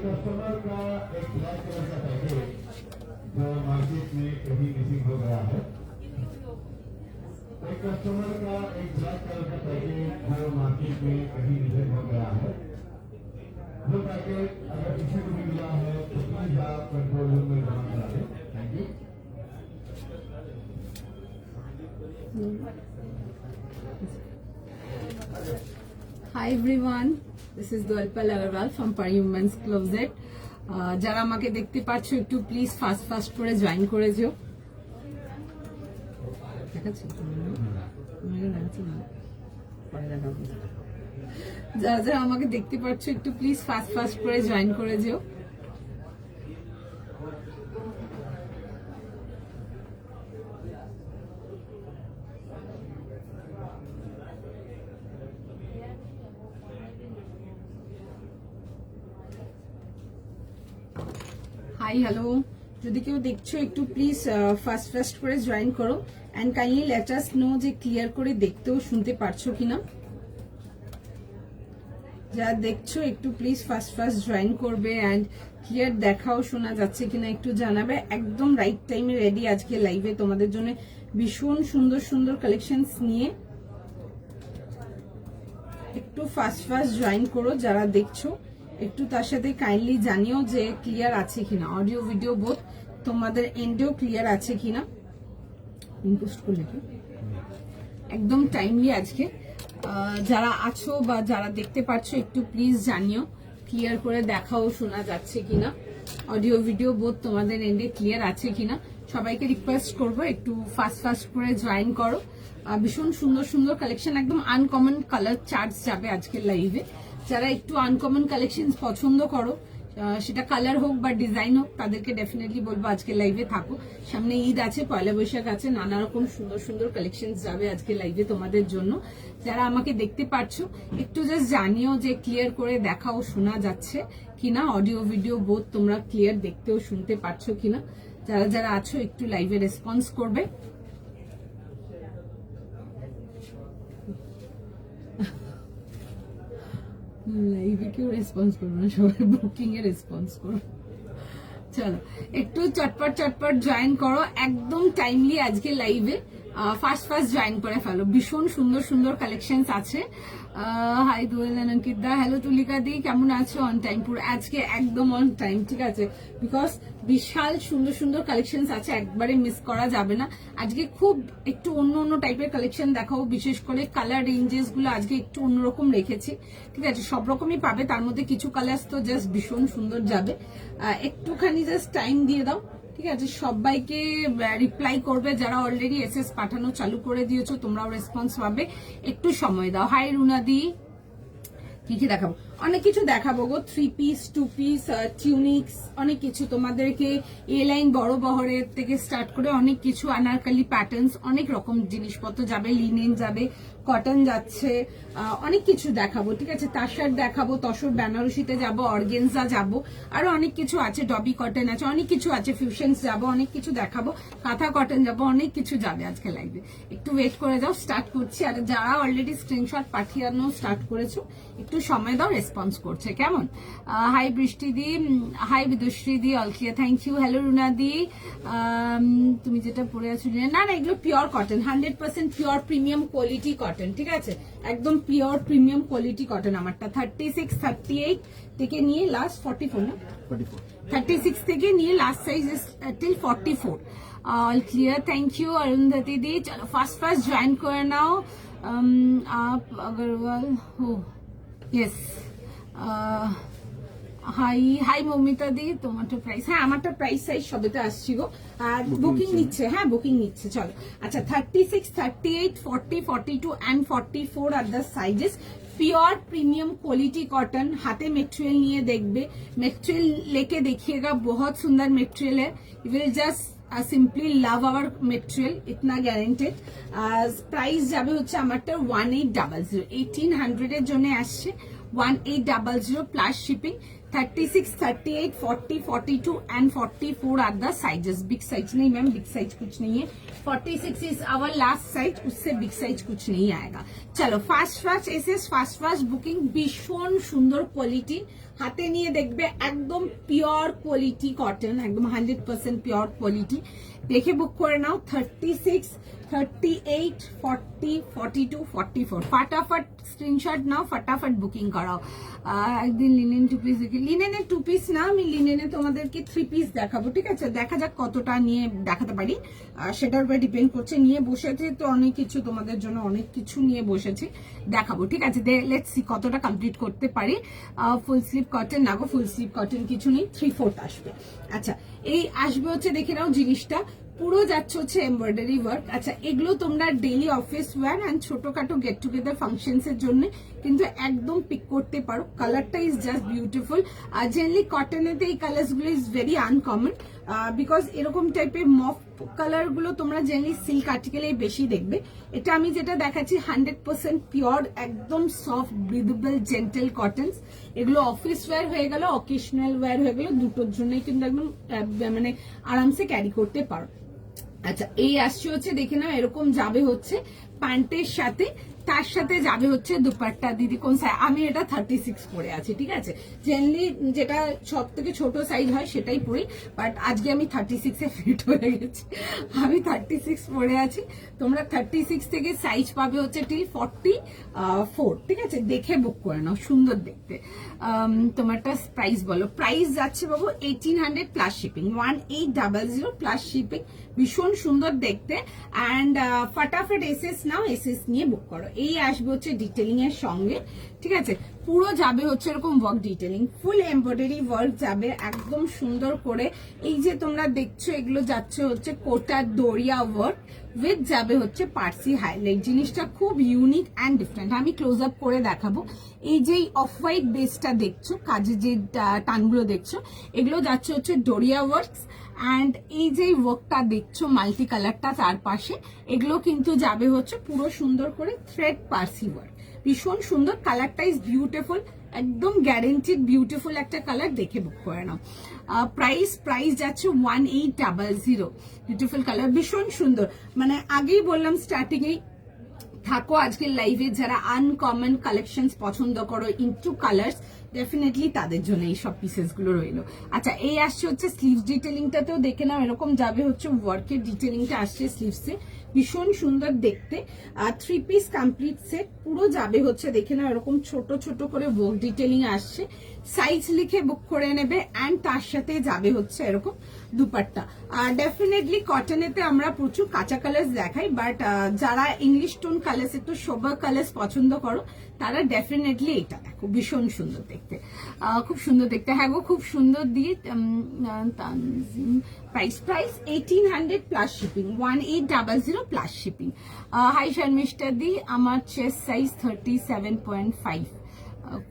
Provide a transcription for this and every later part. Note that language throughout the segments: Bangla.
कस्टमर का एक ब्लैक कलर का पैकेज जो मार्केट में कहीं मिसिंग हो गया है। एक कस्टमर का एक ब्लैक कलर का पैकेज जो मार्केट में कहीं मिसिंग हो गया है। जो पैकेज अगर किसी को भी मिला है तो प्लीज आप कंट्रोल रूम में जमा करा दें। Thank you. Hi everyone, this is Dwalpal Agarwal from Parhuman's Closet. যারা আমাকে দেখতে পাচ্ছ একটু প্লিজ ফাস্ট করে জয়েন করে যেও। যারা যারা আমাকে দেখতে পাচ্ছ একটু প্লিজ ফাস্ট করে জয়েন করে যেও। হাই হ্যালো, যদি কেউ দেখছো একটু প্লিজ ফাস্ট করে জয়েন করো and kindly let us know যে ক্লিয়ার করে দেখতেও শুনতে পারছো কিনা। যারা দেখছো একটু প্লিজ ফাস্ট জয়েন করবে এন্ড ক্লিয়ার দেখাও শোনা যাচ্ছে কিনা একটু জানাবে। একদম রাইট টাইমে রেডি আজকে লাইভে তোমাদের জন্য ভীষণ সুন্দর কালেকশনস নিয়ে। একটু ফাস্ট জয়েন করো যারা দেখছো, একটু তার সাথে কাইন্ডলি জানিও যে ক্লিয়ার আছে কিনা, অডিও ভিডিও বোথ তোমাদের এন্ডেও ক্লিয়ার আছে কিনা। পোস্ট করলে কি একদম টাইমলি আজকে যারা আছো বা যারা দেখতে পাচ্ছ একটু প্লিজ জানিও ক্লিয়ার করে দেখাও শোনা যাচ্ছে কিনা, অডিও ভিডিও বোথ তোমাদের এন্ডে ক্লিয়ার আছে কিনা। সবাইকে রিকোয়েস্ট করবো একটু ফাস্ট করে জয়েন করো। ভীষণ সুন্দর কালেকশন, একদম আনকমন কালার চার্টস যাবে আজকের লাইভে। যারা একটু আনকমন কালেকশন পছন্দ করো, সেটা কালার হোক বা ডিজাইন হোক, তাদেরকে ডেফিনেটলি বলবো আজকে লাইভে থাকো। সামনে ঈদ আছে, পয়লা বৈশাখ আছে, নানা রকম সুন্দর কালেকশন যাবে আজকে লাইভে তোমাদের জন্য। যারা আমাকে দেখতে পারছো একটু জাস্ট জানিও যে ক্লিয়ার করে দেখাও শোনা যাচ্ছে কিনা, অডিও ভিডিও বোথ তোমরা ক্লিয়ার দেখতেও শুনতে পারছো কিনা। যারা আছো একটু লাইভে রেসপন্স করবে। লাইভে কেউ রেসপন্স করবো না, সবাই বুকিং এ রেসপন্স করো। চলো একটু চটপট জয়েন করো, একদম টাইমলি আজকে লাইভে ফাস্ট জয়েন করে ফেলো। ভীষণ সুন্দর কালেকশন আছে। হাই দোয়েল অঙ্কিত দা, হ্যালো তুলিকা দি, কেমন আছো? অন টাইম পুরো আজকে, একদম অন টাইম, ঠিক আছে? বিকজ বিশাল সুন্দর কালেকশন আছে, একবারে মিস করা যাবে না। আজকে খুব একটু অন্য টাইপের কালেকশন দেখাবো, বিশেষ করে কালার রেঞ্জেস গুলো আজকে একটু অন্যরকম রেখেছি, ঠিক আছে? সব রকমই পাবে, তার মধ্যে কিছু কালার তো জাস্ট ভীষণ সুন্দর যাবে। একটুখানি জাস্ট টাইম দিয়ে দাও, ঠিক আছে? সবাইকে রিপ্লাই করবে যারা অলরেডি এসএস পাঠানো চালু করে দিয়েছো, তোমরাও রেসপন্স পাবে, একটু সময় দাও। হাই রুনাদি, কি দেখাবো? অনেক কিছু দেখাবো গো, 3 পিস 2 পিস টিউনিক্স, অনেক কিছু তোমাদেরকে। এ লাইন বড় বহরের থেকে স্টার্ট করে অনেক কিছু, আনারকালি প্যাটার্নস, অনেক রকম জিনিসপত্র যাবে, লিনেন যাবে, কটন যাচ্ছে, অনেক কিছু দেখাবো, ঠিক আছে? তাসার দেখাবো, তসর বেনারসিতে যাবো, অর্গেনজা যাবো, আরো অনেক কিছু আছে, ডবি কটন আছে, অনেক কিছু আছে, ফিউশনস যাবো, অনেক কিছু দেখাবো, কাঁথা কটন যাবো, অনেক কিছু যাবে আজকে লাইভে। একটু ওয়েট করে যাও, স্টার্ট করছি। আর যারা অলরেডি স্ক্রিনশট পাঠিয়ে স্টার্ট করেছো একটু সময় দাও, রেসপন্স করছে, কেমন? হাই বৃষ্টি দি, হাই বিদুশ্রী দি, all clear, thank you. Hello Runa দি, তুমি যেটা পরে আছো না, এগুলো pure cotton, 100% pure premium quality cotton, ঠিক আছে? একদম পিওর প্রিমিয়াম কোয়ালিটি কটন। আমারটা 36, 38 থেকে নিয়ে লাস্ট 44 না, 36 থেকে নিয়ে last size till 44। All clear, thank you Arundhati দি। চলো ফাস্ট জয়েন করে নাও। আপ अग्रवाल हो, ইয়েস। হাই মৌমিতা দি, তোমারটা প্রাইস, হ্যাঁ আমারটা প্রাইস সাইজ সবেতে আসছি গো, আর বুকিং নিচ্ছে, হ্যাঁ বুকিং নিচ্ছে। চলো আচ্ছা, 36, 38, 40, 42 and 44 are the sizes. Pure premium quality cotton, हाथे मटेरियल নিয়ে দেখবে, मटेरियल लेके देखिएगा, बहुत सुंदर मटेरियल है। You will just simply love our material, इतना ग्यारेंटेड। प्राइस যাবে হচ্ছে আমারটা 1800, 1800 এর জন্য আসছে 1800 plus shipping. 36, 38, 40, 42 and 44 are the sizes. Big size नहीं मैम, big size कुछ नहीं है. 46 is our last size, उससे big size कुछ नहीं आएगा. चलो फास्ट एसएस फास्ट बुकिंग, भीषण সুন্দর কোয়ালিটি, হাতে নিয়ে দেখবে একদম পিওর কোয়ালিটি কটন, একদম 100% পিওর কোয়ালিটি, দেখে বুক করে নাও. 36, 38, 40, 42, 44 फटाफट स्क्रीनशॉट नाও, फटाफट বুকিং করাও. একদিন লিনেন টু পিস, লিনেনের 2 পিস না, আমি লিনেনে তোমাদেরকে 3 পিস দেখাবো, ঠিক আছে? দেখা যাক কতটা নিয়ে দেখাতে পারি, সেটার উপরে ডিপেন্ড করছে. নিয়ে বসেছে তো অনেক কিছু তোমাদের জন্য, অনেক কিছু নিয়ে বসেছি, দেখাবো, ঠিক আছে? লেটস সি কতটা কমপ্লিট করতে পারি. ফুল স্লিভ কটন না গো, ফুল স্লিভ কটন কিছু নেই, 3/4 আসবে. আচ্ছা এই আসবে হচ্ছে, দেখে নাও জিনিসটা পুরো যাচ্ছে হচ্ছে এমব্রয়ডারি ওয়ার্ক. আচ্ছা এগুলো তোমরা ডেইলি অফিস ওয়্যার এন্ড ছোটখাটো গেট টুগেদার ফাংশনস এর জন্য কিন্তু একদম পিক করতে পারো. কালারটা ইজ জাস্ট বিউটিফুল. আর জেনারেলি কটনেতে এই কালার্স গুলো ইজ ভেরি আনকমন, বিকজ এরকম টাইপের মফ কালার গুলো তোমরা জেনারেলি সিল্ক আর্টিকেলে বেশি দেখবে. এটা আমি যেটা দেখাচ্ছি 100% পিওর, একদম সফট ব্রিদেবল জেন্টেল কটনস. এগুলো অফিস ওয়্যার হয়ে গেল, অকেশনাল ওয়্যার হয়ে গেল, দুটোর জন্যই কিন্তু একদম মানে আরামসে ক্যারি করতে পারো. আচ্ছা এই আসছে হচ্ছে, দেখে নাও এরকম যাবে হচ্ছে প্যান্টের সাথে, তার সাথে যাবে হচ্ছে দুপাট্টা. দিদি কোন সাইজ? আমি এটা 36 পরে আছি, ঠিক আছে? জেনারেলি যেটা সব থেকে ছোট সাইজ হয় সেটাই পরি, বাট আজকে আমি 36 এ ফিট হয়ে গেছি, আমি 36 পরে আছি. তোমরা 36 থেকে সাইজ পাবে হচ্ছে টিল 44, ঠিক আছে? দেখে বুক করে নাও, সুন্দর দেখতে. তোমারটা প্রাইস বলো. প্রাইস যাচ্ছে বাবু 1800 প্লাস শিপিং, 1800 প্লাস শিপিং, ভীষণ সুন্দর দেখতে. অ্যান্ড ফটাফট এসএস নাও, এসএস নিয়ে বুক করো. এই আসবে হচ্ছে ডিটেলিং এর সঙ্গে, ঠিক আছে? পুরো যাবে হচ্ছে এরকম ওয়ার্ক ডিটেলিং, ফুল এমব্রয়ডারি ওয়ার্ক যাবে একদম সুন্দর করে. এই যে তোমরা দেখছো এগুলো যাচ্ছে হচ্ছে কোটা দরিয়া ওয়ার্ক উইথ যাবে হচ্ছে পার্সি হাইলাইট. জিনিসটা খুব ইউনিক অ্যান্ড ডিফারেন্ট. আমি ক্লোজ আপ করে দেখাবো. এই যে অফ হোয়াইট বেসটা দেখছো, কাজে যে টানগুলো দেখছো, এগুলো যাচ্ছে হচ্ছে ডোরিয়া ওয়ার্কস. অ্যান্ড এই যে ওয়ার্কটা দেখছো মাল্টি কালারটা চারপাশে, এগুলো কিন্তু যাবে হচ্ছে পুরো সুন্দর করে থ্রেড পার্সি ওয়ার্ক. ভীষণ সুন্দর, কালারটা ইজ বিউটিফুল, একদম গ্যারেন্টিড বিউটিফুল একটা কালার, দেখে বুক করে নাও. প্রাইস যাচ্ছে 1800. বিউটিফুল কালার, ভীষণ সুন্দর. মানে আগেই বললাম স্টার্টিং এই, থাকো আজকের লাইভে যারা আনকমন কালেকশনস পছন্দ করো, ইনটু কালার্স, ডেফিনেটলি তাদের জন্য এই সব পিসেস গুলো রইলো. আচ্ছা এই আসছে হচ্ছে স্লিভস ডিটেলিংটাতেও দেখে নাও, এরকম যাবে হচ্ছে ওয়ার্কের ডিটেলিংটা আসছে স্লিভসে, ভীষণ সুন্দর দেখতে. 3 পিস কমপ্লিট সেট, পুরো যাবে হচ্ছে দেখে নাও এরকম ছোট ছোট করে ওয়ার্ক ডিটেলিং আসছে. সাইজ লিখে বুক করে নেবে. অ্যান্ড তার সাথে যাবে হচ্ছে এরকম দুপাট্টা. ডেফিনেটলি কটনেতে আমরা প্রচুর কাঁচা কালার্স দেখাই, বাট যারা ইংলিশ টোন কালার্স, একটু সোবার কালার্স পছন্দ করো, তারা ডেফিনেটলি এটা দেখো, ভীষণ সুন্দর দেখতে, খুব সুন্দর দেখতে. হ্যাঁ গো খুব সুন্দর দিয়ে. Price 1800 plus shipping, 1800 plus shipping. Hi Sharmistha di, আমার চেস্ট সাইজ 37.5.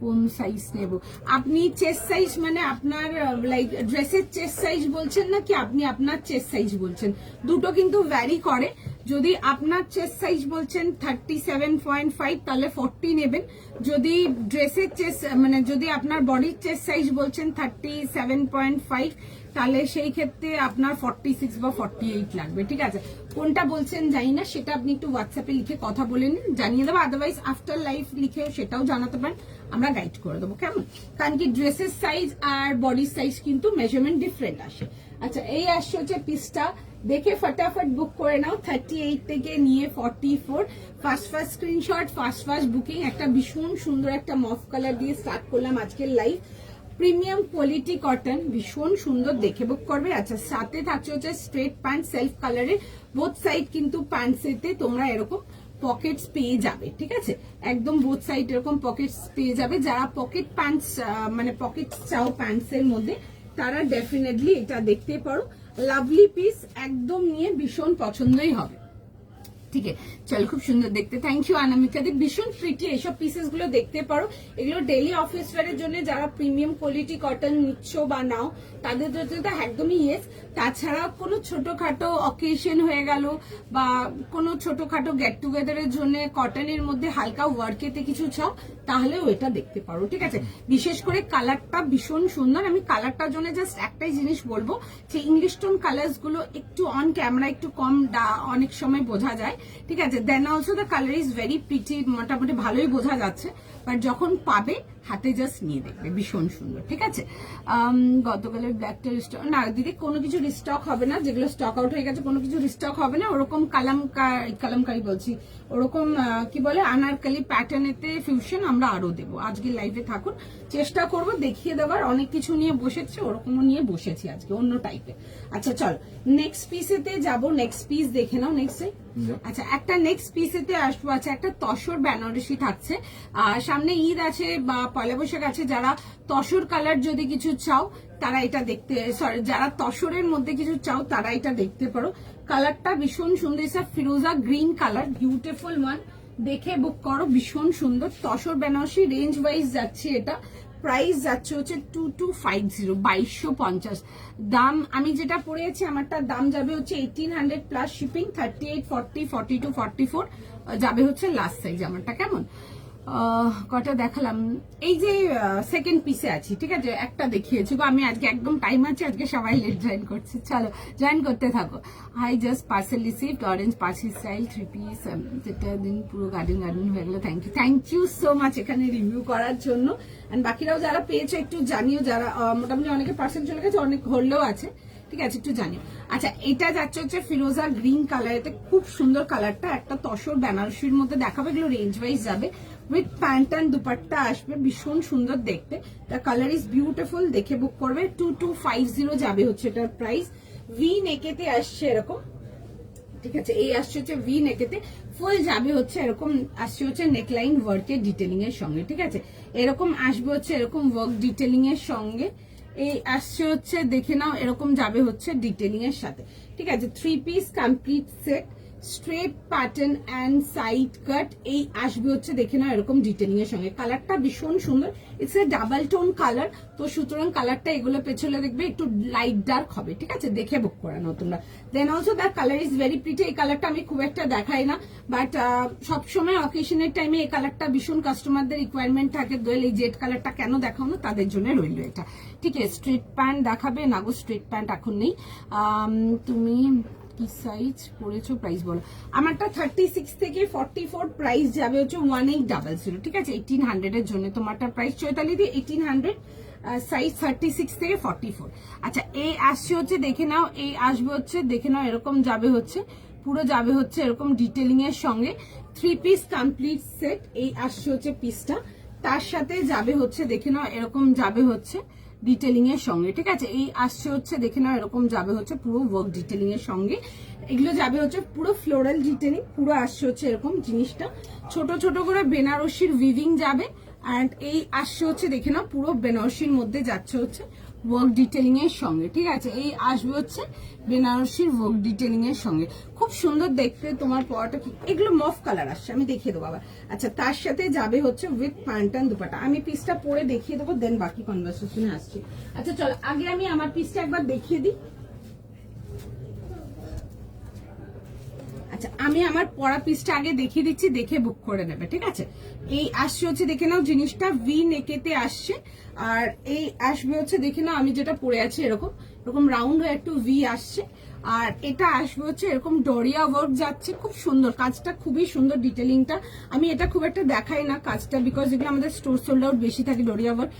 কোন সাইজ নেব আপনি? চেস্ট সাইজ মানে আপনার লাইক ড্রেসের চেস্ট সাইজ বলছেন নাকি আপনি আপনার চেস্ট সাইজ বলছেন? দুটো কিন্তু ভ্যারি করে. যদি আপনার চেস্ট সাইজ বলছেন 37.5 তাহলে 40 নেবেন. যদি ড্রেসের চেস্ট মানে যদি আপনার বডির চেস্ট সাইজ বলছেন 37.5 তাহলে সেই ক্ষেত্রে আপনার 46 বা 48 লাগবে, ঠিক আছে? কোনটা বলছেন জানি না, সেটা আপনি একটু হোয়াটসঅ্যাপে লিখে কথা বলে নিন, জানিয়ে দেবো. আদারওয়াইজ আফটার লাইভ লিখেও সেটাও জানাতে পারেন, আমরা গাইড করে দেবো, কেমন? কারণ কি ড্রেসের সাইজ আর বডির সাইজ কিন্তু মেজারমেন্ট ডিফারেন্ট আসে. আচ্ছা এই আসছে হচ্ছে পিসটা, দেখে ফটাফট বুক করে নাও. 38 থেকে নিয়ে 44, ফার্স্ট স্ক্রিনশট, ফার্স্ট বুকিং. একটা ভীষণ সুন্দর একটা মফ কালার দিয়ে স্টার্ট করলাম আজকের লাইভ. প্রিমিয়াম কোয়ালিটি কটন, ভীষণ সুন্দর, দেখে বুক করবে. আচ্ছা সাথে থাকছে হচ্ছে স্ট্রেট প্যান্ট সেলফ কালারের, বোথ সাইড কিন্তু প্যান্টসেতে তোমরা এরকম পকেটস পেয়ে যাবে, ঠিক আছে? একদম বোথ সাইড এরকম পকেটস পেয়ে যাবে. যারা পকেট প্যান্টস মানে পকেটস চাও প্যান্টস এর মধ্যে, তারা ডেফিনেটলি এটা দেখতে পারো. লাভলি পিস, একদম নিয়ে ভীষণ পছন্দই হবে, ঠিক আছে? চল খুব সুন্দর দেখতে. থ্যাংক ইউ অনামিকা দি, ভীষণ প্রিটি. এইসব পিসেস গুলো দেখতে পারো, এগুলো ডেইলি অফিস ওয়্যারের জন্য যারা প্রিমিয়াম কোয়ালিটি কটন নিচ্ছ বা নাও তাদের জন্য তো একদমই ইয়েস. তাছাড়া কোনো ছোটখাটো অকেশন হয়ে গেল বা কোনো ছোটখাটো গেট টুগেদারের জন্য কটনের মধ্যে হালকা ওয়ার্কেতে কিছু চাও, তাহলেও এটা দেখতে পারো, ঠিক আছে। বিশেষ করে কালারটা ভীষণ সুন্দর। আমি কালারটার জন্য জাস্ট একটাই জিনিস বলবো যে ইংলিশ টোন কালার্স গুলো একটু অন ক্যামেরা একটু কম অনেক সময় বোঝা যায়, ঠিক আছে। Then also the colour is very pretty, মোটামুটি ভালোই বোঝা যাচ্ছে, বাট যখন পাবে হাতে জাস্ট নিয়ে দেখবে, ভীষণ সুন্দর, ঠিক আছে। গতকালের ব্ল্যাকটা রিস্টক না দিদি, কোনো কিছু রিস্টক হবে না, যেগুলো স্টক আউট হয়ে গেছে কোনো কিছু রিস্টক হবে না। ওরকম কালামকারি বলছি, ওরকম কি বলে আনারকালি প্যাটার্নেতে ফিউশন আমরা আরো দেবো। আজকে লাইভে থাকুন, চেষ্টা করব দেখিয়ে দেওয়ার। অনেক কিছু নিয়ে বসেছি, ওরকমও নিয়ে বসেছি আজকে অন্য টাইপের। আচ্ছা চল নেক্সট পিসেতে যাব, নেক্সট পিস দেখে নাও। নেক্সট আচ্ছা একটা নেক্সট পিসেতে আসবো। আচ্ছা একটা তসর বেনারসি থাকছে, সামনে ঈদ আছে বা পয়লা বৈশাখ আছে, যারা তসর কালার যদি কিছু চাও তারা এটা দেখতে, সরি যারা তসরের মধ্যে কিছু চাও তারা এটা দেখতে পারো। কালারটা ভীষণ সুন্দর, ফিরোজা গ্রিন কালার, বিউটিফুল ওয়ান, দেখে বুক করো, ভীষণ সুন্দর। তসর বেনারসি রেঞ্জ ওয়াইজ যাচ্ছে, এটা প্রাইস যাচ্ছে হচ্ছে 2250, 2250 দাম। আমি যেটা পড়েছি আমারটার দাম যাবে হচ্ছে 1800 প্লাস শিপিং, 38, 40, 42, 44 যাবে হচ্ছে লাস্ট সাইজ আমারটা। কেমন কটা দেখালাম, এই যে সেকেন্ড পিসে আছি, ঠিক আছে। একটা দেখিয়েছি গো আমি আজকে, একদম টাইম আছে আজকে, সবাই লেট জয়েন করছে, চলো জয়েন করতে থাকো। Hi just parcel received, orange Parsi style 3 piece, যেটা দিন পুরো গার্ডেন হয়ে গেলো। থ্যাংক ইউ সো মাচ এখানে রিভিউ করার জন্য। এন্ড বাকিরাও যারা পেয়েছো একটু জানিও, যারা মোটামুটি অনেকে পার্সেল চলে গেছে, অনেক হলেও আছে, ঠিক আছে, একটু জানিও। আচ্ছা এটা যাচ্ছে হচ্ছে ফিরোজা গ্রিন কালার, এতে খুব সুন্দর কালারটা, একটা তসর বেনারসির মধ্যে দেখাবে, এগুলো রেঞ্জ ওয়াইজ যাবে, উইথ প্যান্ট অ্যান্ড দুপাট্টা আসবে, ভীষণ সুন্দর দেখতে। দ্য কালার ইজ বিউটিফুল, দেখে বুক করবে। 2250 যাবে হচ্ছে এটার প্রাইস। ভি নেকেতে আসছে এরকম, ঠিক আছে, এই আসছে হচ্ছে ভি নেকেতে, ফুল যাবে হচ্ছে এরকম, আসছে হচ্ছে নেকলাইন ওয়ার্কের ডিটেলিং এর সঙ্গে, ঠিক আছে, এরকম আসবে হচ্ছে এরকম ওয়ার্ক ডিটেলিং এর সঙ্গে। এই আসছে হচ্ছে দেখে নাও, এরকম যাবে হচ্ছে ডিটেলিং এর সাথে, ঠিক আছে। 3 piece complete set, straight pattern and side কাট, এই আসবে হচ্ছে দেখে নাও এরকম ডিটেলিং এর সঙ্গে। কালারটা ভীষণ সুন্দর, it's a double tone colour, তো সুতরাং কালারটা এগুলো পেছনে দেখবে একটু লাইট ডার্ক হবে, ঠিক আছে, দেখে বুক করা নাও তোমরা। Then also the colour is very pretty, এই কালারটা আমি খুব একটা দেখাই না, বাট সবসময় অকেশনের টাইমে এই কালারটা ভীষণ কাস্টমারদের রিকোয়ারমেন্ট থাকে, দোয়েল এই জেড কালারটা কেন দেখাও না, তাদের জন্য রইল এটা, ঠিক আছে। স্ট্রেট প্যান্ট দেখাবে না গো, স্ট্রেট প্যান্ট এখন নেই। তুমি কি সাইজ পড়েছো, প্রাইস বলো। আমারটা 36 থেকে 44, প্রাইস যাবে হচ্ছে 1800, ঠিক আছে, 1800 এর জন্য। তোমারটা প্রাইস চৈতালি দিয়ে 1800, সাইজ 36 থেকে 44। আচ্ছা এই আসছে হচ্ছে দেখে নাও, এই আসবে হচ্ছে দেখে নাও এরকম যাবে হচ্ছে, পুরো যাবে হচ্ছে এরকম ডিটেলিং এর সঙ্গে। 3 পিস কমপ্লিট সেট, এই আসছে হচ্ছে পিসটা, তার সাথে যাবে হচ্ছে দেখে নাও এরকম যাবে হচ্ছে ডিটেলিং এর সঙ্গে, ঠিক আছে। এই আসছে হচ্ছে দেখে নাও এরকম যাবে হচ্ছে পুরো ওয়ার্ক ডিটেলিং এর সঙ্গে, এগুলো যাবে হচ্ছে পুরো ফ্লোরাল ডিটেলিং, পুরো আসছে হচ্ছে এরকম জিনিসটা, ছোট ছোট করে বেনারসির উইভিং যাবে। অ্যান্ড এই আসছে হচ্ছে দেখে নাও পুরো বেনারসির মধ্যে যাচ্ছে হচ্ছে ওয়ার্ক ডিটেলিং এর সঙ্গে, ঠিক আছে। এই আসবে হচ্ছে বেনারসির ওয়ার্ক ডিটেলিং এর সঙ্গে, খুব সুন্দর দেখতে। তোমার পরাটা কি, এগুলো মফ কালার আসছে, আমি দেখিয়ে দেবো আবার। আচ্ছা তার সাথে যাবে হচ্ছে উইথ প্যান্ট অ্যান্ড দুপাট্টা, আমি পিসটা পরে দেখিয়ে দেবো, দেন বাকি কনভারসেশনে আসছি। আচ্ছা চলো আগে আমি আমার পিসটা একবার দেখিয়ে দিই। আচ্ছা আমি আমার পরা পিসটা আগে দেখিয়ে দিচ্ছি, দেখে বুক করে নেবে, ঠিক আছে। এই আসছে হচ্ছে দেখে নাও জিনিসটা ভি নেকেতে আসছে, আর এই আসবে হচ্ছে দেখে নাও আমি যেটা পরে আছি এরকম এরকম রাউন্ড হয়ে একটু ভি আসছে, আর এটা আসবে হচ্ছে এরকম ডরিয়া ওয়ার্ক যাচ্ছে, খুব সুন্দর কাজটা, খুবই সুন্দর ডিটেলিংটা। আমি এটা খুব একটা দেখাই না কাজটা, বিকজ এগুলো আমাদের স্টোর সোল্ড আউট বেশি থাকে ডরিয়া ওয়ার্ক।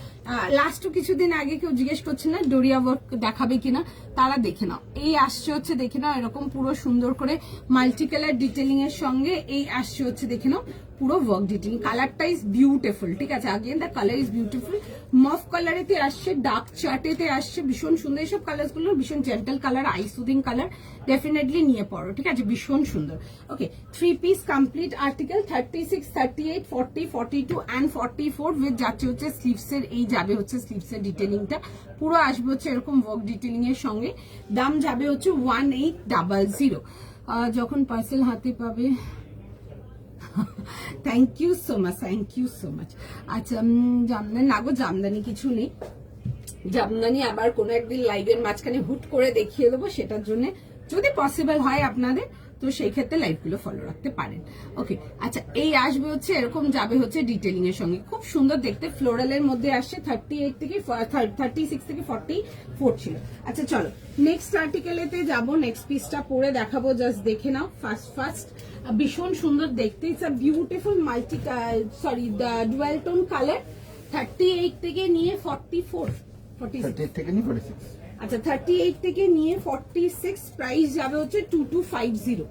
লাস্টও কিছুদিন আগে কেউ জিজ্ঞেস করছে না ডরিয়া ওয়ার্ক দেখাবে কিনা, তারা দেখে নাও। এই আসছে হচ্ছে দেখে নাও এরকম পুরো সুন্দর করে মাল্টি কালার ডিটেলিং এর সঙ্গে, এই আসছে হচ্ছে দেখে নাও পুরো ওয়ার্ক ডিটেলিং। কালারটা ইজ বিউটিফুল, ঠিক আছে, again the colour is beautiful, mauve কালারেতে আসছে, ডার্ক চার্টেতে আসছে, ভীষণ সুন্দর। এইসব কালার গুলো ভীষণ gentle colour, I soothing colour, definitely নিয়ে পড়ো, ঠিক আছে, ভীষণ সুন্দর। ওকে 3 piece complete article, 36, 38, 40, 42 and 44 with যাচ্ছে হচ্ছে স্লিভসের, এই যাবে হচ্ছে স্লিভসের ডিটেলিংটা, পুরো আসবে হচ্ছে এরকম ওয়ার্ক ডিটেলিং এর সঙ্গে। দাম যাবে হচ্ছে 1800 যখন পার্সেল হাতে পাবে। Thank you so much, thank you so much. আচ্ছা জামদানি না গো, জামদানি কিছু নেই, জামদানি আবার কোনো একদিন লাইভের মাঝখানে হুট করে দেখিয়ে দেবো, সেটার জন্য যদি পসিবল হয় আপনাদের তো সেই ক্ষেত্রে লাইভগুলো ফলো রাখতে পারেন। ওকে, আচ্ছা এই আসবে হচ্ছে এরকম, যাবে হচ্ছে ডিটেলিং এর সঙ্গে, খুব সুন্দর দেখতে, ফ্লোরালের মধ্যে আসছে 38 থেকে 36 থেকে 44 ছিল। আচ্ছা চলো নেক্সট আর্টিকেলেতে যাব, নেক্সট পিসটা পরে দেখাবো, জাস্ট দেখে নাও ফার্স্ট। ভীষণ সুন্দর দেখতে, it's a beautiful multi dual tone colour, 38 থেকে নিয়ে 44 থেকে নিয়ে 46। আচ্ছা 38 থেকে নিয়ে 46, প্রাইস যাবে হচ্ছে 2250।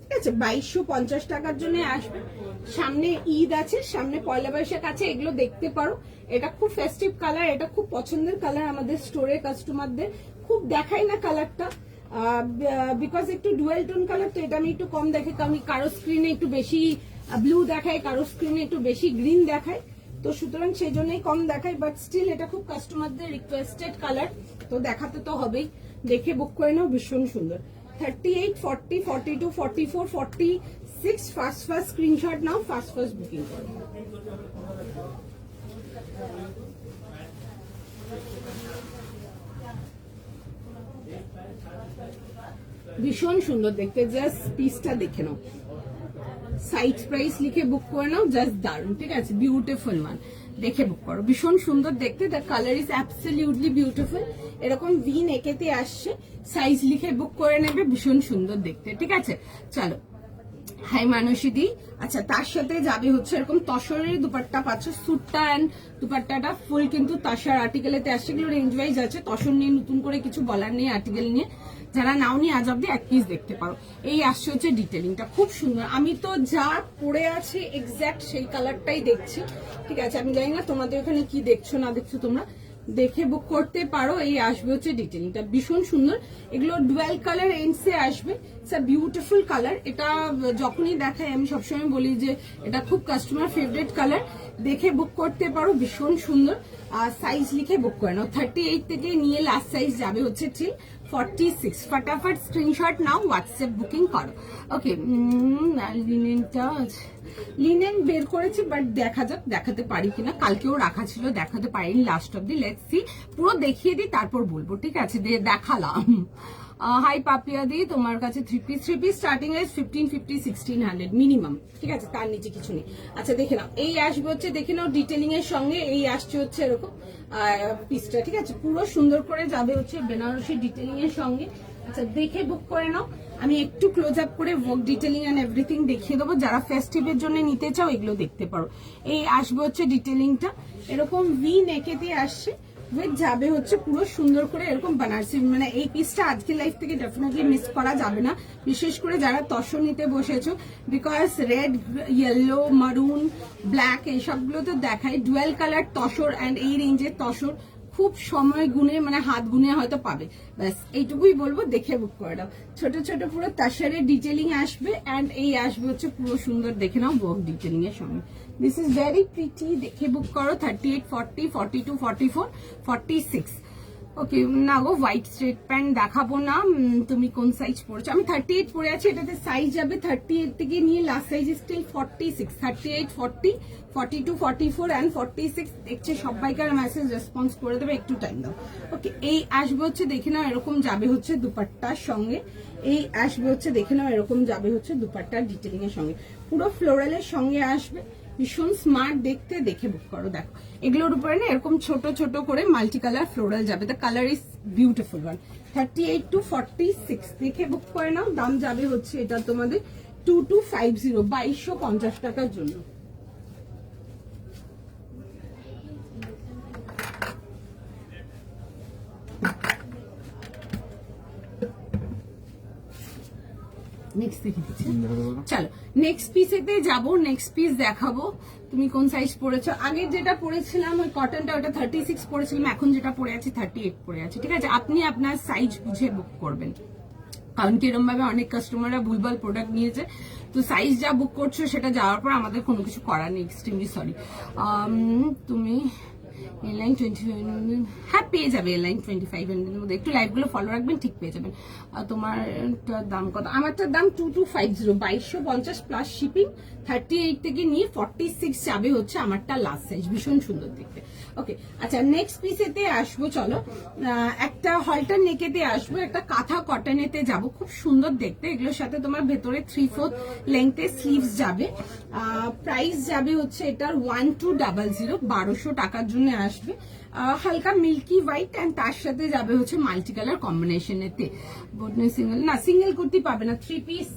ঠিক আছে, 2250 টাকার জন্য আসবে। সামনে ঈদ আছে, সামনে পয়লা বৈশাখ আছে, এগুলো দেখতে পারো। এটা খুব ফেস্টিভ কালার, এটা খুব পছন্দের কালার আমাদের স্টোরের কাস্টমারদের, খুব দেখাই না কালারটা, বিকজ একটু ডুয়েল টোন কালার, তো এটা আমি একটু কম দেখে, কারণ কারো স্ক্রিনে একটু বেশি ব্লু দেখায়, কারো স্ক্রিনে একটু বেশি গ্রিন দেখায়, তো সুতরাং সেই জন্যই কম দেখায়, বাট স্টিল এটা খুব কাস্টমারদের রিকোয়েস্টেড কালার, তো দেখাতে তো হবেই, দেখে বুক করে নাও, ভীষণ সুন্দর। 38, 40, 42, 44, 46, ফার্স্ট স্ক্রিনশট নাও, ফার্স্ট বুকিং করো। ভীষণ সুন্দর দেখতে, জাস্ট পিসটা দেখে নাও, সাইজ প্রাইস লিখে বুক করে নাও, জাস্ট দারুন। ঠিক আছে, বিউটিফুল মান, দেখে বুক করো, ভীষণ সুন্দর দেখতে, the colour is absolutely beautiful, এরকম ভি নেকেতে আসছে, সাইজ লিখে বুক করে নেবে, ভীষণ সুন্দর দেখতে। ঠিক আছে চলো, হাই মানসী দি। আচ্ছা তার সাথে যাবে হচ্ছে এরকম তসরের দুপাট্টা পাচ্ছ, স্যুটটা এন্ড দুপাট্টাটা ফুল কিন্তু তাসার আর্টিকেলেতে আসছে, এগুলো রেঞ্জ ওয়াইজ আছে, তসর নিয়ে নতুন করে কিছু বলার নেই, আর্টিকেল নিয়ে যারা নাও নি আজ অব্দি এক পিস দেখতে পারো। এই আসছে হচ্ছে ডিটেলিংটা খুব সুন্দর, আমি তো যা পরে আছে এক্স্যাক্ট সেই কালারটাই দেখছি। ঠিক আছে, আমি জানি না তোমাদের ওখানে কি দেখছো না দেখছো, তোমরা দেখে বুক করতে পারো। এই আসবে হচ্ছে ডিটেলিংটা, ভীষণ সুন্দর, এগুলো ডুয়াল কালার এন্ডসে আসবে, ইটস আ বিউটিফুল কালার। এটা যখনই দেখাই আমি সবসময় বলি যে এটা খুব কাস্টমার ফেভারিট কালার, দেখে বুক করতে পারো, ভীষণ সুন্দর। সাইজ লিখে বুক করে নাও, 38 থেকে নিয়ে লাস্ট সাইজ যাবে হচ্ছে ঠিক 46, ফটাফট স্ক্রিনশট নাও, হোয়াটসঅ্যাপ বুকিং করো। ওকে, লিনেনটা লিনেন বের করেছি, বাট দেখা যাক দেখাতে পারি কিনা, কালকেও রাখা ছিল দেখাতে পারিনি লাস্ট অব্দি, লেটস সি, পুরো দেখিয়ে দিই তারপর বলবো। ঠিক আছে, দেখালাম। হাই পাপিয়া দি, তোমার কাছে থ্রি পিস স্টার্টিং এর 1550, 1600 মিনিমাম। ঠিক আছে, তার নিচে কিছু নেই। আচ্ছা দেখে নাও, এই আসবে হচ্ছে, দেখে নাও ডিটেলিং এর সঙ্গে, এই আসছে হচ্ছে এরকম পিসটা। ঠিক আছে, পুরো সুন্দর করে যাবে হচ্ছে বেনারসি ডিটেলিং এর সঙ্গে। আচ্ছা দেখে বুক করে নাও, আমি একটু ক্লোজ আপ করে ওয়ার্ক ডিটেলিং এন্ড এভরিথিং দেখিয়ে দেবো, যারা ফেস্টিভের জন্য নিতে চাও এগুলো দেখতে পারো। এই আসবে হচ্ছে ডিটেলিংটা, এরকম ভি নেকেতে আসছে, উইথ যাবে হচ্ছে পুরো সুন্দর করে এরকম বানারসি, মানে এই পিসটা আজকের লাইফ থেকে ডেফিনেটলি মিস করা যাবে না, বিশেষ করে যারা তসর নিতে বসেছো, বিকজ রেড, ইয়েলো, মারুন, ব্ল্যাক এইসবগুলো তো দেখায়, ডুয়েল কালার তসর অ্যান্ড এই রেঞ্জের তসর খুব সময় গুনে, মানে হাত গুনে হয়তো পাবে, ব্যাস এইটুকুই বলবো, দেখে বুক করে দাও। ছোট ছোট পুরো তাসারের ডিটেলিং আসবে, অ্যান্ড এই আসবে হচ্ছে পুরো সুন্দর, দেখে নাও ওয়ার্ক ডিটেলিং এর সঙ্গে, দিস ইজ ভেরি প্রিটি, দেখে বুক করো। 38, 40, 42, 44, 46। ওকে না গো, হোয়াইট স্ট্রেট প্যান্ট দেখাবো না, তুমি কোন সাইজ পরেছো? আমি 38 পরে আছি, এটাতে সাইজ যাবে 38 থেকে নিয়ে লাস্ট সাইজ স্টিল 46, 38, 40, 42, 44 অ্যান্ড 46। দেখছে সবাইকার মেসেজ রেসপন্স করে দেবে, একটু টাইম দাও। ওকে, এই আসবে হচ্ছে দেখে নাও এরকম যাবে হচ্ছে দুপাট্টার সঙ্গে, এই আসবে হচ্ছে দেখে নাও এরকম যাবে হচ্ছে দুপাট্টার ডিটেলিং এর সঙ্গে, পুরো ফ্লোরালের সঙ্গে আসবে, ভীষণ স্মার্ট দেখতে, দেখে বুক করো। দেখো এগুলোর উপরে না এরকম ছোট ছোট করে মাল্টি কালার ফ্লোরাল যাবে, the colour is beautiful one. 38 to 46 দেখে বুক করে নাও, দাম যাবে হচ্ছে এটা তোমাদের 2250, 2250 টাকার জন্য। নেক্সট দেখে দিচ্ছি, চলো নেক্সট পিসেতে যাবো, নেক্সট পিস দেখাবো। তুমি কোন সাইজ পরেছো? আগে যেটা পরেছিলাম ওই কটনটা, ওটা 36 পরেছিলাম, এখন যেটা পরে আছি 38 পরে আছি। ঠিক আছে, আপনি আপনার সাইজ বুঝে বুক করবেন, কারণ কি এরকম ভাবে অনেক কাস্টমাররা ভুলভাল প্রোডাক্ট নিয়েছে, তো সাইজ যা বুক করছো সেটা যাওয়ার পর আমাদের কোনো কিছু করার নেই, এক্সট্রিমলি সরি। তুমি এ লাইন 25, হ্যাঁ পেয়ে যাবে এ লাইন 2500 এর মধ্যে। একটু লাইভগুলো ফলো রাখবেন, ঠিক পেয়ে যাবেন। আর তোমার দাম কত? আমারটার দাম 2250, 2250 প্লাস শিপিং। 38 থেকে নিয়ে 46 যাবে হচ্ছে আমারটা লাস্ট সাইজ, ভীষণ সুন্দর দেখতে। ওকে, আচ্ছা নেক্সট পিসেতে আসবো, চলো একটা হলটার নেকেতে আসবো, একটা কাঁথা কটনেতে যাব, খুব সুন্দর দেখতে। এগুলোর সাথে তোমার ভেতরে 3/4 লেংথে স্লিভস যাবে। প্রাইস যাবে হচ্ছে এটার 1200, 1200 টাকার জন্য আসবে। হালকা মিল্কি হোয়াইট অ্যান্ড তার সাথে যাবে হচ্ছে মাল্টি কালার কম্বিনেশনেতে। সিঙ্গেল না, সিঙ্গেল কুর্তি পাবে না, 3 পিস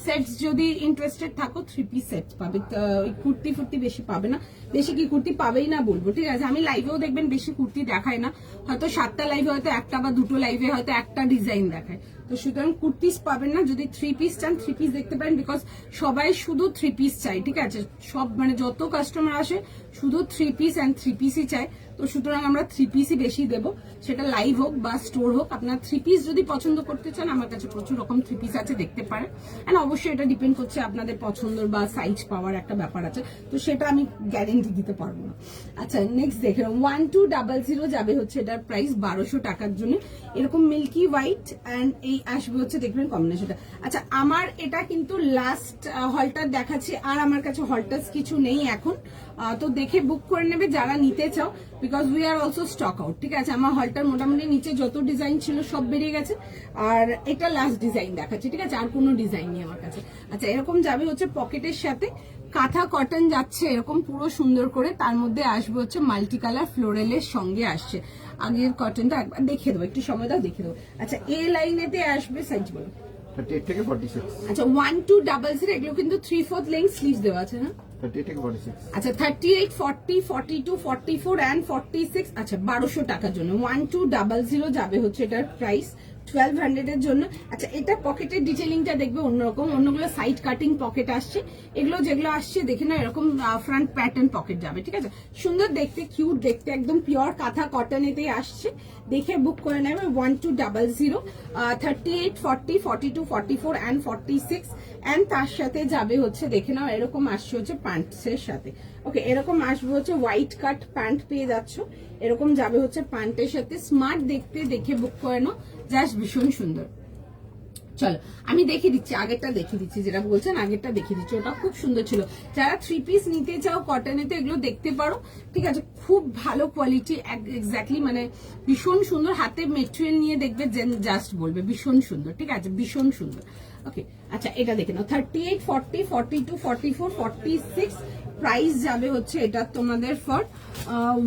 সেটস যদি ইন্টারেস্টেড থাকো 3 পিস সেট পাবে। ওই কুর্তি ফুর্তি বেশি পাবে না, বেশি কি কুর্তি পাবেই না বলবো, ঠিক আছে। আমি লাইভেও দেখবেন বেশি কুর্তি দেখায় না, হয়তো 7টা লাইভে হয়তো একটা বা 2টো লাইভে হয়তো একটা ডিজাইন দেখায়। তো সুতরাং কুর্তিস পাবেন না। যদি 3 পিস চান 3 পিস দেখতে পারেন, বিকজ সবাই শুধু 3 পিস চাই, ঠিক আছে। সব মানে যত কাস্টমার আসে শুধু 3 পিস অ্যান্ড 3 পিসই চাই। তো সুতরাং আমরা 3 পিসই বেশি দেবো, সেটা লাইভ হোক বা স্টোর হোক। আপনার 3 পিস যদি পছন্দ করতে চান, আমার কাছে প্রচুর রকম 3 পিস আছে, দেখতে পারেন। অ্যান্ড অবশ্যই এটা ডিপেন্ড করছে আপনাদের পছন্দ বা সাইজ পাওয়ার একটা ব্যাপার আছে, তো সেটা আমি গ্যারেন্টি দিতে পারবো না। আচ্ছা নেক্সট দেখে 1200 যাবে হচ্ছে এটার প্রাইস 1200 টাকার জন্য। এরকম মিল্কি হোয়াইট অ্যান্ড এই আসবে হচ্ছে, দেখবেন কম্বিনেশনটা। আচ্ছা আমার এটা কিন্তু লাস্ট হলটার দেখাচ্ছি, আর আমার কাছে হলটাস কিছু নেই এখন। তো দেখে বুক করে নেবে যারা নিতে চাও, because we are also stock out, ঠিক আছে। আমার হলটার মোটামুটি নিচে যত ডিজাইন ছিল সব বেরিয়ে গেছে, আর এটা লাস্ট ডিজাইন দেখাচ্ছে, ঠিক আছে। আর কোনো ডিজাইন নেই আমার কাছে। আচ্ছা এরকম যাবে হচ্ছে পকেটের সাথে, কাঁথা কটন যাচ্ছে এরকম পুরো সুন্দর করে, তার মধ্যে আসবে হচ্ছে মাল্টি কালার ফ্লোরেলের সঙ্গে আসছে। আগের কটনটা একবার দেখে দেবো, একটু সময় দাও দেখে দেবো। আচ্ছা এ লাইনেতে আসবে, সাইজ বলো। 38 থেকে 46। আচ্ছা 1200, এগুলো কিন্তু 3/4 লেন্থ স্লিভস দেওয়া আছে না। 38 থেকে 46। আচ্ছা 38, 40, 42, 44 অ্যান্ড 46। আচ্ছা 1200 টাকার জন্য 1200 যাবে হচ্ছে এটার প্রাইস 1200 এর জন্য। আচ্ছা এটা পকেটের ডিটেলিংটা দেখবে অন্যরকম, অন্যগুলো সাইড কাটিং পকেট আসছে, এগুলো যেগুলো আসছে দেখে না এরকম ফ্রন্ট প্যাটার্ন পকেট যাবে, ঠিক আছে। সুন্দর দেখতে, কিউট দেখতে, একদম পিওর কাঁথা কটনেতেই আসছে। দেখে বুক করে নেবে 1200, 38, 40, 42, 44 অ্যান্ড 46 অ্যান্ড তার সাথে যাবে হচ্ছে দেখে নাও এরকম আসছে হচ্ছে প্যান্টসের সাথে। ওকে এরকম আসবে হচ্ছে হোয়াইট কাট প্যান্ট পেয়ে যাচ্ছ, এরকম যাবে হচ্ছে প্যান্টের সাথে। স্মার্ট দেখতে, দেখে বুক করে নাও, জাস্ট ভীষণ সুন্দর। চলো আমি দেখিয়ে দিচ্ছি, আগেরটা দেখিয়ে দিচ্ছি, যেটা বলছেন আগেরটা দেখিয়ে দিচ্ছি, ওটা খুব সুন্দর ছিল। যারা 3 পিস নিতে চাও কটনেতে এগুলো দেখতে পারো, ঠিক আছে। খুব ভালো কোয়ালিটি, এক্স্যাক্টলি মানে ভীষণ সুন্দর। হাতে মেটেরিয়াল নিয়ে দেখবে জাস্ট বলবে ভীষণ সুন্দর, ঠিক আছে, ভীষণ সুন্দর। ওকে আচ্ছা এটা দেখে নাও 38, 40, 42, 44, 46। প্রাইস যাবে হচ্ছে এটা তোমাদের ফর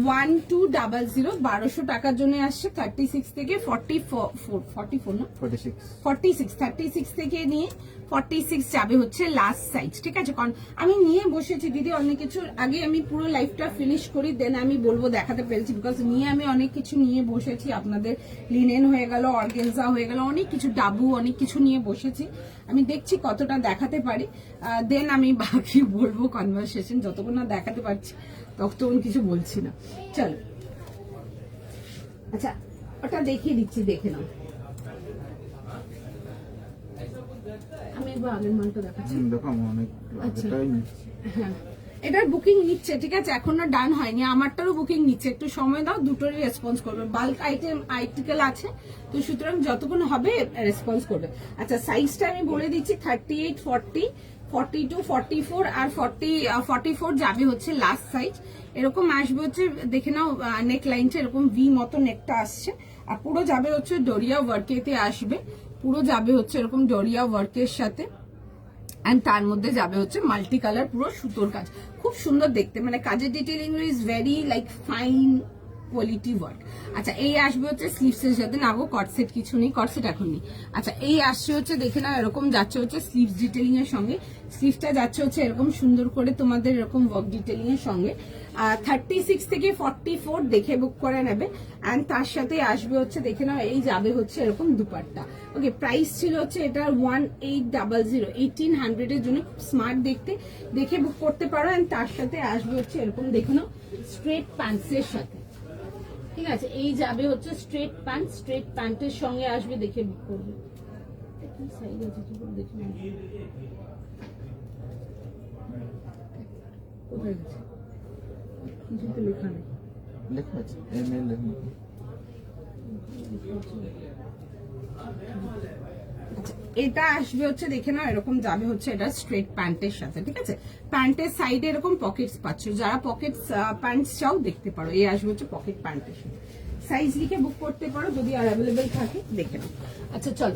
1200, 1200 টাকার জন্য আসছে। 36 থেকে 44 না 46, 36 থেকে নিয়ে 46 যাবে হচ্ছে লাস্ট সাইজ, ঠিক আছে। কারণ আমি নিয়ে বসেছি দিদি অনেক কিছু, আগে আমি পুরো লাইফটা ফিনিশ করি দেন আমি বলবো দেখাতে পেরেছি, বিকজ নিয়ে আমি অনেক কিছু নিয়ে বসেছি। আপনাদের লিনেন হয়ে গেল, অর্গেনজা হয়ে গেল, অনেক কিছু ডাবু, অনেক কিছু নিয়ে বসেছি। আমি দেখছি কতটা দেখাতে পারি, দেন আমি বাকি বলবো কনভারসেশন। যতক্ষণ না দেখাতে পারছি ততক্ষণ কিছু বলছি না। চলো আচ্ছা ওটা দেখিয়ে দিচ্ছি, দেখে নাও। আমি একবার আগের মালটা দেখাচ্ছি। দেখো অনেক আচ্ছা। আগেটাই নিচ্ছি। হ্যাঁ এটার বুকিং নিচ্ছে, ঠিক আছে, এখনো ডান হয়নি। আমারটারও বুকিং নিচ্ছে, একটু সময় দাও, দুটোরই রেসপন্স করবে। বাল্ক আর্টিকেল আছে, তো সুতরাং যতক্ষণ হবে রেসপন্স করবে। আচ্ছা সাইজটা আমি বলে দিচ্ছি 38, 40, 42, 44 আর 44 যাবে হচ্ছে লাস্ট সাইজ। এরকম আসবে হচ্ছে দেখে নাও, নেক লাইনটা এরকম ভি মতো নেকটা আসছে, আর পুরো যাবে হচ্ছে ডোরিয়া ওয়ার্কেতে আসবে, পুরো যাবে হচ্ছে এরকম ডোরিয়া ওয়ার্কের সাথে। এন্ড তার মধ্যে যাবে হচ্ছে মাল্টি কালার পুরো সুতোর কাজ, খুব সুন্দর দেখতে, মানে কাজের detailing is very like fine quality work. আচ্ছা এই আসবে হচ্ছে স্লিভস এর সাথে, না গো কটসেট কিছু নেই, কটসেট এখন নেই। আচ্ছা এই আসছে হচ্ছে দেখে না এরকম যাচ্ছে হচ্ছে স্লিভস ডিটেলিং এর সঙ্গে, স্লিভসটা যাচ্ছে হচ্ছে এরকম সুন্দর করে তোমাদের এরকম ওয়ার্ক ডিটেলিং এর সঙ্গে। 36 থেকে 44 দেখে বুক করে নেবে। এন্ড তার সাথে আসবে হচ্ছে দেখে নাও এই যাবে হচ্ছে এরকম দুপাট্টা। ওকে প্রাইস ছিল হচ্ছে এটার 1800, 1800 এর জন্য, খুব স্মার্ট দেখতে, দেখে বুক করতে পারো। এন্ড তার সাথে আসবে হচ্ছে এরকম দেখে নাও স্ট্রেট প্যান্টস এর সাথে, ঠিক আছে। এই যাবে হচ্ছে স্ট্রেট প্যান্ট, স্ট্রেট প্যান্টের সঙ্গে আসবে, দেখে বুক করবে। সাইজ আছে কি করে দেখে নাও, কোথায় গেছে কিছু তো লেখা নেই। লেখা আছে ML আচ্ছা, এটা আসবে হচ্ছে দেখে নাও, এরকম যাবে হচ্ছে এটা স্ট্রেট প্যান্টের সাথে, ঠিক আছে। প্যান্টের সাইডে এরকম পকেটস পাচ্ছ, যারা পকেট প্যান্টস চাও দেখতে পারো। এই আসবে হচ্ছে পকেট প্যান্টের সাথে। সাইজ লিখে বুক করতে পারো যদি আর অ্যাভেলেবেল থাকে, দেখে নাও। আচ্ছা চল,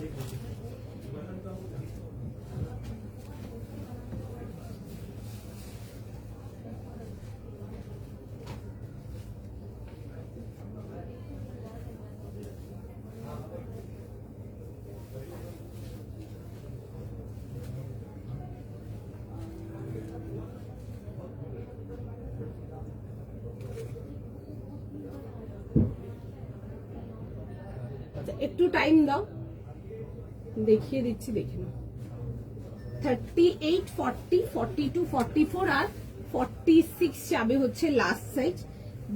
একটু টাইম দাও, দেখিয়ে দিচ্ছি, দেখে নাও। 38, 40, 42, 44 আর 46 যাবে হচ্ছে লাস্ট সাইজ।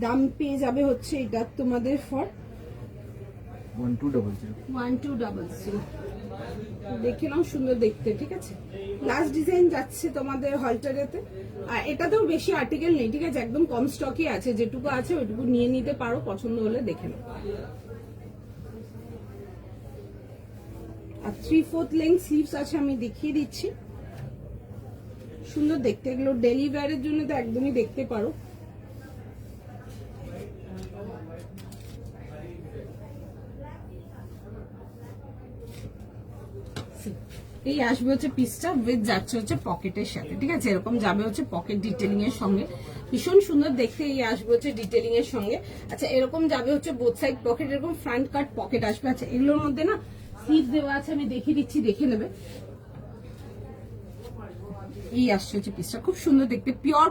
দাম পেয়ে যাবে হচ্ছে এটা তোমাদের ফর 1200। দেখে নাও, সুন্দর দেখতে, ঠিক আছে। লাস্ট ডিজাইন যাচ্ছে তোমাদের হলটারেতে। আর এটাতেও বেশি আর্টিকেল নেই, ঠিক আছে, একদম কম স্টকই আছে। যেটুকু আছে ওইটুকু নিয়ে নিতে পারো, পছন্দ হলে দেখে নাও। আর 3/4 লেন্থ স্লিভস আছে, আমি দেখিয়ে দিচ্ছি। সুন্দর দেখতে, এগুলো ডেলি ওয়্যারের জন্য তো একদমই দেখতে পারো। এই আসবে হচ্ছে পিসটা উইথ যাচ্ছে হচ্ছে পকেটের সাথে, ঠিক আছে। এরকম যাবে হচ্ছে পকেট ডিটেলিং এর সঙ্গে, ভীষণ সুন্দর দেখতে। এই আসবে হচ্ছে ডিটেলিং এর সঙ্গে। আচ্ছা, এরকম যাবে হচ্ছে বোথ সাইড পকেট, এরকম ফ্রন্ট কাট পকেট আসবে। আচ্ছা, এগুলোর মধ্যে না স্লিভ দেওয়া আছে, আমি দেখিয়ে দিচ্ছি, দেখে নেবে। এই আসছে হচ্ছে পিসটা, খুব সুন্দর দেখতে, পিওর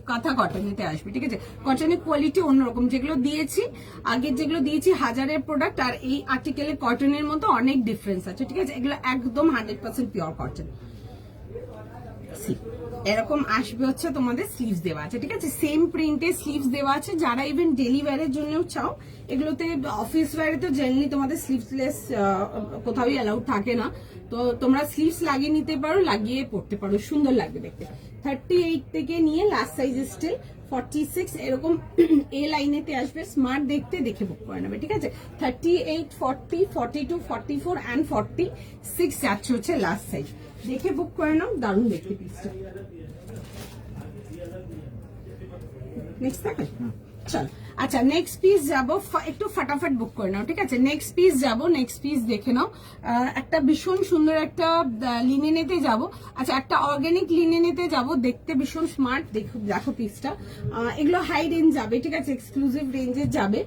কাঁথা কটনেতে আসবে, ঠিক আছে। কটনের কোয়ালিটি অন্যরকম, যেগুলো দিয়েছি আগের যেগুলো দিয়েছি হাজারের প্রোডাক্ট আর এই আর্টিকেলের কটনের মতো অনেক ডিফারেন্স আছে, ঠিক আছে। এগুলো একদম 100% পিওর কটন। এরকম আসবে হচ্ছে তোমাদের স্লিভস দেওয়া আছে, ঠিক আছে। সেম প্রিন্টে স্লিভস দেওয়া আছে। যারা ইভেন ডেলি ওয়্যারের জন্যও চাও, এগুলোতে অফিস ওয়্যারে তো জেনারেলি তোমাদের স্লিভসলেস কোথাও অ্যালাউড থাকে না, তো তোমরা স্লিভস লাগিয়ে নিতে পারো, লাগিয়ে পড়তে পারো, সুন্দর লাগবে দেখতে। 38 থেকে নিয়ে লাস্ট সাইজ স্টিল 46 এরকম এ লাইনেতে আসবে, স্মার্ট দেখতে, দেখে বুক করে নেবে, ঠিক আছে। 38, 40, 42, 44 অ্যান্ড 46 যাচ্ছে হচ্ছে লাস্ট সাইজ, দেখে বুক করে নাও। দারুণ দেখতে পিসটা। নেক্সট থাকে, চল। আচ্ছা, নেক্সট পিস যাবো, একটু ফটাফট বুক করে নাও, ঠিক আছে। নেক্সট পিস যাবো, নেক্সট পিস দেখে নাও। একটা ভীষণ সুন্দর একটা লিনেনেতে যাব। আচ্ছা, একটা অর্গানিক লিনেনেতে যাব, দেখতে ভীষণ স্মার্ট। দেখো পিসটা, এগুলো হাই রেঞ্জ যাবে, ঠিক আছে, এক্সক্লুসিভ রেঞ্জের যাবে।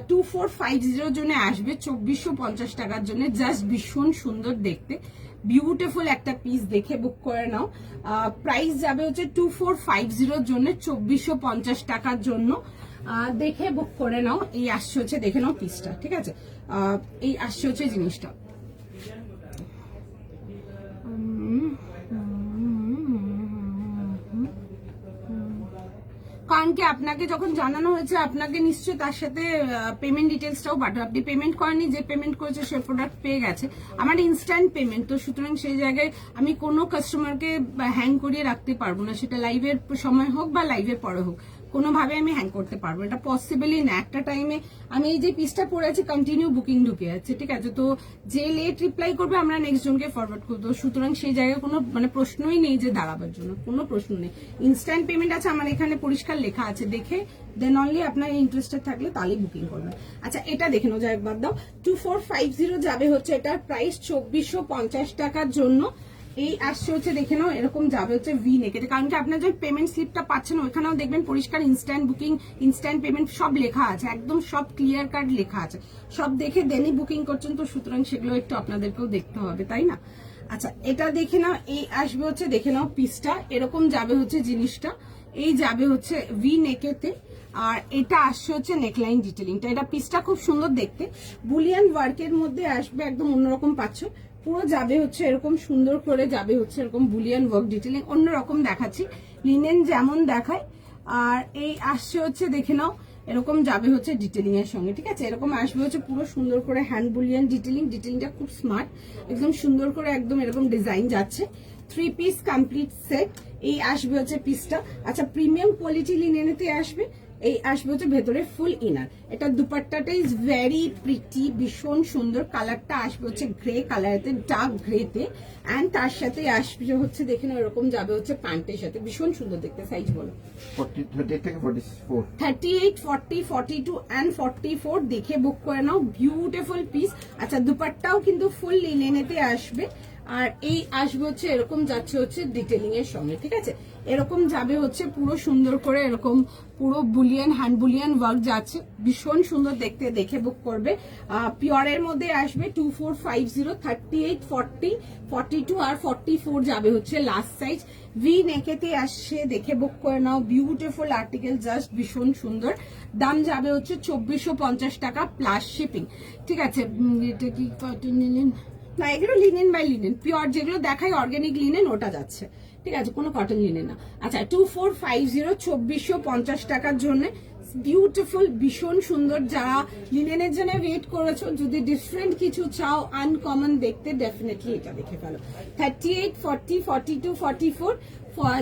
2450 জন্য আসবে, 2450 টাকার জন্য। জাস্ট ভীষণ সুন্দর দেখতে, বিউটিফুল একটা পিস, দেখে বুক করে নাও। প্রাইস যাবে হচ্ছে 2450 জন্য, 2450 টাকার জন্য। দেখে বুক করে নাও। এই আসছে হচ্ছে, দেখে নাও পিসটা, ঠিক আছে। এই আসছে হচ্ছে জিনিসটা। কারণ কি আপনাকে যখন জানানো হয়েছে, আপনাকে নিশ্চয়ই তার সাথে পেমেন্ট ডিটেলসটাও পাঠাবো। আপনি পেমেন্ট করেনি, যে পেমেন্ট করেছে সে প্রোডাক্ট পেয়ে গেছে। আমার ইনস্ট্যান্ট পেমেন্ট, তো সুতরাং সেই জায়গায় আমি কোনো কাস্টমারকে হ্যাং করিয়ে রাখতে পারবো না, সেটা লাইভের সময় হোক বা লাইভের পরে হোক, কোনোভাবে আমি হ্যাং করতে পারবো, এটা পসিবলই না। একটা টাইমে আমি এই যে পিসটা পরে আছি, কন্টিনিউ বুকিং ঢুকে যাচ্ছে, ঠিক আছে। তো যে লেট রিপ্লাই করবে আমরা নেক্সট জনকে ফরওয়ার্ড করবো, সুতরাং সেই জায়গায় কোনো প্রশ্নই নেই যে দাঁড়াবার জন্য, কোনো প্রশ্ন নেই। ইনস্ট্যান্ট পেমেন্ট আছে, আমার এখানে পরিষ্কার লেখা আছে, দেখে দেন অনলি আপনার ইন্টারেস্টেড থাকলে তাহলেই বুকিং করবেন। আচ্ছা, এটা দেখে নাও, যা একবার দাও। 2450 যাবে হচ্ছে, এটার প্রাইস 2450 টাকার জন্য। এই আসছে হচ্ছে, দেখে নাও, এরকম যাবে হচ্ছে ভি নেকেটে। কারণ কি আপনার যে পেমেন্ট স্লিপটা পাচ্ছেন ওইখানেও দেখবেন পরিষ্কার ইনস্ট্যান্ট বুকিং, ইনস্ট্যান্ট পেমেন্ট সব লেখা আছে, একদম সব ক্লিয়ার কাট লেখা আছে, সব দেখে দেনই বুকিং করছেন, তো সুতরাং সেগুলো একটু আপনাদেরকেও দেখতে হবে, তাই না। আচ্ছা, এটা দেখে নাও। এই আসবে হচ্ছে, দেখে নাও পিসটা, এরকম যাবে হচ্ছে জিনিসটা। এই যাবে হচ্ছে ভি নেকেতে, আর এটা আসছে হচ্ছে নেকলাইন ডিটেলিংটা। এটা পিসটা খুব সুন্দর দেখতে, বুলিয়ান ওয়ার্কের মধ্যে আসবে, একদম অন্যরকম পাচ্ছ। পুরো যাবে হচ্ছে এরকম সুন্দর করে, যাবে হচ্ছে এরকম বুলিয়ান ওয়ার্ক ডিটেলিং, অন্যরকম দেখাচ্ছি, লিনেন যেমন দেখায়। আর এই আসছে হচ্ছে, দেখে নাও, এরকম যাবে হচ্ছে ডিটেলিং এর সঙ্গে, ঠিক আছে। এরকম আসবে হচ্ছে পুরো সুন্দর করে হ্যান্ড বুলিয়ান ডিটেলিং, ডিটেলিংটা খুব স্মার্ট, একদম সুন্দর করে, একদম এরকম ডিজাইন যাচ্ছে। 3 পিস কমপ্লিট সেট। এই আসবে হচ্ছে পিসটা। আচ্ছা, প্রিমিয়াম কোয়ালিটি লিনেনেতে আসবে, এই আসবে হচ্ছে ভেতরে ফুল ইনার। এটা দুপাট্টাটা ইজ ভেরি প্রিটি, ভীষণ সুন্দর। কালারটা আসবে হচ্ছে গ্রে কালারেতে, ডার্ক গ্রেতে, অ্যান্ড তার সাথে আসবে হচ্ছে দেখে না এরকম যাবে হচ্ছে প্যান্টের সাথে, ভীষণ সুন্দর দেখতে। সাইজ বলো? 38 থেকে 44। 38, 40, 42 অ্যান্ড 44 দেখে বুক করে নাও। Beautiful piece. আচ্ছা দুপাট্টাও কিন্তু ফুল লিনেনেতে আসবে, আর এই আসবে হচ্ছে এরকম যাচ্ছে হচ্ছে ডিটেলিং এর সঙ্গে, ঠিক আছে? এরকম যাবে হচ্ছে পুরো সুন্দর করে এরকম পুরো বুলিয়ান, হ্যান্ড বুলিয়ান ওয়ার্ক যাচ্ছে, ভীষণ সুন্দর দেখতে। দেখে বুক করবে। পিওরের মধ্যে আসবে 2450, 38, 40, 42 আর 44 যাবে হচ্ছে লাস্ট সাইজ। ভি নেকেতে আসছে, দেখে বুক করে নাও। বিউটিফুল আর্টিকেল, জাস্ট ভীষণ সুন্দর। দাম যাবে হচ্ছে 2450 টাকা প্লাস শিপিং, ঠিক আছে? এটা কি কটন নিলেন না? এগুলো লিনেন বাই লিনেন, পিওর যেগুলো দেখাই অর্গানিক লিনেন ওটা যাচ্ছে, ঠিক আছে? কোনো কটন লিনেন না। আচ্ছা 2450, 2450 টাকার জন্য বিউটিফুল, ভীষণ সুন্দর। যারা লিনেনের জন্য ওয়েট করেছো, যদি ডিফারেন্ট কিছু চাও, আনকমন দেখতে, ডেফিনেটলি এটা দেখে ফেলো। 38, 40, 42, 44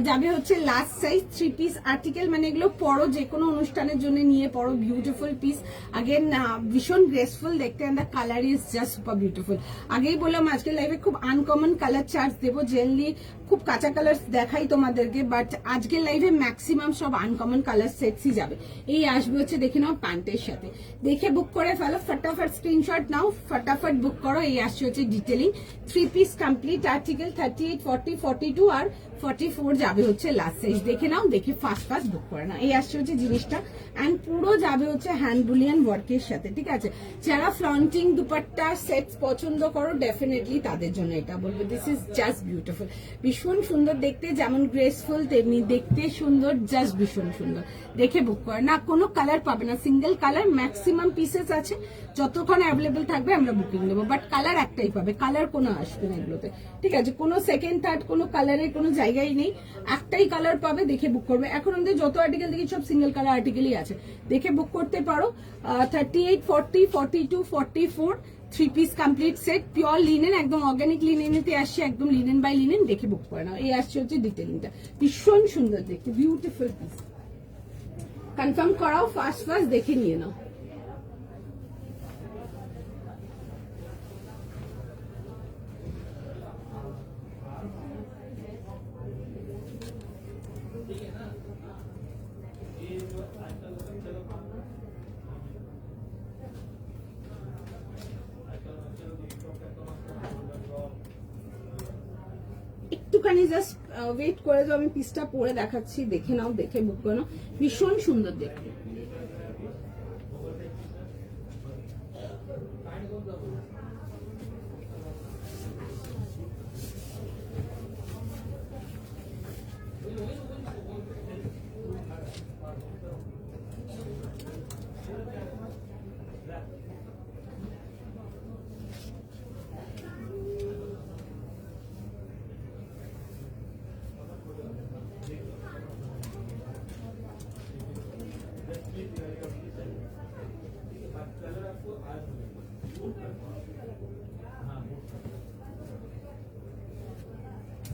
যাবে হচ্ছে লাস্ট সাইজ। 3 পিস আর্টিকেল, মানে এগুলো পরো, যে কোনো অনুষ্ঠানের জন্য নিয়ে পরো। বিউটিফুল পিস, আগেন ভীষণ গ্রেসফুল দেখতে, and the colour is just super beautiful. আগেই বললাম আজকের লাইভে খুব আনকমন কালার চার্ট দেবো, জেনারেলি খুব কাঁচা কালার দেখাই তোমাদেরকে, বাট আজকের লাইভে ম্যাক্সিমাম সব আনকমন কালার সেটসই যাবে। এই আসবে হচ্ছে দেখে নাও প্যান্টের সাথে, দেখে বুক করে ফেলো। ফটাফট স্ক্রিনশট নাও, ফটাফট বুক করো। এই আসছে হচ্ছে ডিটেলিং 3 পিস কমপ্লিট আর্টিকেল। 38, 40, 42 আর 44 যাবে হচ্ছে লাস্ট সাইজ। দেখে নাও, দেখে ফাস্ট ফাস্ট বুক করে নাও। এই আসছে হচ্ছে জিনিসটা, অ্যান্ড পুরো যাবে হচ্ছে হ্যান্ড বুলিয়ান ওয়ার্কের সাথে, ঠিক আছে? যারা ফ্লন্টিং দুপাট্টা সেটস পছন্দ করো, ডেফিনেটলি তাদের জন্য এটা বলবো। দিস ইজ জাস্ট বিউটিফুল, ভীষণ সুন্দর দেখতে, যেমন গ্রেসফুল তেমনি দেখতে সুন্দর, জাস্ট ভীষণ সুন্দর। দেখে বুক করে না, কোনো কালার পাবে না, সিঙ্গেল কালার, ম্যাক্সিমাম পিসেস আছে, যতক্ষণ অ্যাভেলেবল থাকবে আমরা বুকিং দেবো, বাট কালার একটাই পাবে, কালার কোনো আসবে না এগুলোতে, ঠিক আছে? কোনো সেকেন্ড থার্ড কোনো কালারের কোনো জায়গায় নেই, একটাই কালার পাবে। দেখে বুক করবে। এখন আমাদের যত আর্টিকেল দেখি সব সিঙ্গেল কালার আর্টিকেলই আছে, দেখে বুক করতে পারো। 38, 40, 42, 44 3 piece complete set, pure linen, একদম অর্গানিক লিনেনেতে আসছে, একদম লিনেন বাই লিনেন। দেখে বুক করে নাও। এই আসছে হচ্ছে ডিটেলিংটা, ভীষণ সুন্দর দেখতে, বিউটিফুল পিস। কনফার্ম করাও, ফার্স্ট ফার্স্ট দেখে নিয়ে নাও। একটুখানি জাস্ট ওয়েট করে যাও, আমি পিসটা পরে দেখাচ্ছি, দেখে নাও, দেখে বুক করে নাও, ভীষণ সুন্দর দেখতে।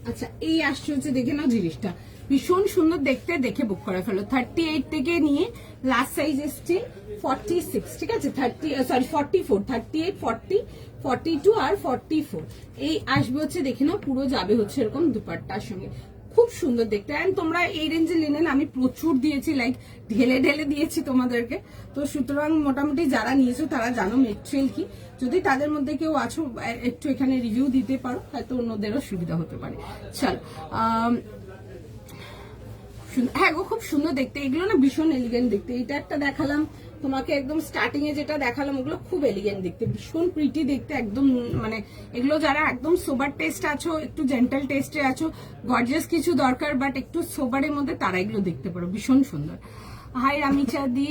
আচ্ছা এই আসছে হচ্ছে দেখে নাও জিনিসটা, ভীষণ সুন্দর দেখতে, দেখে বুক করে ফেলো। 38 থেকে নিয়ে লাস্ট সাইজ এসছে 46, ঠিক আছে? 44, 38, 40, 42 আর 44 এই আসবে হচ্ছে দেখে নাও। পুরো যাবে হচ্ছে এরকম দুপাট্টার সঙ্গে, খুব সুন্দর দেখতে। এন্ড তোমরা এই রেঞ্জে লিনেন আমি প্রচুর দিয়েছি, লাইক ঢেলে ঢেলে দিয়েছি তোমাদেরকে, তো সুতরাং মোটামুটি যারা নিয়েছো তারা জানো মেটেরিয়াল কি। যদি তাদের মধ্যে কেউ আছো একটু এখানে রিভিউ দিতে পারো, হয়তো অন্যদেরও সুবিধা হতে পারে। চল হ্যাঁ গো, খুব সুন্দর দেখতে, এগুলো না ভীষণ এলিগেন্ট দেখতে। এটা একটা দেখালাম তোমাকে, একদম স্টার্টিং এ যেটা দেখালাম ওগুলো খুব এলিগেন্ট দেখতে, ভীষণ প্রিটি দেখতে, একদম মানে এগুলো যারা একদম সোবার টেস্ট আছো, একটু জেন্টাল টেস্টে আছো, গর্জিয়াস কিছু দরকার বাট একটু সোবারের মধ্যে, তারা এগুলো দেখতে পারো, ভীষণ সুন্দর। হাই রামিচা দি,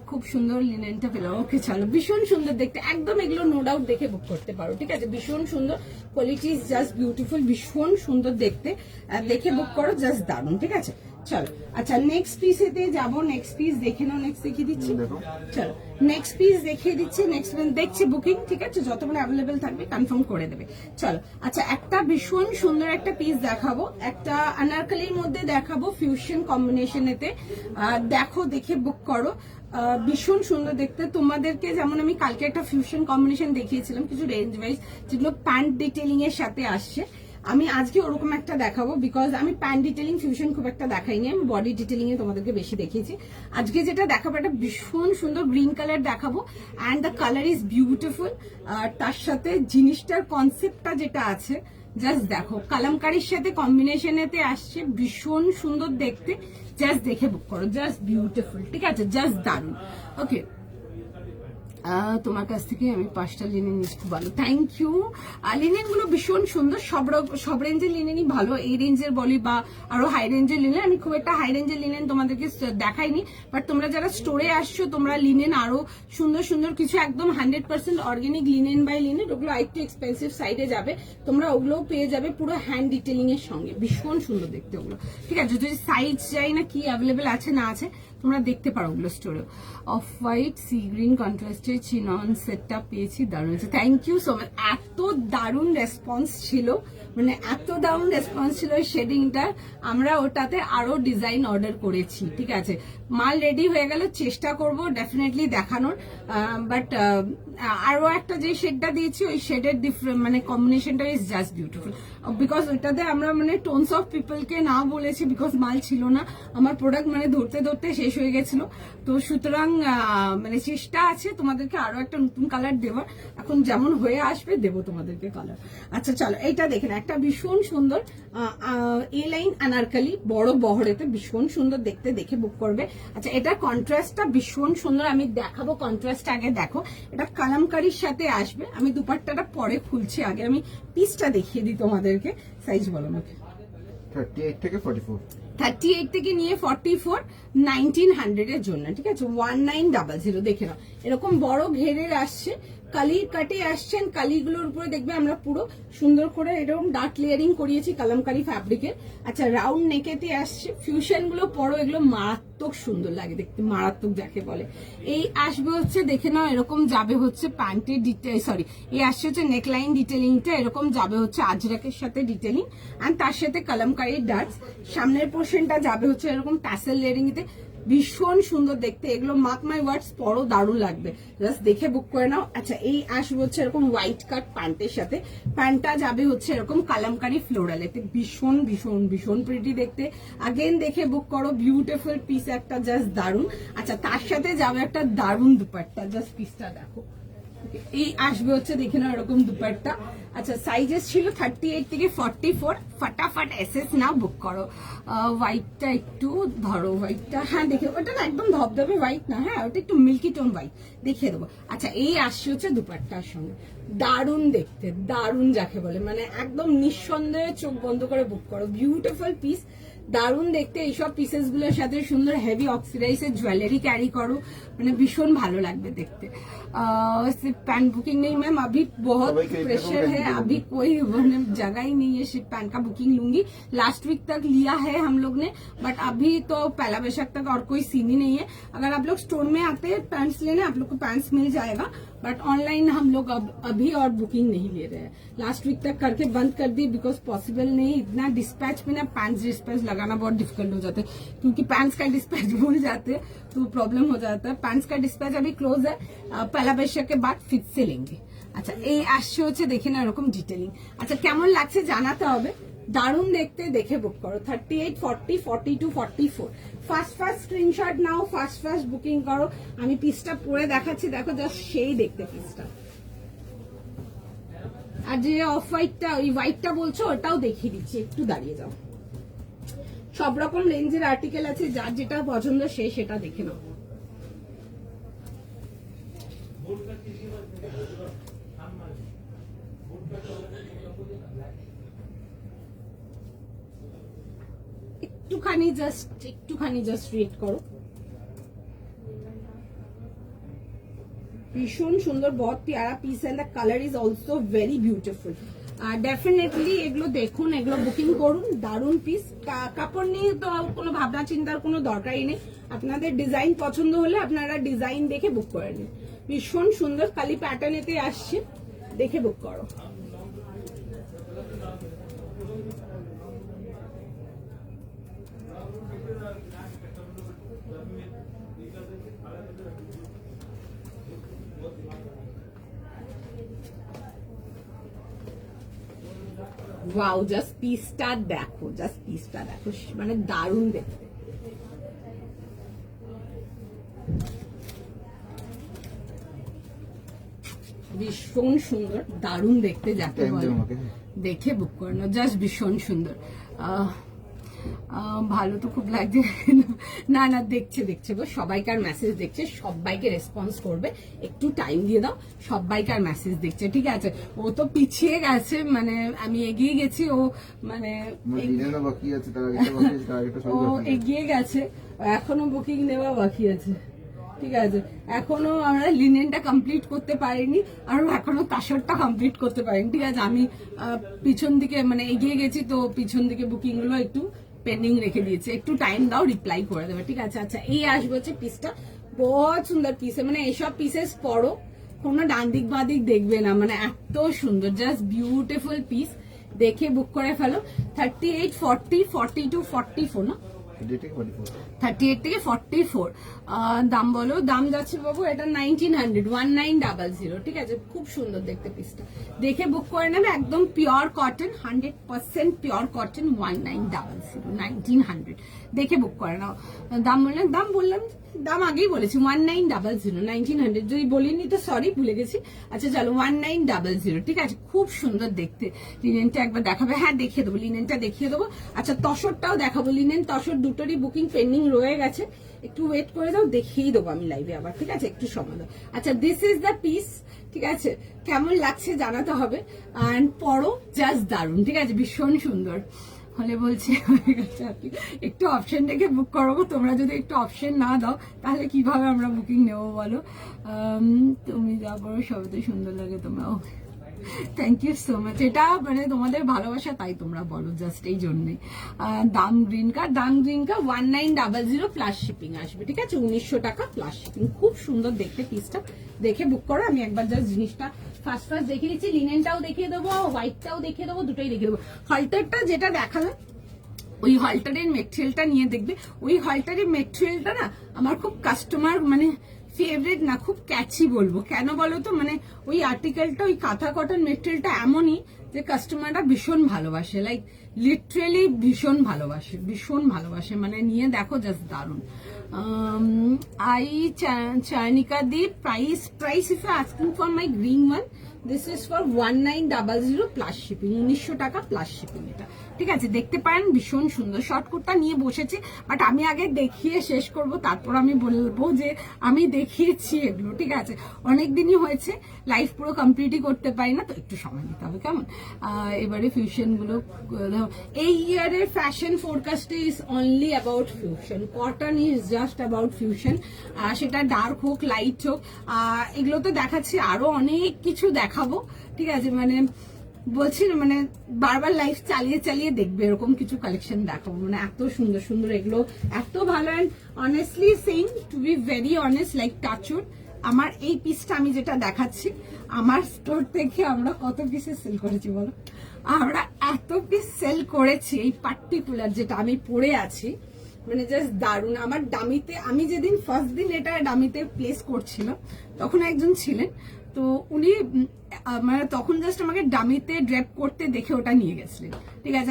খুব সুন্দর লিনেনটা পেলাম। ওকে চলো, ভীষণ সুন্দর দেখতে, একদম এগুলো নো ডাউট দেখে বুক করতে পারো, ঠিক আছে? ভীষণ সুন্দর, কোয়ালিটি ইজ জাস্ট বিউটিফুল, ভীষণ সুন্দর দেখতে, দেখে বুক করো, জাস্ট দারুন, ঠিক আছে? চলো আচ্ছা নেক্সট পিসেতে যাব, নেক্সট পিস দেখে নাও, নেক্সট দেখিয়ে দিচ্ছি। দেখো। চলো নেক্সট পিস দেখিয়ে দিচ্ছি, নেক্সট দেখছি বুকিং, ঠিক আছে, যতগুলো অ্যাভেলেবেল থাকবে কনফার্ম করে দেবে। চলো আচ্ছা একটা ভীষণ সুন্দর একটা পিস দেখাবো, একটা আনারকলির মধ্যে দেখাবো ফিউশন কম্বিনেশনেতে, দেখো দেখে বুক করো। ভীষণ সুন্দর দেখতে, তোমাদেরকে যেমন আমি কালকে একটা ফিউশন কম্বিনেশন দেখিয়েছিলাম কিছু রেঞ্জ ওয়াইজ, যেগুলো প্যান্ট ডিটেলিং এর সাথে আসছে, আমি আজকে ওরকম একটা দেখাবো। বিকজ আমি প্যান্ট ডিটেলিং ফিউশন খুব একটা দেখাইনি, আমি বডি ডিটেলিং এ তোমাদেরকে বেশি দেখিয়েছি। আজকে যেটা দেখাবো একটা ভীষণ সুন্দর গ্রিন কালার দেখাবো, and the colour is beautiful. আর তার সাথে জিনিসটার কনসেপ্টটা যেটা আছে জাস্ট দেখো, কালামকারীর সাথে কম্বিনেশনেতে আসছে, ভীষণ সুন্দর দেখতে, জাস্ট দেখে বুক করো, জাস্ট বিউটিফুল, ঠিক আছে, জাস্ট দারুন। ওকে তোমার কাছ থেকে আমি 5টা লিনেন নিচ্ছি, খুব ভালো, থ্যাংক ইউ। লিনেন গুলো ভীষণ সুন্দর, সব রেঞ্জের লিনেনই ভালো, এই রেঞ্জের বলি বা আরো হাই রেঞ্জের লিনেন, আমি খুব একটা হাই রেঞ্জের লিনেন তোমাদেরকে দেখাইনি, বাট তোমরা যারা স্টোরে আসছো তোমরা লিনেন আরো সুন্দর সুন্দর কিছু একদম 100% অর্গানিক লিনেন বাই লিনেন, ওগুলো একটু এক্সপেন্সিভ সাইডে যাবে, তোমরা ওগুলোও পেয়ে যাবে পুরো হ্যান্ড ডিটেলিং এর সঙ্গে, ভীষণ সুন্দর দেখতে ওগুলো, ঠিক আছে। যদি সাইজ চাই না কি অ্যাভেলেবেল আছে না আছে তোমরা দেখতে পারো ওগুলো স্টোরে। অফ হোয়াইট সি গ্রিন কন্ট্রাস্টের চিনন সেটটা পেয়েছি, দারুণ হয়েছে, থ্যাংক ইউ সো মাচ। এত দারুণ রেসপন্স ছিল, মানে এত দারুণ রেসপন্স ছিল ওই শেডিংটার, আমরা ওটাতে আরো ডিজাইন অর্ডার করেছি, ঠিক আছে। মাল রেডি হয়ে গেল, চেষ্টা করব ডেফিনেটলি দেখানোর, বাট আরো একটা যে শেডটা দিয়েছি ওই শেডের ডিফারেন্ট মানে কম্বিনেশনটা ইজ জাস্ট বিউটিফুল, বিকজ ওইটাতে আমরা মানে টোনস অফ পিপলকে না বলেছি, বিকজ মাল ছিল না, আমার প্রোডাক্ট মানে ধরতে ধরতে শেষ হয়ে গেছিল, তো সুতরাং মানে চেষ্টা আছে তোমাদেরকে আরো একটা নতুন কালার দেওয়ার, এখন যেমন হয়ে আসবে দেবো তোমাদেরকে কালার। আচ্ছা চলো এইটা দেখেন, একটা ভীষণ সুন্দর এ লাইন আনারকলি, বড় বহরেতে, ভীষণ সুন্দর দেখতে, দেখে বুক করবে। আচ্ছা এটার কন্ট্রাস্টটা ভীষণ সুন্দর, আমি দেখাবো কন্ট্রাস্ট, আগে দেখো এটা কালামকারীর সাথে আসবে, আমি দুপাট্টাটা পরে খুলছি, আগে আমি পিসটা দেখিয়ে দিই তোমাদেরকে। সাইজ বলো আমাকে। 38 থেকে 44, 38 থেকে নিয়ে 44, 1900 এর জন্য, ঠিক আছে, 1900 দেখে নাও, এরকম বড় ঘেরের আসছে, কালির কাটে আসছেন, কালিগুলোর উপরে দেখবে আমরা পুরো সুন্দর করে এরকম ডার্ক লেয়ারিং করিয়েছি কালামকারী ফ্যাব্রিকের। আচ্ছা রাউন্ড নেকেতে আসছে, ফিউশন গুলো পরো, এগুলো মারাত্মক সুন্দর লাগে দেখতে, মারাত্মক যাকে বলে। এই আসবে হচ্ছে দেখে নাও, এরকম যাবে হচ্ছে প্যান্টের ডিটেল, সরি এই আসছে হচ্ছে নেকলাইন ডিটেলিংটা, এরকম যাবে হচ্ছে আজরাকের সাথে ডিটেলিং, আর তার সাথে কালামকারীর ডার্টস, সামনের পোর্শনটা যাবে হচ্ছে এরকম টাসেল লেয়ারিং এতে, ভীষণ সুন্দর দেখতে, এগুলো মার্ক মাই ওয়ার্ডস পরও দারুণ লাগবে, জাস্ট দেখে বুক করে নাও। আচ্ছা এই আসবে হচ্ছে এরকম হোয়াইট কাট প্যান্টের সাথে, প্যান্টটা যাবে হচ্ছে এরকম কালামকারী ফ্লোরাল, এতে ভীষণ ভীষণ ভীষণ প্রিটি দেখতে, আগেন দেখে বুক করো, বিউটিফুল পিস একটা, জাস্ট দারুণ। আচ্ছা তার সাথে যাবে একটা দারুণ দুপাট্টা, জাস্ট পিসটা দেখো, এই আসবে হচ্ছে দেখে নাও এরকম দুপাট্টা। আচ্ছা সাইজেস ছিল 38 থেকে 44, ফটাফট এসএস না বুক করো। হোয়াইটটা একটু ধরো, হোয়াইটটা হ্যাঁ দেখে, ওটা না একদম ধবধবে হোয়াইট না, হ্যাঁ ওটা একটু মিল্কি টোন হোয়াইট, দেখিয়ে দেবো। আচ্ছা এই আসছে হচ্ছে দুপাট্টার সঙ্গে, দারুণ দেখতে, দারুণ যাকে বলে, মানে একদম নিঃসন্দেহে চোখ বন্ধ করে বুক করো, বিউটিফুল পিস, দারুণ দেখতে। এইসব পিসেস গুলোর সাথে সুন্দর হেভি অক্সিডাইজের জুয়েলারি ক্যারি করো, মানে ভীষণ ভালো লাগবে দেখতে। पैन बुकिंग नहीं मैम, अभी बहुत प्रेशर है, अभी कोई जगह ही नहीं है, सिर्फ पैन का बुकिंग लूंगी, लास्ट वीक तक लिया है हम लोग ने, बट अभी तो पहला बैशाख तक और कोई सीन ही नहीं है। अगर आप लोग स्टोर में आते हैं पैंट्स लेने, आप लोग को पैंट्स मिल जाएगा, बट ऑनलाइन हम लोग अभी और बुकिंग नहीं ले रहे हैं, लास्ट वीक तक करके बंद कर दी, बिकॉज पॉसिबल नहीं, इतना डिस्पैच में ना पैंट्स डिस्पैच लगाना बहुत डिफिकल्ट हो जाता है, क्योंकि पैंट्स का डिस्पैच भूल जाते हैं तो प्रॉब्लम हो जाता है। पैंट्स का डिस्पैच अभी क्लोज है, पहला बैशाख के बाद फिर से लेंगे। আচ্ছা এই আসছে হচ্ছে দেখে না এরকম ডিটেলিং, আচ্ছা কেমন লাগছে জানাতে হবে, দারুণ দেখতে, দেখে বুক করো। 38, 40, 42, 44, ফার্স্ট স্ক্রিনশট নাও, ফার্স্ট বুকিং করো। আমি পিসটা পরে দেখাচ্ছি, দেখো জাস্ট সেই দেখতে পিসটা। আর যে অফ হোয়াইটটা, ওই হোয়াইটটা বলছো ওটাও দেখিয়ে দিচ্ছি, একটু দাঁড়িয়ে যাও। সব রকম রেঞ্জের আর্টিকেল আছে, যার যেটা পছন্দ সে সেটা দেখে নাও। একটুখানি জাস্ট রিড করো, ভীষণ সুন্দর, बहुत प्यारा पीस है, the colour is also very beautiful. Definitely এগুলো দেখুন, এগুলো বুকিং করুন, দারুণ পিস। কাপড় নিয়ে তো কোনো ভাবনা চিন্তার কোনো দরকারই নেই, আপনাদের ডিজাইন পছন্দ হলে আপনারা ডিজাইন দেখে বুক করে নিন। ভীষণ সুন্দর কালি প্যাটার্নেতে আসছে, দেখে বুক করো। ওয়াও, জাস্ট পিসটা দেখো, জাস্ট পিসটা দেখো, মানে দারুণ দেখতে। ভীষণ সুন্দর, দারুণ দেখতে যাকে বলে, দেখে বুক করে নাও, জাস্ট ভীষণ সুন্দর। ভালো তো খুব লাগছে। না না, দেখছে গো, সবাইকার মেসেজ দেখছে, সবাইকে রেসপন্স করবে, একটু টাইম দিয়ে দাও, সবাইকার মেসেজ দেখছে, ঠিক আছে। ও তো পিছিয়ে গেছে, মানে আমি এগিয়ে গেছি, ও মানে ও এগিয়ে গেছে, এখনো বুকিং নেওয়া বাকি আছে, ঠিক আছে। এখনো আমরা লিনেনটা কমপ্লিট করতে পারিনি, আর এখনো তাসরটা কমপ্লিট করতে পারিনি, ঠিক আছে। আমি পিছন দিকে মানে এগিয়ে গেছি, তো পিছন দিকে বুকিং গুলো একটু পেন্ডিং রেখে দিয়েছে, একটু টাইম দাও, রিপ্লাই করে দেবে, ঠিক আছে। আচ্ছা, এই আসবে হচ্ছে পিসটা, বহুত সুন্দর পিস, মানে এইসব পিসেস পরো, কোনো ডান দিক বা দিক দেখবে না, মানে এত সুন্দর, জাস্ট বিউটিফুল পিস, দেখে বুক করে ফেলো। 38, 40, 42, 44 না, 38 থেকে 44 দাম বলো, দাম যাচ্ছে বাবু এটা 1900, 1900, ঠিক আছে। খুব সুন্দর দেখতে পিসটা, দেখে বুক করে নেবে, একদম পিওর কটন, 100% পিওর কটন, 1900, 1900 দেখে বুক করে নাও। দাম বললাম দাম আগেই বলেছি, 1900, 1900, যদি বলিনি তো সরি, ভুলে গেছি। আচ্ছা চলো, 1900, ঠিক আছে। খুব সুন্দর দেখতে, লিনেনটা একবার দেখাবে, হ্যাঁ দেখিয়ে দেবো, লিনেনটা দেখিয়ে দেবো। আচ্ছা, তসরটাও দেখাবো, লিনেন তসর দুটোরই বুকিং পেন্ডিং রয়ে গেছে, একটু ওয়েট করে দাও, দেখিয়ে দেবো আমি লাইভে আবার, ঠিক আছে, একটু সময় দাও। আচ্ছা, দিস ইজ দ্য পিস, ঠিক আছে। কেমন লাগছে জানাতে হবে, আর পরো, জাস্ট দারুণ, ঠিক আছে, ভীষণ সুন্দর। হলে বলছি একটু অপশন দেখে বুক করো, তোমরা যদি একটু অপশন না দাও তাহলে কিভাবে আমরা বুকিং নেবো বলো। তুমি যা করো সব তো সুন্দর লাগে তোমরাও, থ্যাংক ইউ সো মাচ। এটা মানে তোমাদের ভালোবাসা, তাই তোমরা বলো, জাস্ট এই জন্যই। দাম গ্রিন কার্ড 1900 প্লাস শিপিং আসবে, ঠিক আছে, 1900 টাকা প্লাস শিপিং। খুব সুন্দর দেখতে পিসটা, দেখে বুক করো। আমি একবার জাস্ট জিনিসটা ফার্স্ট দেখিয়ে দিচ্ছি, লিনেনটাও দেখিয়ে দেবো, হোয়াইটটাও দেখিয়ে দেবো, দুটোই দেখিয়ে দেবো। হলটারটা যেটা দেখালাম, ওই হলটারের মেটেরিয়ালটা নিয়ে দেখবে, ওই হলটারের মেটেরিয়ালটা না আমার খুব কাস্টমার মানে ফেভারিট না, খুব ক্যাচি বলবো, কেন বলো তো, মানে ওই আর্টিকেলটা, ওই কাঁথা কটন মেটেরিয়ালটা এমনই যে কাস্টমাররা ভীষণ ভালোবাসে, লাইক লিটারেলি ভীষণ ভালোবাসে, মানে নিয়ে দেখো, জাস্ট দারুন। Chayanika di price if you asking for my green one, this is for 1900 plus shipping, 1900 টাকা প্লাস শিপিং এটা, ঠিক আছে। দেখতে পারেন, ভীষণ সুন্দর শর্ট কুর্তা নিয়ে বসেছে, বাট আমি আগে দেখিয়ে শেষ করব, তারপর আমি বলবো যে আমি দেখিয়েছি এগুলো, ঠিক আছে। অনেক দিনই হয়েছে, লাইফ পুরো কমপ্লিটই করতে পারি না, তো একটু সময় দিতে হবে, কেমন। এবারে ফিউশন গুলো, এই ইয়ারের ফ্যাশন ফোরকাস্টে is only about fusion, cotton is just about fusion, সেটা ডার্ক হোক লাইট হোক, এগুলো তো দেখাচ্ছি, আরো অনেক কিছু দেখাবো, ঠিক আছে। মানে বলছি না, মানে বারবার লাইফ চালিয়ে দেখবে, এরকম কিছু কালেকশন দেখাবো, মানে এত সুন্দর এগুলো, এত ভালো। And honestly saying, to be very honest, like touch wood, আমার এই পিসটা আমি যেটা দেখাচ্ছি, আমার স্টোর থেকে আমরা কত পিসে সেল করেছি বলো, আমরা এত পিস সেল করেছি, এই পার্টিকুলার যেটা আমি পরে আছি, মানে জাস্ট দারুণ। আমার ডামিতে, আমি যেদিন ফার্স্ট দিন এটা ডামিতে প্লেস করছিলাম, তখন একজন ছিলেন, তো উনি মানে তখন জাস্ট আমাকে ডামিতে ড্রেপ করতে দেখে ওটা নিয়ে গেছিলেন, ঠিক আছে।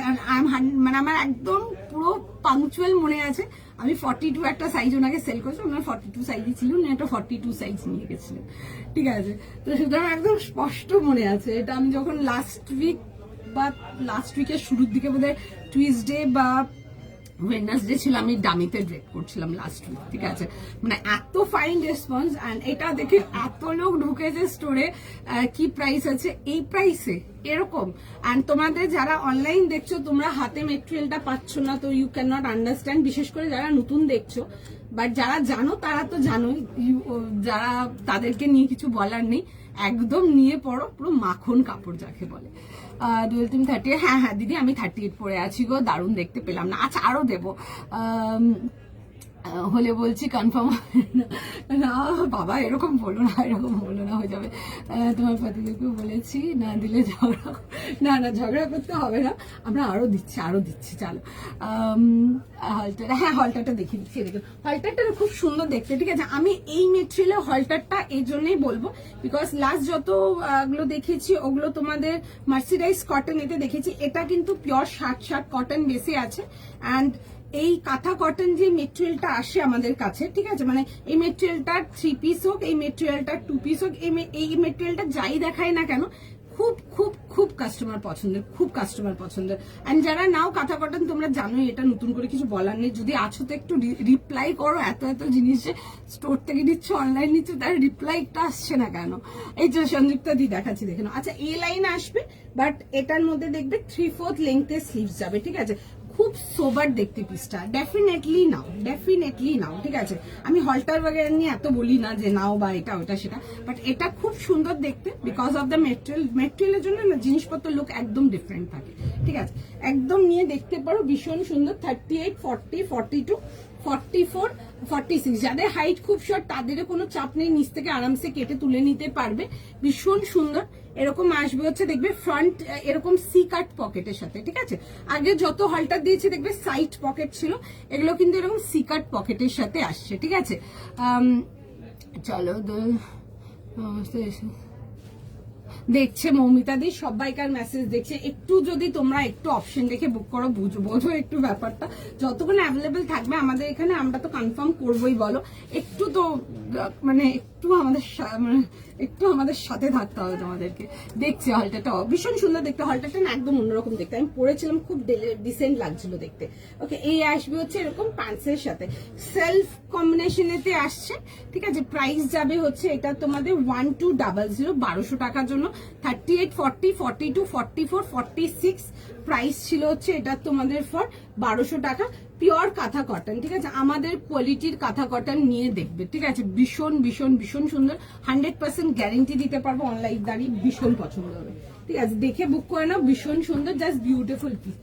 মানে আমার একদম পুরো পাংচুয়াল মনে আছে, আমি 42 একটা সাইজ ওনাকে সেল করেছি, ওনার 42 সাইজই ছিল, উনি একটা 42 সাইজ নিয়ে গেছিলেন, ঠিক আছে। তো সুতরাং একদম স্পষ্ট মনে আছে, এটা আমি যখন লাস্ট উইকের শুরুর দিকে বোধহয় টুইসডে বা ওয়েডনেসডে ছিল, আমি ডামিতে ড্রেপ করছিলাম লাস্ট উইক, ঠিক আছে। মানে এত ফাইন রেসপন্স, অ্যান্ড এটা দেখে এত লোক ঢুকেছে স্টোরে, কি প্রাইস আছে এই প্রাইসে, এরকম। অ্যান্ড তোমাদের যারা অনলাইন দেখছো, তোমরা হাতে মেটেরিয়ালটা পাচ্ছ না, তো ইউ ক্যান নট আন্ডারস্ট্যান্ড, বিশেষ করে যারা নতুন দেখছো, বাট যারা জানো তারা তো জানোই, যারা তাদেরকে নিয়ে কিছু বলার নেই, একদম নিয়ে পড়ো, পুরো মাখন কাপড় যাকে বলে। তুমি 38, হ্যাঁ হ্যাঁ দিদি আমি 38 পরে আছি গো, দারুণ দেখতে পেলাম না। আচ্ছা আরো দেবো হলে বলছি, কনফার্ম না বাবা, এরকম বলো না, এরকম বলো না, হয়ে যাবে। তোমার পাতিদেরকে বলেছি না দিলে ঝগড়া, না না ঝগড়া করতে হবে না, আমরা আরো দিচ্ছি চলো। হলটার, হ্যাঁ হলটারটা দেখিয়ে দিচ্ছি, দেখুন হলটারটা খুব সুন্দর দেখতে, ঠিক আছে। আমি এই মেটেরিয়ালের হলটারটা এই জন্যই বলবো, বিকজ লাস্ট যত গুলো দেখেছি ওগুলো তোমাদের মার্সিডাইজ কটন এতে দেখেছি, এটা কিন্তু পিওর শার্ট কটন বেশি আছে। অ্যান্ড এই কাঁথা কটন যে মেটেরিয়ালটা আসে আমাদের কাছে, ঠিক আছে, মানে এই মেটেরিয়ালটা 3 পিস হোক, এই মেটেরিয়ালটা 2 পিস হোক, এই মেটেরিয়ালটা যাই দেখায় না কেন খুব খুব খুব কাস্টমার পছন্দের। এন্ড যারা নাও কাঁথা কটন তোমরা জানোই, এটা নতুন করে কিছু বলার নেই। যদি আছো তো একটু রিপ্লাই করো, এত জিনিস স্টোর থেকে নিচ্ছ, অনলাইন নিচ্ছ, তার রিপ্লাইটা আসছে না কেন? এই যে সংযুক্তা দি দেখাচ্ছি, দেখে নাও। আচ্ছা এই লাইন আসবে, বাট এটার মধ্যে দেখবে 3/4 লেংথের স্লিভস যাবে, ঠিক আছে। খুব সোবার দেখতে পিসটা, ডেফিনেটলি নাও, ঠিক আছে। আমি হলটার বাগের নিয়ে এত বলি না যে নাও বা এটা ওটা সেটা, বাট এটা খুব সুন্দর দেখতে বিকজ অফ দ্য মেটেরিয়ালের জন্য না জিনিসপত্র লুক একদম ডিফারেন্ট থাকে, ঠিক আছে। একদম নিয়ে দেখতে পারো, ভীষণ সুন্দর। 38, 40, 42, 44, 46, যাদের হাইট খুব শর্ট তাদেরও কোনো চাপ নেই, নিচ থেকে আরামসে কেটে তুলে নিতে পারবে, ভীষণ সুন্দর। এরকম আসবে হচ্ছে দেখবে ফ্রন্ট এরকম সি কাট পকেটের সাথে, ঠিক আছে। আগে যত হলটার দিয়েছে দেখবে সাইড পকেট ছিল, এগুলো কিন্তু এরকম সি কাট পকেটের সাথে আসছে, ঠিক আছে। চলো দেখছে মৌমিতা দি, সবাইকার মেসেজ দেখছে, একটু যদি তোমরা একটু অপশন দেখে বুক করো, বোঝো একটু ব্যাপারটা, যতক্ষণ অ্যাভেলেবেল থাকবে আমাদের এখানে আমরা তো কনফার্ম করবোই, বলো একটু তো মানে একটু আমাদের সাথে থাকতে হবে তোমাদেরকে। দেখছি হলটাটা ভীষণ সুন্দর দেখতে, হলটাটা না একদম অন্যরকম দেখতে, আমি পরেছিলাম খুব ডিসেন্ট লাগছিল দেখতে। ওকে, এই আসবে হচ্ছে এরকম প্যান্টসের সাথে, সেলফ কম্বিনেশনেতে আসছে, ঠিক আছে। প্রাইস যাবে হচ্ছে এটা তোমাদের 1200, 1200 টাকার জন্য। 38, 40, 42, 44, 46 প্রাইস ছিল হচ্ছে এটা তোমাদের ফর 1200 টাকা। পিওর কাঁথা কটন, ঠিক আছে, আমাদের কোয়ালিটির কাঁথা কটন নিয়ে দেখবে, ঠিক আছে। ভীষণ সুন্দর, 100% গ্যারেন্টি দিতে পারবো, অনলাইন দাঁড়িয়ে ভীষণ পছন্দ হবে, ঠিক আছে। দেখে বুক করে নাও, ভীষণ সুন্দর, জাস্ট বিউটিফুল পিস।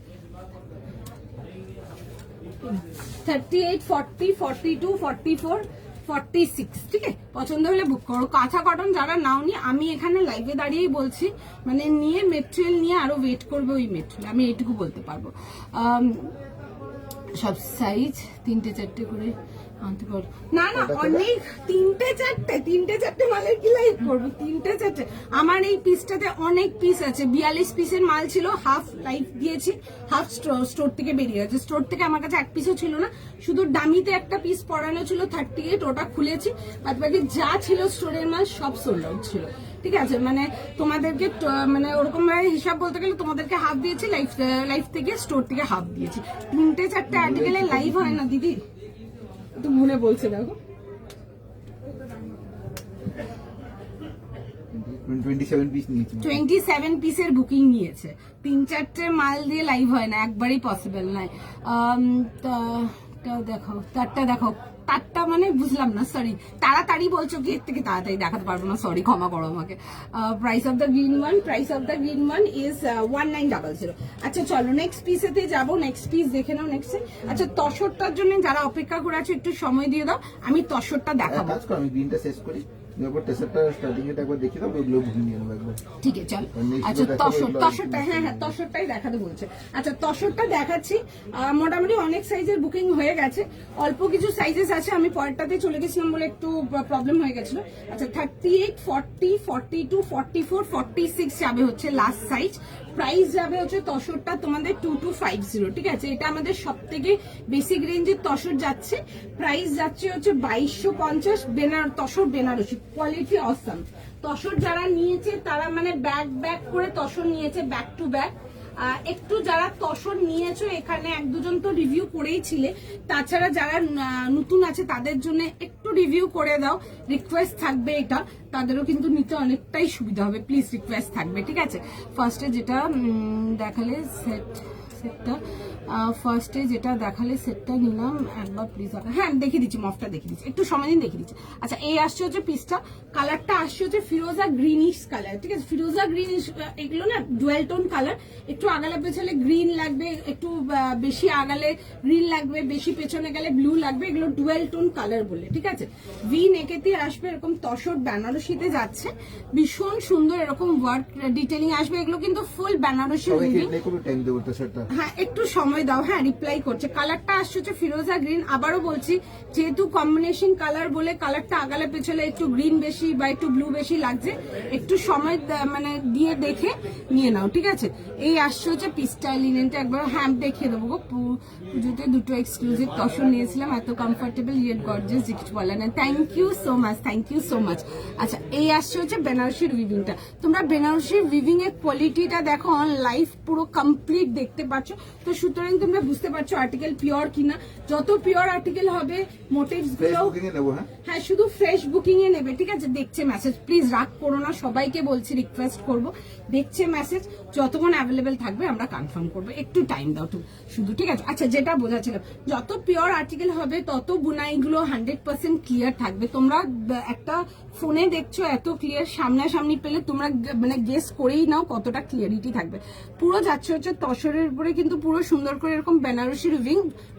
38, 40, 42, 44, 46, ঠিক আছে, পছন্দ হলে বুক করো। কাঁথা কটন যারা নাওনি, আমি এখানে লাইভে দাঁড়িয়েই বলছি, মানে নিয়ে মেটেরিয়াল নিয়ে আরো ওয়েট করবে ওই মেটেরিয়াল, আমি এইটুকু বলতে পারবো। সব সাইজ 3-4 করে আনতে পারবো না, অনেক 3-4 মালের কি লাইভ করবো, 3-4। আমার এই পিসটাতে অনেক পিস আছে, 42 পিসের মাল ছিল, হাফ লাইভ দিয়েছি, হাফ স্টোর থেকে বেরিয়ে গেছে। স্টোর থেকে আমার কাছে এক পিসও ছিল না, শুধু ডামিতে একটা পিস পরানো ছিল 38, ওটা খুলেছি, বাদ বাকি যা ছিল স্টোরের মাল সব সোল্ড আউট ছিল, ঠিক আছে। মানে তোমাদেরকে মানে ওরকম ভাবে হিসাব বলতে গেলে তোমাদেরকে হাফ দিয়েছি, লাইফ থেকে স্টোর থেকে হাফ দিয়েছি। 3-4 আর্টিকেলে লাইভ হয় না দিদি, একটু মনে বলছে দেখো। 27 পিসের বুকিং নিয়েছে, 3-4 মাল দিয়ে লাইভ হয় না, একবারই পসিবল নয়। দেখো তারটা মানে বুঝলাম না, সরি, তাড়াতাড়ি বলছো কি, এর থেকে তাড়াতাড়ি দেখাতে পারবো না, সরি, ক্ষমা করো আমাকে। Price of the green one is 1900। আচ্ছা চলো নেক্সট পিসেতে যাবো, নেক্সট পিস দেখে নাও। আচ্ছা তসরটার জন্য যারা অপেক্ষা করে আছে একটু সময় দিয়ে দাও, আমি তসরটা দেখাবো। আমি গ্রিনটা শেষ করি, ঠিক আছে চল। আচ্ছা তসরটা, হ্যাঁ তসরটাই দেখাতে বলছে। আচ্ছা তসরটা দেখাচ্ছি, মোটামুটি অনেক সাইজের বুকিং হয়ে গেছে, অল্প কিছু সাইজেস আছে, আমি পরেরটাতে চলে গেছিলাম বলে একটু প্রবলেম হয়ে গেছিল। আচ্ছা 38, 40, 42, 44, 46 যাবে হচ্ছে লাস্ট সাইজ। প্রাইস যাবে হচ্ছে তসরটা তোমাদের 2250, ঠিক আছে। এটা আমাদের সব থেকে বেসিক রেঞ্জের তসর যাচ্ছে, প্রাইস যাচ্ছে হচ্ছে 2250। Tussar Banarasi, quality awesome. তসর যারা নিয়েছে তারা মানে ব্যাক করে তসর নিয়েছে, ব্যাক টু ব্যাক। একটু যারা তসর নিয়েছো এখানে 1-2 জন তো রিভিউ করেই ছিলে, তাছাড়া যারা নতুন আছে তাদের জন্য একটু রিভিউ করে দাও, রিকোয়েস্ট থাকবে, এটা তাদেরও কিন্তু নিতে অনেকটাই সুবিধা হবে, প্লিজ রিকোয়েস্ট থাকবে, ঠিক আছে। ফার্স্টে যেটা দেখালে সেটটা ফার্স্টে যেটা দেখালে সেটটা নিলাম একবার প্লিজ। হ্যাঁ দেখিয়ে দিচ্ছি, মফটা দেখিয়ে দিচ্ছি, একটু সময় দিন দেখিয়ে দিচ্ছি। আচ্ছা এই আসছে হচ্ছে পিসটা, কালারটা আসছে হচ্ছে ফিরোজা গ্রিনিশ কালার, ঠিক আছে। ফিরোজা গ্রিনিশ এগুলো না ডুয়েল টোন কালার, একটু আগালে পেছনে গ্রিন লাগবে, একটু বেশি আগালে গ্রিন লাগবে, বেশি পেছনে গেলে ব্লু লাগবে, এগুলো ডুয়েল টোন কালার বলে, ঠিক আছে। ভি নেকেতে আসবে এরকম তসর বেনারসিতে যাচ্ছে, ভীষণ সুন্দর এরকম ওয়ার্ক ডিটেলিং আসবে। এগুলো কিন্তু ফুল বেনারসি উইভিং। হ্যাঁ একটু সময় দাও, হ্যাঁ রিপ্লাই করছে। কালারটা আসছে হচ্ছে ফিরোজা গ্রিন, আবারও বলছি যেহেতু কম্বিনেশন কালার বলে কালারটা আগালে পেছনে একটু গ্রিন বেশি বা একটু ব্লু বেশি লাগছে, একটু সময় মানে দিয়ে দেখে নিয়ে নাও, ঠিক আছে। এই আসছে হচ্ছে পিসটা, লিনেনটা একবার হ্যাম্প দেখিয়ে দেবো গো। পুজোতে দুটো এক্সক্লুসিভ তসর নিয়েছিলাম, এত কমফোর্টেবল ইয়েট গর্জিয়াস গিফট বলে না। Thank you so much, thank you so much. আচ্ছা এই আসছে হচ্ছে বেনারসির উইভিংটা। তোমরা বেনারসির উইভিং এর কোয়ালিটিটা দেখো, অন লাইভ পুরো কমপ্লিট দেখতে পাচ্ছ, তো সুতরাং তোমরা বুঝতে পারছো আর্টিকেল পিওর কিনা। যত পিওর আর্টিকেল হবে মোটিভস গুলো, হ্যাঁ শুধু ফ্রেশ বুকিং এ নেবে, ঠিক আছে। দেখছে মেসেজ, প্লিজ রাগ করো না, সবাইকে বলছি, রিকোয়েস্ট করবো, দেখছে মেসেজ, যতক্ষণ অ্যাভেলেবেল থাকবে আমরা কনফার্ম করবো, একটু টাইম দাও শুধু, ঠিক আছে। আচ্ছা যেটা বোঝাচ্ছিলাম, যত পিওর আর্টিকেল হবে তত বুনাইগুলো 100% ক্লিয়ার থাকবে। তোমরা একটা ফোনে দেখছো এত ক্লিয়ার, সামনাসামনি পেলে তোমরা মানে গেস করেই নাও কতটা ক্লিয়ারিটি থাকবে। পুরো যাচ্ছে হচ্ছে তসরের উপরে, কিন্তু পুরো সুন্দর করে এরকম বেনারসি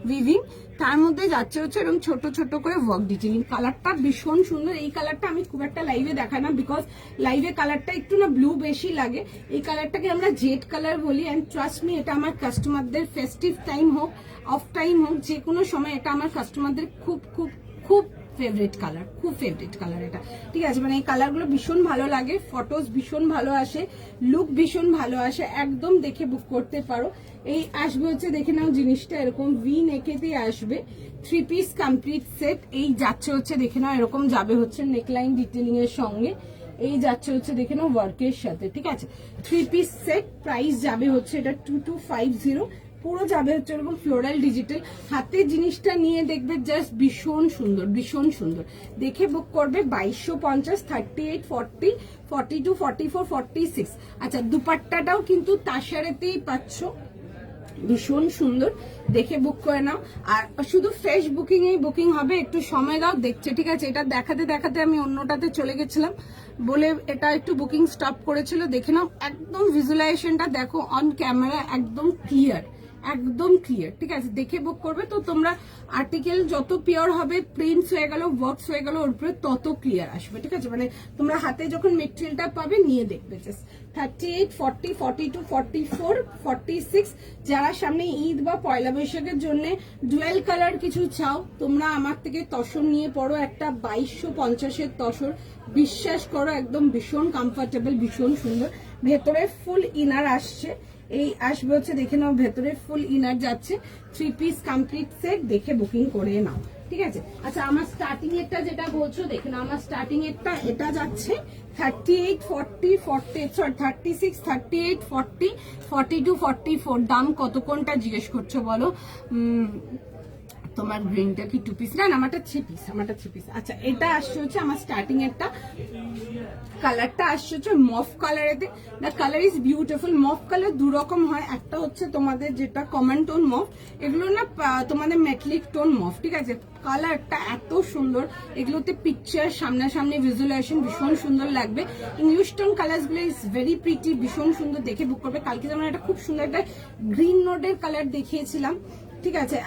উইভিং, তার মধ্যে যাচ্ছে হচ্ছে এরকম ছোট ছোট করে ওয়ার্ক ডিটেইলিং। কালারটা ভীষণ সুন্দর। এই কালারটা আমি খুব একটা লাইভে দেখাই না, বিকজ লাইভে কালারটা একটু না ব্লু বেশি লাগে। এই কালারটাকে আমরা জেড কালার বলি, অ্যান্ড ট্রাস্ট মি এটা আমার কাস্টমারদের ফেস্টিভ টাইম হোক অফ টাইম হোক যে কোনো সময় এটা আমার কাস্টমারদের খুব খুব খুব ফেভারিট কালার, খুব ফেভারিট কালার এটা, ঠিক আছে। মানে এই কালারগুলো ভীষণ ভালো লাগে, ফটোস ভীষণ ভালো আসে, লুক ভীষণ ভালো আসে, একদম দেখে বুক করতে পারো। এই আসবে হচ্ছে দেখে নাও জিনিসটা এরকম ভি নেকেতেই আসবে, 3 পিস কমপ্লিট সেট। এই যাচ্ছে হচ্ছে দেখে নাও এরকম যাবে হচ্ছে নেকলাইন ডিটেলিং এর সঙ্গে, এই যাচ্ছে হচ্ছে দেখে নাও ওয়ার্কের সাথে, ঠিক আছে। 3 পিস সেট, প্রাইস যাবে হচ্ছে এটা 2250, পুরো যাবে হচ্ছে এরকম ফ্লোরাল ডিজিটাল। হাতে জিনিসটা নিয়ে দেখবে জাস্ট ভীষণ সুন্দর, ভীষণ সুন্দর, দেখে বুক করবে 2250, 38, 40, 42, 44, 46। আচ্ছা দুপাট্টাটাও কিন্তু তাসারেতেই পাচ্ছ, ভীষণ সুন্দর, দেখে বুক করে নাও। আর শুধু ফ্রেশ বুকিং এই বুকিং হবে, একটু সময় দাও, দেখছে, ঠিক আছে। এটা দেখাতে দেখাতে আমি অন্যটাতে চলে গেছিলাম বলে এটা একটু বুকিং স্টপ করেছিল, দেখে নাও একদম ভিজুয়ালাইজেশনটা দেখো অন ক্যামেরা, একদম ক্লিয়ার, একদম ক্লিয়ার, ঠিক আছে। দেখে বুক করবে। তো তোমরা আর্টিকেল যত পিওর হবে, প্রিন্টস হয়ে গেল, ওয়ার্কস হয়ে গেল, ওর উপরে তত ক্লিয়ার আসবে, ঠিক আছে। মানে তোমরা হাতে যখন মেটেরিয়ালটা পাবে নিয়ে দেখবে জাস্ট। 38, 40, 42, 44, 46, যারা সামনে ঈদ বা পয়লা বৈশাখের জন্য ডুয়েল কালার কিছু চাও, তোমরা আমার থেকে তসর নিয়ে পড়ো, একটা 2250-এর তসর, বিশ্বাস করো একদম ভীষণ কমফোর্টেবল, ভীষণ সুন্দর। ভেতরে ফুল ইনার আসছে, এই আসবে হচ্ছে দেখে নাও ভেতরে ফুল ইনার যাচ্ছে, 3 পিস কমপ্লিট সেট, দেখে বুকিং করে নাও, ঠিক আছে। আচ্ছা আমার স্টার্টিং এরটা যেটা বলছো দেখে নাও, আমার স্টার্টিং এরটা এটা যাচ্ছে 38, 40, 40, সরি 36, 38, 40, 42, 44। দাম কত কোনটা জিজ্ঞেস করছো বলো? তোমার গ্রিনটা কি 2 পিস? না আমারটা 3 পিস, আমারটা 3 পিস। আচ্ছা এটা আসছে হচ্ছে আমার স্টার্টিং একটা, কালারটা আসছে হচ্ছে মফ কালারেতে। The colour is beautiful. Mauve colour দু রকম হয়, একটা হচ্ছে তোমাদের যেটা কমন টোন মফ, এগুলো না তোমাদের মেটালিক টোন মফ, ঠিক আছে। কালারটা এত সুন্দর, এগুলোতে পিকচার সামনাসামনি ভিজুয়ালাইজেশন ভীষণ সুন্দর লাগবে। ইংলিশ টোন কালার গুলো ইজ ভেরি প্রিটি, ভীষণ সুন্দর, দেখে বুক করবে। কালকে যেমন একটা খুব সুন্দর একটা গ্রিন নোটের কালার দেখিয়েছিলাম, ঠিক আছে।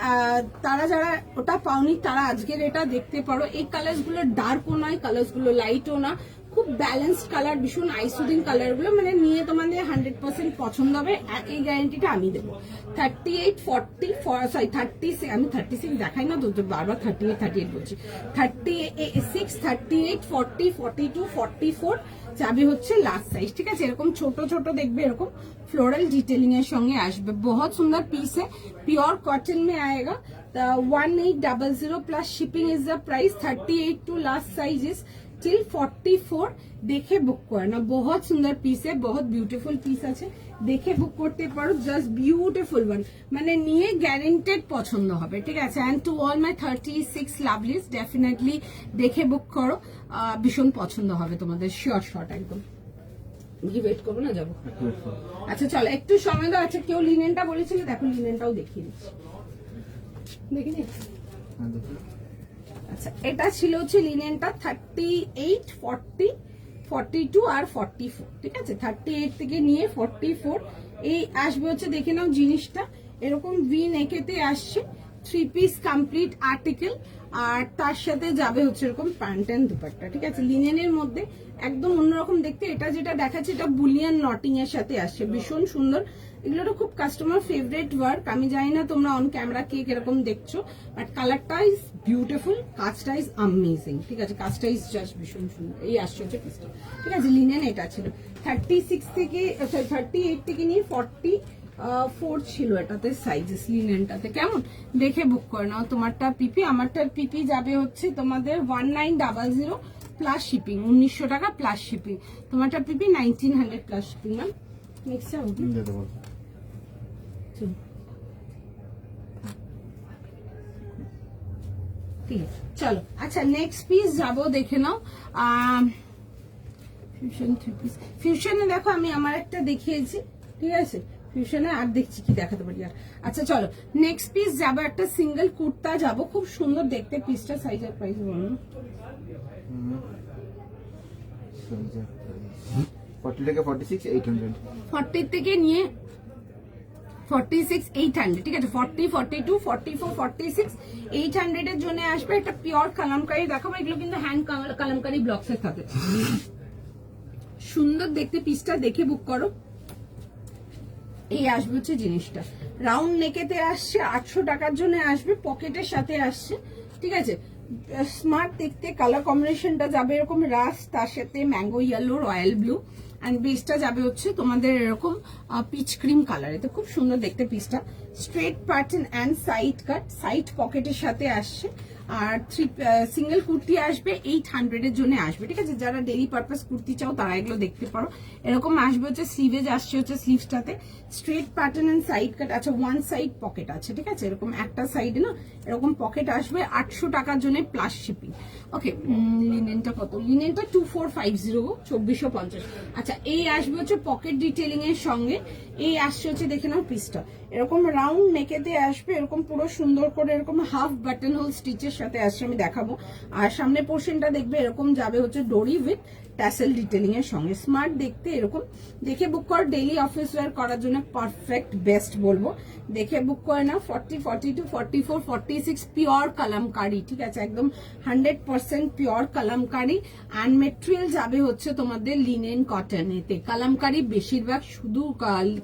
তারা যারা ওটা পাওনি তারা আজকের এটা দেখতে পারো। এই কালার গুলো ডার্কও নয়, কালার গুলো লাইটও না, খুব ব্যালেন্সড কালার, ভীষণ আইসুদিন কালার গুলো, মানে নিয়ে তোমাদের 100% পছন্দ হবে, এই গ্যারান্টিটা আমি দেবো। 38, 40, সরি 36, আমি 36 দেখাই না তো, বারবার 38, 38 বলছি। 36, 38, 40, 42, 44 যাবে হচ্ছে লাস্ট সাইজ, ঠিক আছে। এরকম ছোট ছোট দেখবে, এরকম फ्लोरल डिटेलिंग এর সঙ্গে আসবে, बहुत सुंदर पीस है, प्योर कॉटन में आएगा। 1800 plus shipping is the price. 38 to last size is till 44। দেখে বুক করে না, बहुत सुंदर पीस है, बहुत ब्यूटीफुल पीस আছে, দেখে বুক করতে পারো, জাস্ট বিউটিফুল ওয়ান, মানে নিয়ে গ্যারান্টেড পছন্দ হবে, ঠিক আছে। And to all my 36 lovelies, definitely দেখে বুক করো, ভীষণ পছন্দ হবে তোমাদের, শিওর শট একদম। কি ওয়েট করবো না, যাবো। একটু wait করো। আচ্ছা চলো একটু সময় দাও। আচ্ছা কেউ লিনেনটা বলেছিল, দেখো লিনেনটাও দেখিয়ে দিচ্ছি, দেখি নি? হ্যাঁ, দেখি। আচ্ছা এটা ছিল হচ্ছে লিনেনটা 38, 40, 42 আর 44, ঠিক আছে? 38 থেকে নিয়ে 44 এই আসবে হচ্ছে, দেখে নাও জিনিসটা এরকম ভি নেকেতে আসছে, 3 পিস কমপ্লিট আর্টিকেল, আর তার সাথে যাবে হচ্ছে এরকম প্যান্ট এন্ড দুপাট্টা, ঠিক আছে? লিনেনের মধ্যে একদম অন্যরকম দেখতে। এটা যেটা দেখাচ্ছে এটা বুলিয়ান নটিং এর সাথে আসছে, ভীষণ সুন্দর। এগুলো তো খুব কাস্টমার ফেভারিট ওয়ার্ক। আমি জানি না তোমরা অন ক্যামেরা কে কিরকম দেখছো, বাট কালারটা ইজ বিউটিফুল, কাজটা ইজ অ্যামেজিং, ঠিক আছে? কাজটা ইজ জাস্ট ভীষণ সুন্দর। এই আসছে হচ্ছে পিসটা, ঠিক আছে? লিনেন এটা ছিল 36 থেকে 38 থেকে নিয়ে 44 ছিল এটাতে সাইজেস, লিনেনটাতে। কেমন দেখে বুক করে নাও। তোমারটা পিপি, আমারটার পিপি যাবে হচ্ছে তোমাদের 1900 প্লাস শিপিং, 1900 টাকা প্লাস শিপিং। তোমারটা পিপি 1900 প্লাস শিপিং। ম্যাম নেক্সট যাবো। যেতে বলো। ঠিক আছে চলো। আচ্ছা নেক্সট পিস যাবো, দেখে নাও। ফিউশন 3 পিস, ফিউশনে দেখো আমি আমার একটা দেখিয়েছি, ঠিক আছে? ফিউশনে আর দেখছি কি দেখাতে পারি আর। আচ্ছা চলো নেক্সট পিস যাবো, একটা সিঙ্গেল কুর্তা যাবো, খুব সুন্দর দেখতে পিসটা। সাইজ আর প্রাইস বলো না। 40 থেকে 46 800। 40 থেকে নিয়ে 46 800, ঠিক আছে? 40, 42, 44, 46 800 এর জন্য আসবে। এটা পিওর কালামকারী দেখাবো, এগুলো কিন্তু হ্যান্ড কালামকারী ব্লকস এর থাকে। সুন্দর দেখতে পিসটা, দেখে বুক করো। এই আসবে হচ্ছে জিনিসটা, রাউন্ড নেকেতে আসছে, 800 টাকার জন্য আসবে, পকেটের সাথে আসছে, ঠিক আছে? স্মার্ট দেখতে, কালার কম্বিনেশনটা যাবে এরকম রাস, তার সাথে mango yellow, royal blue, and বেসটা যাবে হচ্ছে তোমাদের এরকম পিচ ক্রিম কালার। এতে খুব সুন্দর দেখতে পিসটা। Straight pattern and side cut, side পকেটের সাথে আসছে। আর সিঙ্গেল কুর্তি আসবে 800 এর জন্য আসবে, ঠিক আছে? যারা ডেইলি পারপাস কুর্তি চাও তারা এগুলো দেখতে পারো। এরকম আসবে হচ্ছে স্লিভেজ, আসছে হচ্ছে স্লিভসটাতে straight pattern and side cut. আচ্ছা ওয়ান সাইড পকেট আছে, ঠিক আছে? এরকম একটা সাইডে না এরকম পকেট আসবে, 800 টাকার জন্য প্লাস শিপিং। ওকে, লিনেনটা কত? লিনেনটা 2450, 2450। আচ্ছা এই আসবে হচ্ছে পকেট ডিটেলিং এর সঙ্গে। এই আসছে হচ্ছে, দেখে নাও পিসটা এরকম রাউন্ড নেকেতে আসবে, এরকম পুরো সুন্দর করে এরকম হাফ বাটন হোল স্টিচের সাথে আসছে, আমি দেখাবো। আর সামনে পোর্শনটা দেখবে এরকম যাবে হচ্ছে ডোরি উইথ ট্যাসেল ডিটেলিং এর সঙ্গে। স্মার্ট দেখতে, এরকম দেখে বুক কর। ডেইলি অফিস ওয়্যার করার জন্য পারফেক্ট বেস্ট বলবো, দেখে বুক করে না। 40, 42, 44, 46 পিওর কালামকারি, ঠিক আছে? একদম 100% পিওর কালামকারি। অ্যান্ড মেটেরিয়াল যাবে হচ্ছে তোমাদের লিনেন কটনেতে। কালামকারি বেশিরভাগ শুধু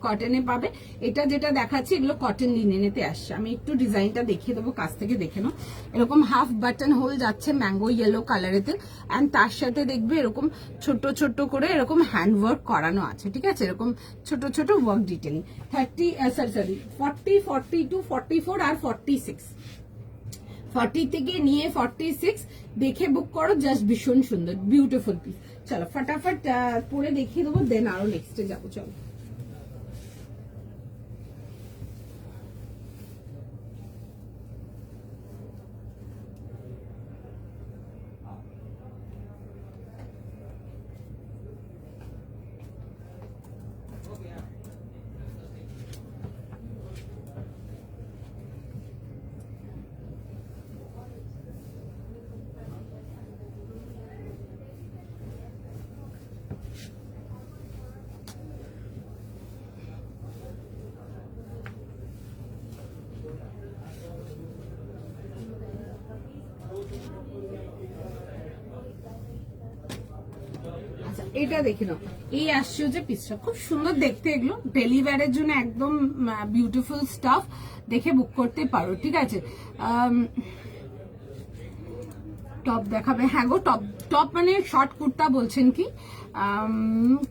কটনে পাবে, এটা যেটা দেখাচ্ছি এগুলো কটন লিনেনেতে আসছে। আমি একটু ডিজাইনটা দেখিয়ে দেবো, কাছ থেকে দেখে নাও। এরকম হাফ বাটন হোল যাচ্ছে ম্যাঙ্গো ইয়েলো কালারেতে, অ্যান্ড তার সাথে দেখবে এরকম ছোট ছোট করে এরকম হ্যান্ড ওয়ার্ক করানো আছে, ঠিক আছে? এরকম ছোট ছোট ওয়ার্ক ডিটেলিং। 40, 42, 44 আর 46, 40 থেকে নিয়ে 46 দেখে বুক করো, জাস্ট ভীষণ সুন্দর বিউটিফুল পিস। চলো ফটাফট পরে দেখিয়ে দেবো, দেন আরো নেক্সটে যাবো। চলো এটা দেখে নাও, এই আসছে হচ্ছে পিসটা, খুব সুন্দর দেখতে। এগুলো ডেলি ওয়্যারের জন্য একদম বিউটিফুল স্টাফ, দেখে বুক করতে পারো, ঠিক আছে? টপ দেখাবে? হ্যাঁ গো, টপ টপ মানে শর্ট কুর্তা বলছেন কি?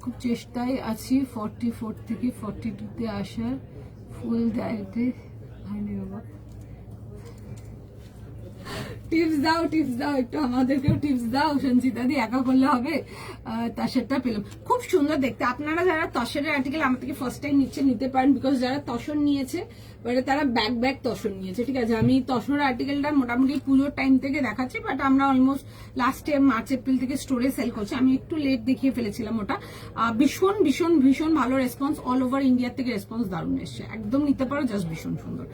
খুব চেষ্টায় আছি 44 থেকে 42-তে আসার, ফুল দায়িত্বে হয়নি বাবা। টিপস দাও একটু আমাদেরকেও টিপস দাও। সঞ্চিতা দি একা করলে হবে। তসরটা পেলাম, খুব সুন্দর দেখতে। আপনারা যারা তসরের আর্টিকেল আমার থেকে ফার্স্ট টাইম নিতে পারেন, বিকজ যারা তসর নিয়েছে তারা ব্যাক তসর নিয়েছে, ঠিক আছে। আমি তসর আর্টিকেলটা মোটামুটি পুজোর টাইম থেকে দেখাচ্ছি, বাট আমরা almost last year March April থেকে স্টোরে সেল করছি। আমি একটু লেট দেখিয়ে ফেলেছিলাম ওটা। ভীষণ ভীষণ ভীষণ ভালো রেসপন্স, অল ওভার ইন্ডিয়ার থেকে রেসপন্স দারুণ এসছে, একদম নিতে পারো, জাস্ট ভীষণ সুন্দর।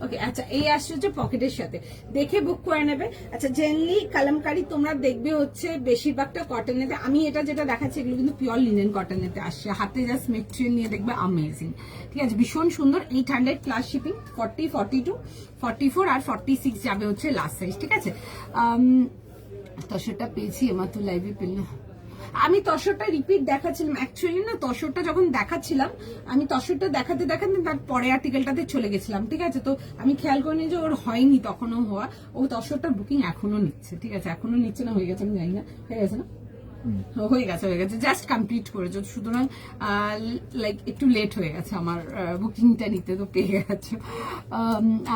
ওকে, আচ্ছা এই আসছে হচ্ছে পকেটের সাথে, দেখে বুক করে নেবে। আচ্ছা জেনারেলি কালামকারি তোমরা দেখবে হচ্ছে বেশিরভাগটা কটনেতে, আমি এটা যেটা দেখাচ্ছি এগুলো কিন্তু পিওর লিনেন কটনেতে আসছে, হাতে জাস্ট মেটেরিয়াল নিয়ে দেখবে আমেজিং, ঠিক আছে, ভীষণ সুন্দর। 800 প্লাস শিপিং, 40, 42, 44 আর 46 যাবে হচ্ছে লাস্ট সাইজ, ঠিক আছে। তসরটা পেয়েছি আমার তো লাইভে পেলাম। আমি তসরটা রিপিট দেখাচ্ছিলাম, অ্যাকচুয়ালি না তসরটা যখন দেখাচ্ছিলাম আমি তসরটা দেখাতে তার পরে আর্টিকেলটাতে চলে গেছিলাম, ঠিক আছে। তো আমি খেয়াল করিনি যে ওর হয়নি তখনও হওয়া, ও তসরটার বুকিং এখনো নিচ্ছে, ঠিক আছে, এখনো নিচ্ছে না হয়ে গেছে আমি জানি না, হয়ে গেছে না, হয়ে গেছে, জাস্ট কমপ্লিট করেছো, সুতরাং লাইক একটু লেট হয়ে গেছে আমার বুকিংটা নিতে, তো পেয়ে গেছো।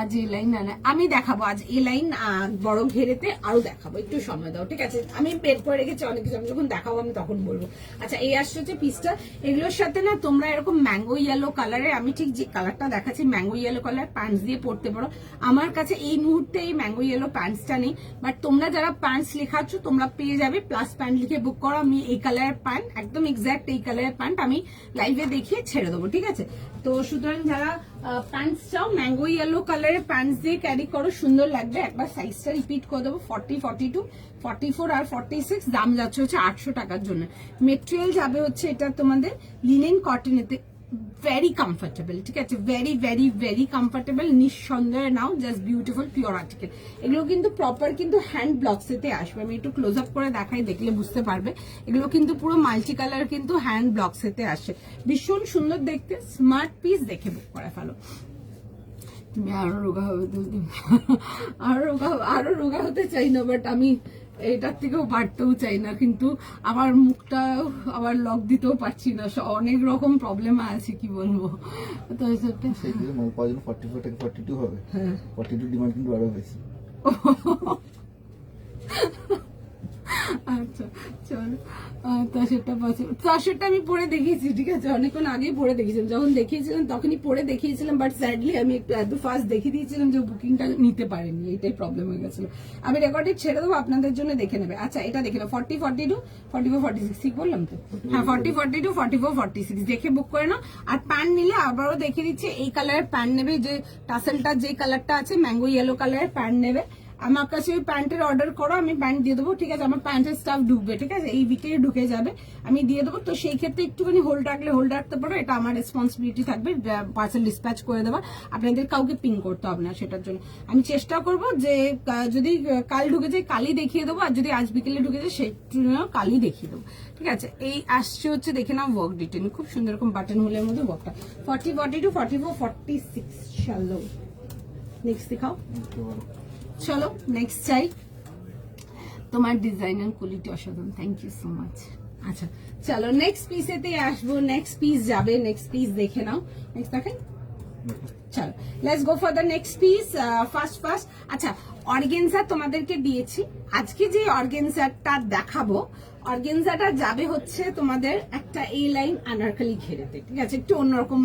আজ এই লাইন আমি দেখাবো, আজ এই লাইন বড় ঘেরেতে আরো দেখাবো, একটু সময় দাও, ঠিক আছে। আমি বের করে রেখেছি অনেক কিছু, আমি যখন দেখাবো আমি তখন বলবো। আচ্ছা এই আসছে হচ্ছে পিসটা, এগুলোর সাথে না তোমরা এরকম ম্যাঙ্গো ইয়েলো কালারের, আমি ঠিক যে কালারটা দেখাচ্ছি ম্যাঙ্গো ইয়েলো কালার প্যান্টস দিয়ে পরতে পারো। আমার কাছে এই মুহূর্তে এই ম্যাঙ্গো ইয়েলো প্যান্টসটা নেই, বাট তোমরা যারা প্যান্টস লেখাচ্ছ তোমরা পেয়ে যাবে, প্লাস প্যান্ট লিখে বুক করো। আমি এই কালারের প্যান্ট, একদম এক্স্যাক্ট এই কালারের প্যান্ট আমি লাইভে দেখিয়ে ছেড়ে দেবো, ঠিক আছে। তো সুতরাং যারা প্যান্টস চাও ম্যাঙ্গো ইয়েলো কালারের প্যান্টস দিয়ে ক্যারি করো, সুন্দর লাগবে। একবার সাইজটা রিপিট করে দেবো, 40, 42, 44 আর 46, দাম যাচ্ছে হচ্ছে 800 টাকার জন্য। মেটেরিয়াল যাবে হচ্ছে এটা তোমাদের লিনেন কটনেতে, ভেরি কমফোর্টেবল, ঠিক আছে, ভেরি ভেরি ভেরি কমফোর্টেবল, নিঃসন্দেহে নাও, জাস্ট বিউটিফুল পিওর আর্টিকেল। এগুলো কিন্তু প্রপার কিন্তু হ্যান্ড ব্লকসেতে আসবে, আমি একটু ক্লোজ আপ করে দেখাই, দেখলে বুঝতে পারবে। এগুলো কিন্তু পুরো মাল্টি কালার কিন্তু হ্যান্ড ব্লকসেতে আসে, ভীষণ সুন্দর দেখতে, স্মার্ট পিস, দেখে বুক করে ফেলো। তুমি আরো রোগা হবে, আরো রোগা হতে চাই না, বাট আমি এটার থেকেও বাড়তেও চাই না, কিন্তু আমার মুখটা আবার লক দিতেও পারছি না, অনেক রকম প্রবলেম আছে, কি বলবো। তো 44 থেকে 42 হবে, 42 ডিমান্ড কিন্তু আরো বেশি। আচ্ছা চলো, তসরটা আমি পরে দেখিয়েছি, ঠিক আছে, অনেকক্ষণ আগেই পরে দেখিয়েছিলাম, যখন দেখিয়েছিলাম তখনই পরে দেখিয়েছিলাম, বাট স্যাডলি আমি একটু এত ফাস্ট দেখিয়ে দিয়েছিলাম যে বুকিংটা নিতে পারেনি, এটাই প্রবলেম হয়ে গেছিল। আমি রেকর্ডে ছেড়ে দেবো, আপনাদের জন্য দেখে নেবে। আচ্ছা এটা দেখে নাও, 40, 42, 44, 46, ঠিক বললাম তো? হ্যাঁ 40, 42, 44, 46 দেখে বুক করে নাও। আর প্যান্ট নিলে আবারও দেখে দিচ্ছি, এই কালারের প্যান্ট নেবে, যে টাসেলটা যে কালারটা আছে ম্যাঙ্গো ইয়েলো কালারের প্যান্ট নেবে। আমার কাছে ওই প্যান্টের অর্ডার করো, আমি প্যান্ট দিয়ে দেবো, ঠিক আছে। আমার প্যান্টের স্টাফ ঢুকবে, ঠিক আছে, এই উইকে ঢুকে যাবে, আমি দিয়ে দেবো। তো সেই ক্ষেত্রে একটুখানি হোল্ড রাখতে পারো, এটা আমার রেসপন্সিবিলিটি থাকবে পার্সেল ডিসপ্যাচ করে দেওয়ার, আপনাদের কাউকে পিং করতে হবে না সেটার জন্য। আমি চেষ্টা করবো যে যদি কাল ঢুকে যায় কালই দেখিয়ে দেবো, আর যদি আজ বিকেলে ঢুকে যায় সেটা কালই দেখিয়ে দেবো, ঠিক আছে। এই আসছে হচ্ছে দেখে নাও ওয়ার্ক ডিটেল, খুব সুন্দর এরকম বাটন হোলের মধ্যে ওয়ার্কটা, 40, 42, 44, 46। চলো নেক্সট দেখাও, চলো নেক্সট চাই। তোমার ডিজাইন এন্ড কোয়ালিটি অসাধারণ, থ্যাংক ইউ সো মাচ। আচ্ছা চলো নেক্সট পিসেতে আসবো, নেক্সট পিস যাবে, নেক্সট পিস দেখে নাও, নেক্সট দেখাই, চলো let's go for the next piece. First আচ্ছা অর্গেনজা তোমাদেরকে দিয়েছি, আজকে যে অর্গেনজাটা দেখাবো, অর্গেনজাটা যাবে হচ্ছে তোমাদের একটা এই লাইন আনারকলি ঘেরেতে, ঠিক আছে, একটু অন্যরকম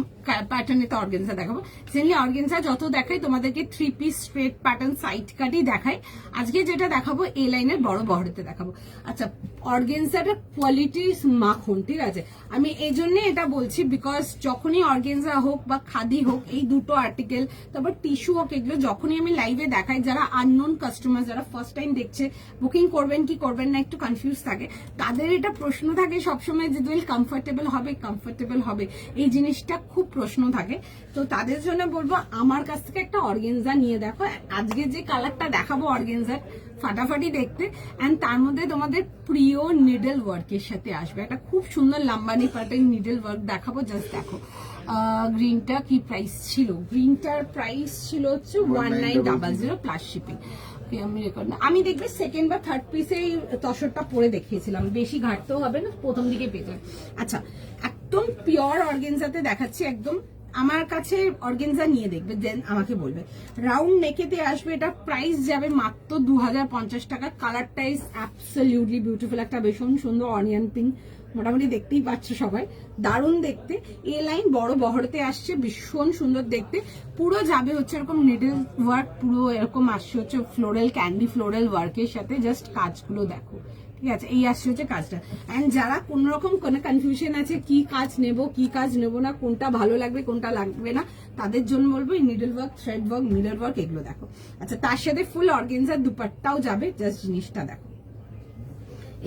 প্যাটার্নে তো অর্গেনজা দেখাবো। জেনারেলি অর্গেনজা যত দেখাই তোমাদেরকে 3 পিস স্ট্রেট প্যাটার্ন সাইড কাটই দেখাই, আজকে যেটা দেখাবো এই লাইনের বড় বহরেতে দেখাবো। আচ্ছা অর্গেনজাটা কোয়ালিটি মাখন, ঠিক আছে, আমি এই জন্য এটা বলছি বিকজ যখনই অর্গেনজা হোক বা খাদি হোক, এই দুটো আর্টিকেল, তারপর টিস্যু হোক, এগুলো যখনই আমি লাইভে দেখাই, যারা আননোন কাস্টমার, যারা ফার্স্ট টাইম দেখছে, বুকিং করবেন কি করবেন না একটু কনফিউজ থাকে, তাদের এটা প্রশ্ন থাকে সবসময় যে দুইল কমফোর্টেবল হবে, এই জিনিসটা খুব প্রশ্ন থাকে। তো তাদের জন্য বলবো আমার কাছ থেকে একটা অর্গেনজা নিয়ে দেখো, আজকে যে কালারটা দেখাবো অর্গেনজার ফাটাফাটি দেখতে, এন্ড তার মধ্যে তোমাদের প্রিয় নিডল ওয়ার্কের সাথে আসবে, একটা খুব সুন্দর লাম্বানি প্যাটার্ন নিডল ওয়ার্ক দেখাবো, জাস্ট দেখো। গ্রিনটা কি প্রাইস ছিল? গ্রিনটার প্রাইস ছিল হচ্ছে 1900 প্লাস শিপিং। আমি দেখবে সেকেন্ড বা থার্ড পিসে তসরটা পরে দেখিয়েছিলাম, বেশি ঘাটতেও হবে না, প্রথম দিকে পেয়ে যাবে। আচ্ছা একদম পিওর অর্গেনজাতে দেখাচ্ছি, একদম আমার কাছে অর্গেনজা নিয়ে দেখবে, দেন আমাকে বলবে। রাউন্ড নেকেতে আসবে, এটা প্রাইস যাবে মাত্র 2050 টাকা। কালারটা ইজ অ্যাবসলিউটলি বিউটিফুল, একটা ভীষণ সুন্দর অনিয়ন পিঙ্ক, মোটামুটি দেখতেই পাচ্ছ সবাই, দারুণ দেখতে। এ লাইন বড় বহরতে আসছে, ভীষণ সুন্দর দেখতে। পুরো যাবে হচ্ছে এরকম নিডল ওয়ার্ক, পুরো এরকম আসছে হচ্ছে ফ্লোরাল, ক্যান্ডি ফ্লোরাল ওয়ার্কের সাথে। জাস্ট কাজগুলো দেখো, ঠিক আছে, এই আসছে হচ্ছে কাজটা। অ্যান্ড যারা কোন রকম কোনো কনফিউশন আছে কি কাজ নেব কি কাজ নেব না, কোনটা ভালো লাগবে কোনটা লাগবে না, তাদের জন্য বলবো এই needle work, thread work, mirror work এগুলো দেখো। আচ্ছা, তার সাথে ফুল অর্গেনজার দুপাট্টাও যাবে, জাস্ট জিনিসটা দেখো।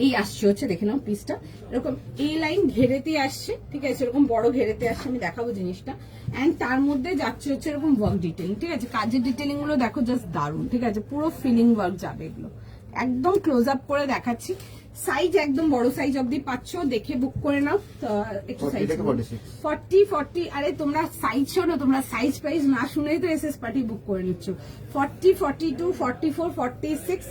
এই আসছে হচ্ছে, দেখে নাও পিসটা, এরকম এই লাইন ঘেরেতে আসছে, ঠিক আছে, এরকম বড় ঘেরেতে আসছে, আমি দেখাবো জিনিসটা। অ্যান্ড তার মধ্যে যাচ্ছে হচ্ছে এরকম ওয়ার্ক ডিটেলিং, ঠিক আছে, কাজের ডিটেলিং গুলো দেখো, জাস্ট দারুণ, ঠিক আছে, পুরো ফিলিং ওয়ার্ক যাবে এগুলো। একদম ক্লোজ আপ করে দেখাচ্ছি। সাইজ একদম বড় সাইজ অব্দি পাচ্ছ, দেখে বুক করে নাও। একটু সাইজ 40 আরে তোমরা সাইজ শোনো, তোমরা সাইজ প্রাইস না শুনেই তো এসএস পার্টি বুক করে নিচ্ছ। 40, 42, 44, 46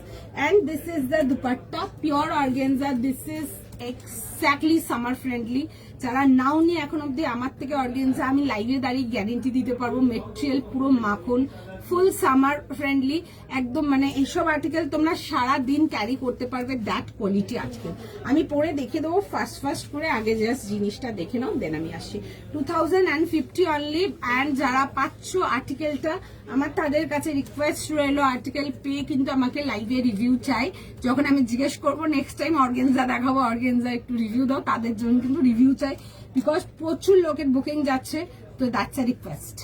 and this is the dupatta, pure organza. This is exactly summer friendly. যারা নাও নিয়ে এখন অব্দি আমার থেকে অর্গেনজা, আমি লাইভে দাঁড়িয়ে গ্যারেন্টি দিতে পারবো, মেটেরিয়াল পুরো মাখন, ফুল সামার ফ্রেন্ডলি একদম। মানে এইসব আর্টিকেল তোমরা সারা দিন ক্যারি করতে পারবে, দ্যাট কোয়ালিটি আজকে আমি পরে দেখে দেবো ফার্স্ট করে। আগে জাস্ট জিনিসটা দেখে নাও, দেন আমি আসছি। 2050 অনলি। অ্যান্ড যারা পাচ্ছ আর্টিকেলটা, আমার তাদের কাছে রিকোয়েস্ট রইলো, আর্টিকেল পেয়ে কিন্তু আমাকে লাইভে রিভিউ চাই। যখন আমি জিজ্ঞেস করবো নেক্সট টাইম অর্গেনজা দেখাবো, অর্গেনজা একটু রিভিউ দাও, তাদের জন্য কিন্তু রিভিউ চাই, বিকজ প্রচুর লোকের বুকিং যাচ্ছে, তো দ্যাটস আ রিকোয়েস্ট।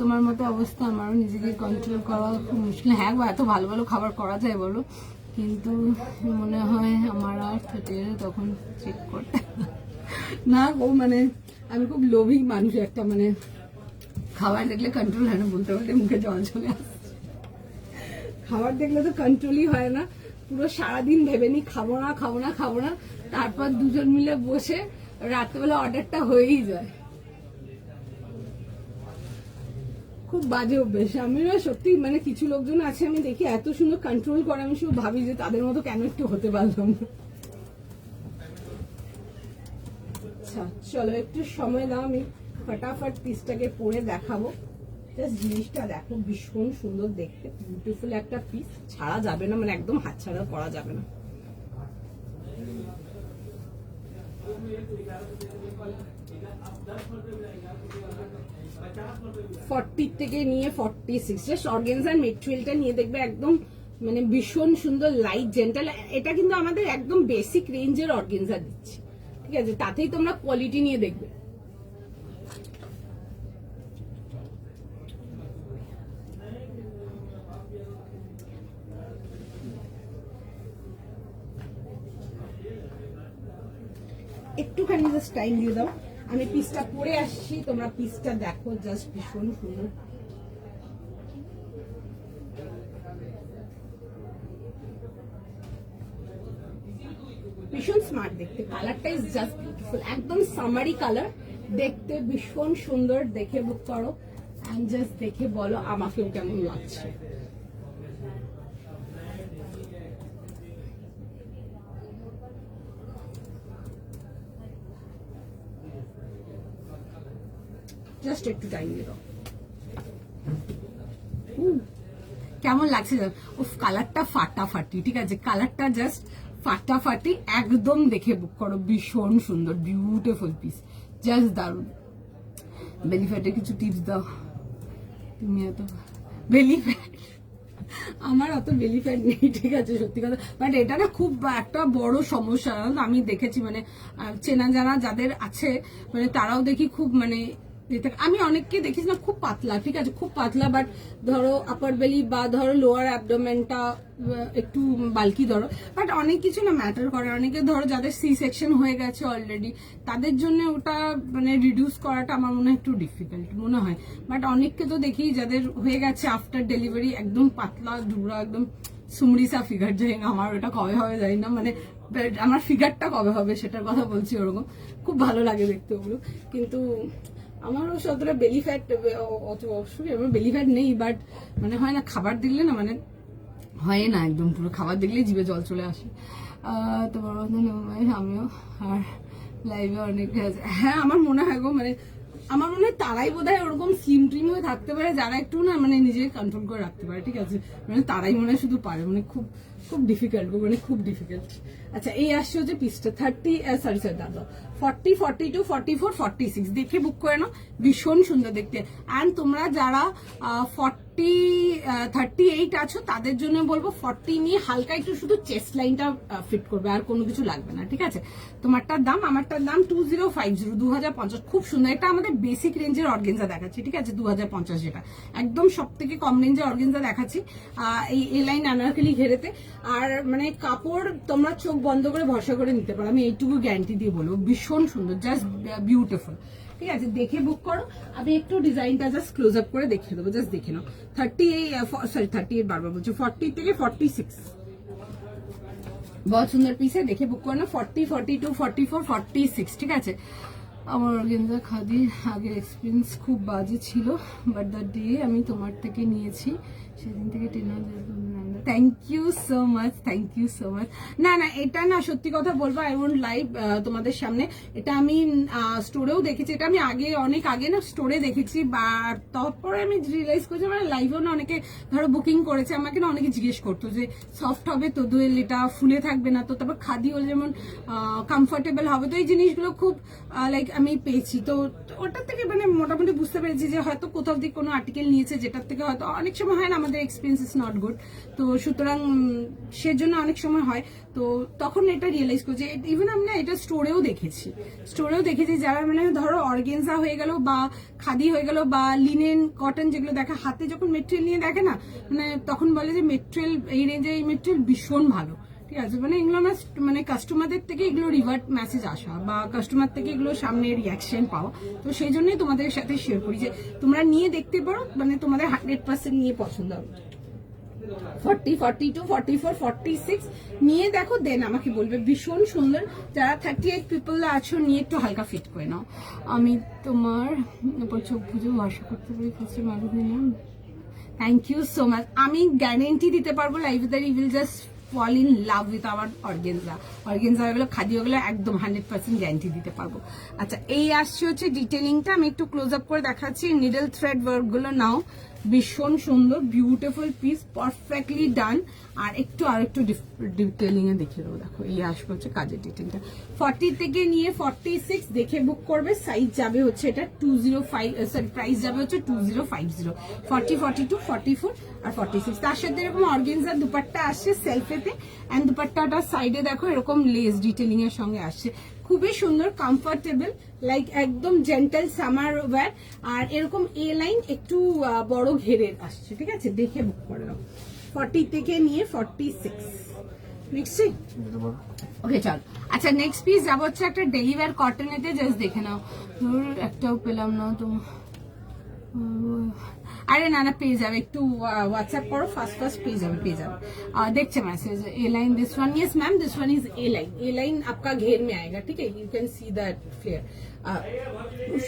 তোমার মতো অবস্থা, আমারও নিজেকে কন্ট্রোল করা খুব মুশকিল। হ্যাঁ গো, এত ভালো ভালো খাবার করা যায় বলো, কিন্তু মনে হয় আমার আর খেতে তখন চেক করতে না গো। মানে আমি খুব লোভী মানুষ একটা, মানে খাবার দেখলে কন্ট্রোল হয় না, বলতে বলতে মুখে জল চলে আসছে। খাবার দেখলে তো কন্ট্রোলই হয় না, পুরো সারাদিন ভেবে নি খাবো না খাবো না খাবো না, তারপর দুজন মিলে বসে রাত্রেবেলা অর্ডারটা হয়েই যায়। খুব বাজে অভ্যেস। আমিও সত্যি, মানে কিছু লোকজন আছে আমি দেখি এত সুন্দর কন্ট্রোল করে, আমি শুধু ভাবি যে তাদের মতো কেন একটু হতে পারলাম না। আচ্ছা চলো, একটু সময় দাও, আমি ফটাফট পিসটাকে পরে দেখাবো। জাস্ট জিনিসটা দেখো, ভীষণ সুন্দর দেখতে, বিউটিফুল একটা পিস, ছাড়া যাবে না, মানে একদম হাত ছাড়া করা যাবে না। ফর্টি থেকে নিয়ে 46, জাস্ট অর্গেনজার মেটেরিয়ালটা নিয়ে দেখবে, একদম মানে ভীষণ সুন্দর লাইট জেন্টাল। এটা কিন্তু আমাদের একদম বেসিক রেঞ্জের অর্গেনজা দিচ্ছি, ঠিক আছে, তাতেই তোমরা কোয়ালিটি নিয়ে দেখবে। একটুখানি জাস্ট টাইম দিয়ে দাও, আমি পিসটা পরে আসছি, তোমরা পিসটা দেখো, জাস্ট ভীষণ সুন্দর। ভীষণ স্মার্ট দেখতে, কালারটা ইজ জাস্ট বিউটিফুল, একদম সামারি কালার, দেখতে ভীষণ সুন্দর। দেখে বুক করো এন্ড জাস্ট দেখে বলো আমাকেও কেমন লাগছে। জাস্ট একটু টাইম দিয়ে দাও। কেমন লাগছে উফ, কালারটা ফাটাফাটি, ঠিক আছে, কালারটা জাস্ট ফাটাফাটি, একদম দেখে বুক করো, ভীষণ সুন্দর বিউটিফুল পিস, জাস্ট দারুণ। বেলি ফ্যাটের কিছু টিপস দাও, তুমি এত বেলি ফ্যাট, আমার অত বেলি ফ্যাট নেই, ঠিক আছে, সত্যি কথা, বাট এটা না খুব একটা বড় সমস্যা। আমি দেখেছি, মানে চেনা জানা যাদের আছে, মানে তারাও দেখি খুব, মানে আমি অনেককে দেখিস না খুব পাতলা, ঠিক আছে, খুব পাতলা, বাট ধরো আপার বেলি বা ধরো লোয়ার অ্যাবডোমেনটা একটু বাল্কি ধরো, বাট অনেক কিছু না ম্যাটার করে। অনেকে ধরো যাদের সি সেকশন হয়ে গেছে অলরেডি, তাদের জন্য ওটা মানে রিডিউস করাটা আমার মনে হয় একটু ডিফিকাল্ট মনে হয়, বাট অনেককে তো দেখি যাদের হয়ে গেছে আফটার ডেলিভারি একদম পাতলা ধুরা, একদম সুমরিসা ফিগার, যাই না আমার ওটা কবে হবে জানি না, মানে আমার ফিগারটা কবে হবে সেটার কথা বলছি, ওরকম খুব ভালো লাগে দেখতে ওগুলো। কিন্তু আমারও সতটা বেলি ফ্যাট, অবশ্যই আমার বেলি ফ্যাট নেই, বাট মানে হয় না খাবার দিলে না, মানে হয় না, একদম পুরো খাবার দেখলেই জিভে জল চলে আসে। তোমার মতন আমিও, আর লাইভে অনেক, হ্যাঁ আমার মনে হয় গো, মানে আমার মনে হয় তারাই বোধহয় ওরকম স্লিম ট্রিম হয়ে থাকতে পারে যারা একটু না মানে নিজেকে কন্ট্রোল করে রাখতে পারে, ঠিক আছে, মানে তারাই মনে হয় শুধু পারে, মানে খুব খুব ডিফিকাল্ট, মানে খুব ডিফিকাল্ট। আচ্ছা এই আসছে হচ্ছে পিসটা 30 দাদা 40, 42, 44, 46 দেখে বুক করে নাও, ভীষণ সুন্দর দেখতে। অ্যান্ড তোমরা যারা 38 আছো তাদের জন্য বলবো 40 নিয়ে হালকা একটু শুধু চেস্ট লাইনটা ফিট করবে, আর কোনো কিছু লাগবে না, ঠিক আছে। তোমারটার দাম, আমারটার দাম 2050, 2050, খুব সুন্দর। এটা আমাদের বেসিক রেঞ্জের অর্গেনজা দেখাচ্ছি, ঠিক আছে, 2050 যেটা একদম সব থেকে কম রেঞ্জের অর্গেনজা দেখাচ্ছি এই এ লাইন আনারকলি ঘেরেতে। আর মানে কাপড় তোমরা চোখ বন্ধ করে ভরসা করে নিতে পারো, আমি এইটুকু গ্যারান্টি দিয়ে বলবো, ভীষণ সুন্দর, জাস্ট বিউটিফুল, ঠিক আছে। দেখে বুক করো। আমি একটু ডিজাইনটা জাস্ট ক্লোজ আপ করে দেখিয়ে দেবো, জাস্ট দেখে নাও। 38 বারবার বলছি, 40 থেকে 46 बहुत सुंदर पीस है, देखिए बुक करना। 40, 42, 44, 46, ঠিক আছে। আমার অর্গানজা খাদির আগের এক্সপিরিয়েন্স খুব বাজে ছিল, বাট দ্য ডে আমি তোমার থেকে নিয়েছি সেদিন থেকে thank you so much, thank you so much. না না এটা না, সত্যি কথা বলবো, আই ওন্ট লাইভ তোমাদের সামনে, এটা আমি স্টোরেও দেখেছি, এটা আমি আগে অনেক আগে না স্টোরে দেখেছি, বা তারপরে আমি রিয়েলাইজ করেছি মানে লাইভেও না অনেকে ধরো বুকিং করেছে, আমাকে না অনেকে জিজ্ঞেস করতো যে সফট হবে তো, দোয়েল এটা ফুলে থাকবে না তো, তারপর খাদি হলে যেমন কমফোর্টেবল হবে, তো এই জিনিসগুলো খুব লাইক আমি পেয়েছি। তো ওটার থেকে মানে মোটামুটি বুঝতে পেরেছি যে হয়তো কোথাও থেকে কোনো আর্টিকেল নিয়েছে যেটার থেকে হয়তো অনেক সময় হয় না আমাদের এক্সপিরিয়েন্স ইজ নট গুড, তো সুতরাং সেজন্য অনেক সময় হয়। তো তখন এটা রিয়েলাইজ করছি, ইভেন আমি না এটা স্টোরেও দেখেছি যারা মানে ধরো অর্গেনজা হয়ে গেল বা খাদি হয়ে গেল বা লিনেন কটন যেগুলো দেখা, হাতে যখন মেটেরিয়াল নিয়ে দেখে না, মানে তখন বলে যে মেটেরিয়াল এই রেঞ্জে এই মেটেরিয়াল ভীষণ ভালো, ঠিক আছে। মানে এগুলো আমার মানে কাস্টমারদের থেকে এগুলো রিভার্ট মেসেজ আসা বা কাস্টমার থেকে এগুলো সামনে রিয়াকশন পাওয়া, তো সেই জন্যই তোমাদের সাথে শেয়ার করি যে তোমরা নিয়ে দেখতে পারো, মানে তোমাদের 100% নিয়ে পছন্দ হবে। 40, 42, 44, 46 নিয়ে দেখো, দেন আমাকে বলবে, ভীষণ সুন্দর। যারা 38 পিপল আছো নিয়ে একটু হালকা ফিট করে নাও। আমি তোমার উপর চোখ বুঝে ভরসা করতে পারি, কিছু মারুন না। Thank you so much. আমি গ্যারেন্টি দিতে পারবো live that you will just fall in love with our organza হয়ে গেলো, খাদি হয়ে গেলো, একদম 100% গ্যারান্টি দিতে পারবো। আচ্ছা এই আসছে হচ্ছে ডিটেলিংটা, আমি একটু ক্লোজ আপ করে দেখাচ্ছি। নিডল থ্রেড ওয়ার্ক গুলো নাও, ভীষণ সুন্দর, বিউটিফুল পিস, পারফেক্টলি ডান। আর একটু ডিটেলিং এ দেখিয়ে দেবো, দেখো এই আসবে হচ্ছে কাজের ডিটেলটা। 40 থেকে নিয়ে 46 দেখে বুক করবে, সাইজ যাবে হচ্ছে এটা 205, সরি প্রাইস যাবে হচ্ছে 2050, 40, 42, 44 আর 46। তার সাথে এরকম অর্গেনজার দুপাট্টা আসছে সেলফেতে, এন্ড দুপাট্টাটার সাইডে দেখো এরকম লেস ডিটেলিং এর সঙ্গে আসছে, খুবই সুন্দর, কমফোর্টেবল, লাইক একদম জেন্টাল সামার ওয়্যার। আর এরকম এ লাইন একটু বড় ঘেরের আসছে, ঠিক আছে, দেখে বুক করে নাও। 40 থেকে নিয়ে 46 মিক্সি, ওকে চল। আচ্ছা নেক্সট পিস যাবো হচ্ছে একটা ডেলিভার কটনেতে, জাস্ট দেখে নাও, একটাও পেলাম না তো। अरे ना ना पेज जावे একটু व्हाट्सएप करो फास्ट पेज जावे देखते message A line this one yes ma'am this one is A line आपका घेर में आएगा ठीक है you can see that flare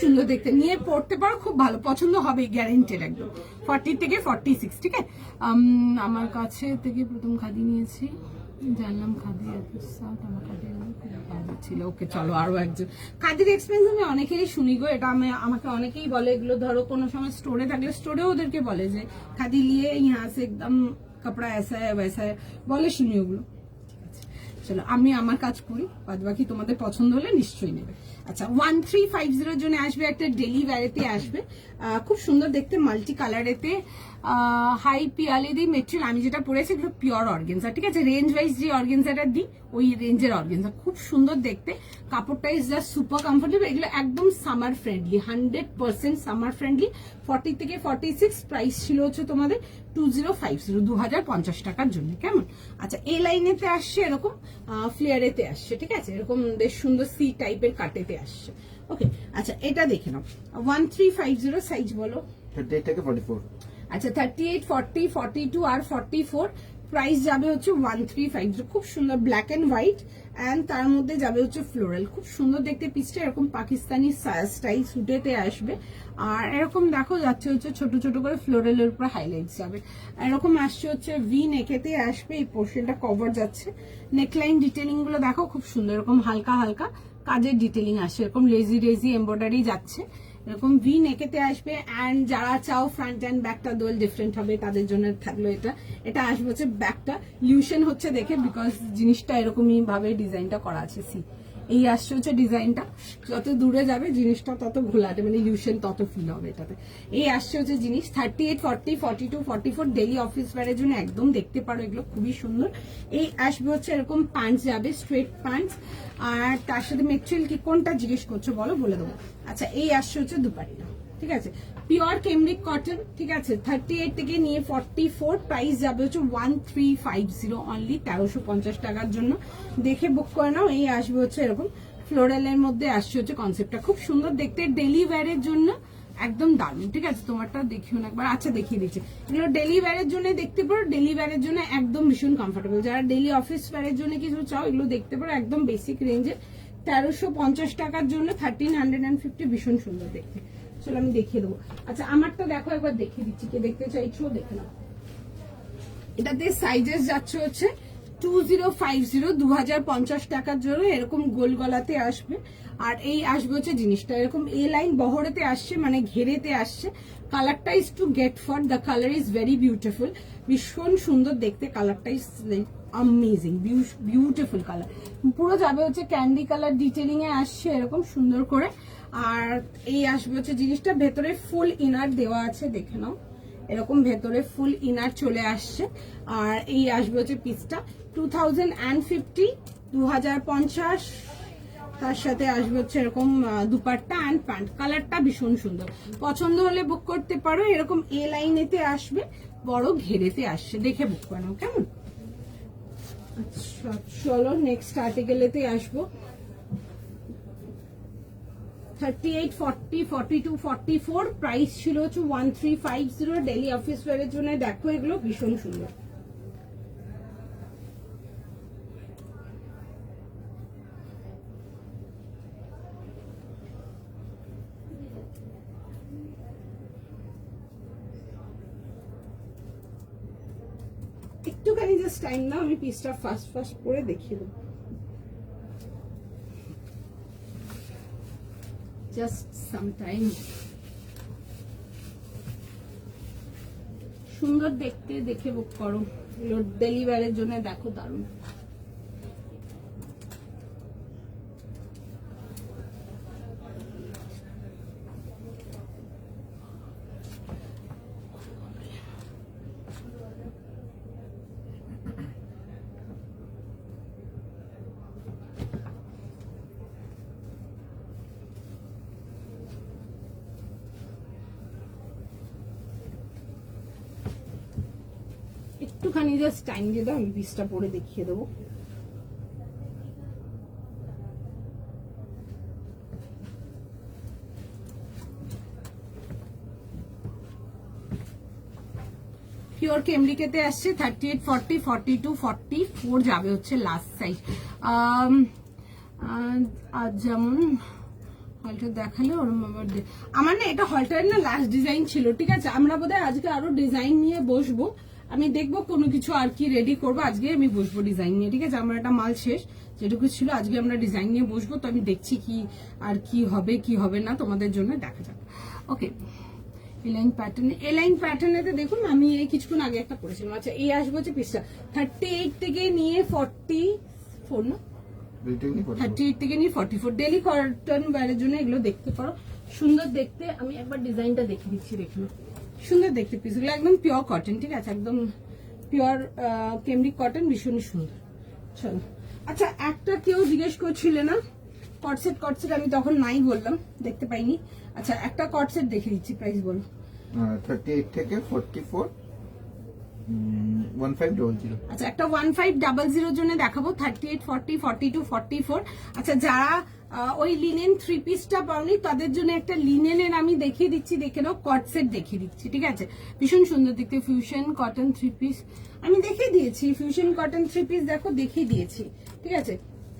সুন্দর দেখতে নিয়ে পড়তে পারো খুব ভালো পছন্দ হবে গ্যারান্টেড একদম 40 থেকে 46 ঠিক আছে আমার কাছে থেকে প্রথম খাদি নিয়েছি জানলাম খাদি আমার খাদি ছিল ওকে চলো আরো একজন খাদির এক্সপেরিয়েন্স আমি অনেকেরই শুনি গো এটা আমাকে অনেকেই বলে এগুলো ধরো কোনো সময় স্টোরে থাকলে স্টোরে ওদেরকে বলে যে খাদি নিয়ে यहाँ से एकदम कपड़ा ऐसा है वैसा है বলে শুনি ওগুলো চলো আমি আমার কাজ করি বাদ বাকি তোমাদের পছন্দ হলে নিশ্চয়ই নেবে আচ্ছা 1350 জন্য আসবে একটা ডেলি ওয়্যারেতে আসবে খুব সুন্দর দেখতে মাল্টি কালারেতে হাই পিয়ালি দি মেটেরিয়াল আমি যেটা পরেছি এগুলো পিওর অর্গানজা ঠিক আছে রেঞ্জ ওয়াইজ যে অর্গানজাটা দিই ওই রেঞ্জের অর্গানজা খুব সুন্দর দেখতে কাপড়টা ইজ জাস্ট সুপার কমফোর্টেবল এগুলো একদম সামার ফ্রেন্ডলি 100% সামার ফ্রেন্ডলি 40 থেকে 46 প্রাইস ছিল হচ্ছে তোমাদের 2050 2050 টাকার জন্য কেমন আচ্ছা এই লাইনেতে আসছে এরকম ফ্লেয়ারেতে আসছে ঠিক আছে এরকম বেশ সুন্দর সি টাইপের কাটেতে আসছে ওকে আচ্ছা এটা দেখে নাও 1350 সাইজ বলো 38 থেকে 44 আচ্ছা 38 40 42 আর 44 প্রাইস যাবে হচ্ছে 1350 খুব সুন্দর ব্ল্যাক এন্ড হোয়াইট এন্ড তার মধ্যে যাবে হচ্ছে ফ্লোরাল খুব সুন্দর দেখতে পিসটা এরকম পাকিস্তানি স্টাইল সুটেতে আসবে আর এরকম দেখো যাচ্ছে হচ্ছে ছোট ছোট করে ফ্লোরালের উপর হাইলাইটস যাবে এরকম আসছে হচ্ছে ভি নেকেতে আসবে এই পোর্শনটা কভার যাচ্ছে নেকলাইন ডিটেইলিং গুলো দেখো খুব সুন্দর এরকম হালকা হালকা কাজের ডিটেইলিং আসছে এরকম লেজি এমব্রয়ডারি যাচ্ছে এরকম ভি নেকেতে আসবে। অ্যান্ড যারা চাও ফ্রন্ট অ্যান্ড ব্যাকটা দোল ডিফারেন্ট হবে তাদের জন্য থাকলো এটা আসবে হচ্ছে ব্যাকটা লিউশন হচ্ছে দেখে, বিকজ জিনিসটা এরকমই ভাবে ডিজাইনটা করা আছে। সি এই আসছে হচ্ছে ডিজাইনটা, যত দূরে যাবে জিনিসটা তত ঘোলাটে, মানে লিউশন তত ফিল হবে এটাতে। এই আসছে হচ্ছে জিনিস 38, 40, 42, 44 ডেইলি অফিস ওয়্যারের জন্য একদম দেখতে পারো, এগুলো খুবই সুন্দর। এই আসবে হচ্ছে এরকম প্যান্টস যাবে, স্ট্রেট প্যান্টস, আর তার সাথে মেটেরিয়াল কি কোনটা জিজ্ঞেস করছো বলো, বলে দেবো। আচ্ছা এই আসছে হচ্ছে দুপাট্টা, ঠিক আছে, পিওর কেমব্রিক কটন, ঠিক আছে, 38 থেকে নিয়ে 44, প্রাইস যাবে হচ্ছে 1350 অনলি, 1350 টাকার জন্য। দেখে বুক করে নাও। এই আসবে হচ্ছে এরকম ফ্লোরালের মধ্যে আসছে হচ্ছে কনসেপ্টটা, খুব সুন্দর দেখতে, ডেলি ওয়্যারের জন্য একদম দারুণ, ঠিক আছে। তোমারটা দেখিও না একবার, আচ্ছা দেখিয়ে দিচ্ছি। এগুলো ডেলি ওয়্যারের জন্য দেখতে পারো, ডেলি ওয়্যারের জন্য একদম ভীষণ কমফোর্টেবল। যারা ডেলি অফিস ওয়্যারের জন্য কিছু চাও এগুলো দেখতে পারো, একদম বেসিক রেঞ্জে 1350 টাকার জন্য 1350, ভীষণ সুন্দর দেখতে। চলো আমি দেখিয়ে দেবো। আচ্ছা আমারটা দেখো একবার দেখিয়ে দিচ্ছি, কে দেখতে চাইছো দেখে নাও। এটাতে সাইজেস যাচ্ছে হচ্ছে 2050, 2050 টাকার জন্য এরকম গোল গলাতে আসবে। আর এই আসবে হচ্ছে জিনিসটা এরকম এ লাইন বহরেতে আসছে, মানে ঘেরেতে আসছে। কালারটা is to get for, the colour is very beautiful, ভীষণ সুন্দর দেখতে, কালারটা ইজ অ্যামেজিং, বিউটিফুল কালার, পুরো যাবে হচ্ছে ক্যান্ডি কালার ডিটেলিং এ আসছে এরকম সুন্দর করে। আর এই আসবে হচ্ছে জিনিসটা ভেতরে ফুল ইনার দেওয়া আছে, দেখে নাও, এরকম ভেতরে ফুল ইনার চলে আসছে। আর এই আসবে হচ্ছে পিসটা 2050, 2050, তার সাথে আসবে হচ্ছে এরকম দুপাট্টা অ্যান্ড প্যান্ট, কালারটা ভীষণ সুন্দর, পছন্দ হলে বুক করতে পারো। এরকম এ লাইনেতে আসবে, বড় ঘেরেতে আসছে, দেখে বুক করে নাও কেমন। আচ্ছা চলো নেক্সট আর্টিকেলেতে আসবো। 38, 40, 42, 44, প্রাইস ছিল হচ্ছে 1350, ডেইলি অফিস ওয়্যারের জন্য দেখো, এগুলো ভীষণ সুন্দর। একটুখানি জাস্ট টাইম নাও, আমি পিসটা ফার্স্ট পরে দেখিয়ে দেবো, জাস্ট সাম টাইম। সুন্দর দেখতে, দেখে বুক করো, ডেলি ওয়্যারের জন্য দেখো দারুণ। একটুখানি জাস্ট টাইম দিয়ে দাও, আমি পিসটা পরে দেখিয়ে দেবো। পিওর কেমব্রিকেতে আসছে 38, 40, 42, 44 যাবে হচ্ছে লাস্ট সাইজ। আজ যেমন হলটার দেখালে ওরম আবার আমার না এটা হলটার না লাস্ট ডিজাইন ছিল, ঠিক আছে। আমরা বোধহয় আজকে আরো ডিজাইন নিয়ে বসবো, আমি দেখবো কোনো কিছু আর কি রেডি করবো, আজকে আমি বসবো ডিজাইন নিয়ে, ঠিক আছে। আমার একটা মাল শেষ যেটুকু ছিল, আজকে আমরা ডিজাইন নিয়ে বসবো, তো আমি দেখছি কি আর কি হবে কি হবে না, তোমাদের জন্য দেখা যাক। ওকে এলাইন প্যাটার্নেতে দেখুন আমি এই কিছুক্ষণ আগে একটা করেছিলাম। আচ্ছা এই আসবো হচ্ছে পিসটা 38 থেকে নিয়ে 44 না, 38 থেকে নিয়ে 44 ডেইলি কটন ওয়্যারের জন্য এগুলো দেখতে পারো, সুন্দর দেখতে। আমি একবার ডিজাইনটা দেখে দিচ্ছি, দেখুন সুন্দর দেখতে পিসগুলো, একদম পিওর কটন, ঠিক আছে, একদম পিওর কেমব্রিক কটন, ভীষণ সুন্দর। চলো আচ্ছা একটা কেউ জিজ্ঞেস করছিলে না কটসেট, আমি তখন নাই বললাম, দেখতে পাইনি। আচ্ছা একটা কটসেট দেখে দিচ্ছি, প্রাইস বলো। 38 থেকে 44, 1500। আচ্ছা একটা 1500 জন্য দেখাবো, 38, 40, 42, 44। আচ্ছা যারা ওই লিনেন 3 পিসটা পাওনি তাদের জন্য একটা লিনেনের আমি দেখিয়ে দিচ্ছি, দেখে নাও, কট সেট দেখিয়ে দিচ্ছি, ঠিক আছে, ভীষণ সুন্দর দেখতে, ফিউশন কটন 3 পিস আমি দেখিয়ে দিয়েছি, ফিউশন কটন 3 পিস দেখো দেখিয়ে দিয়েছি, ঠিক আছে।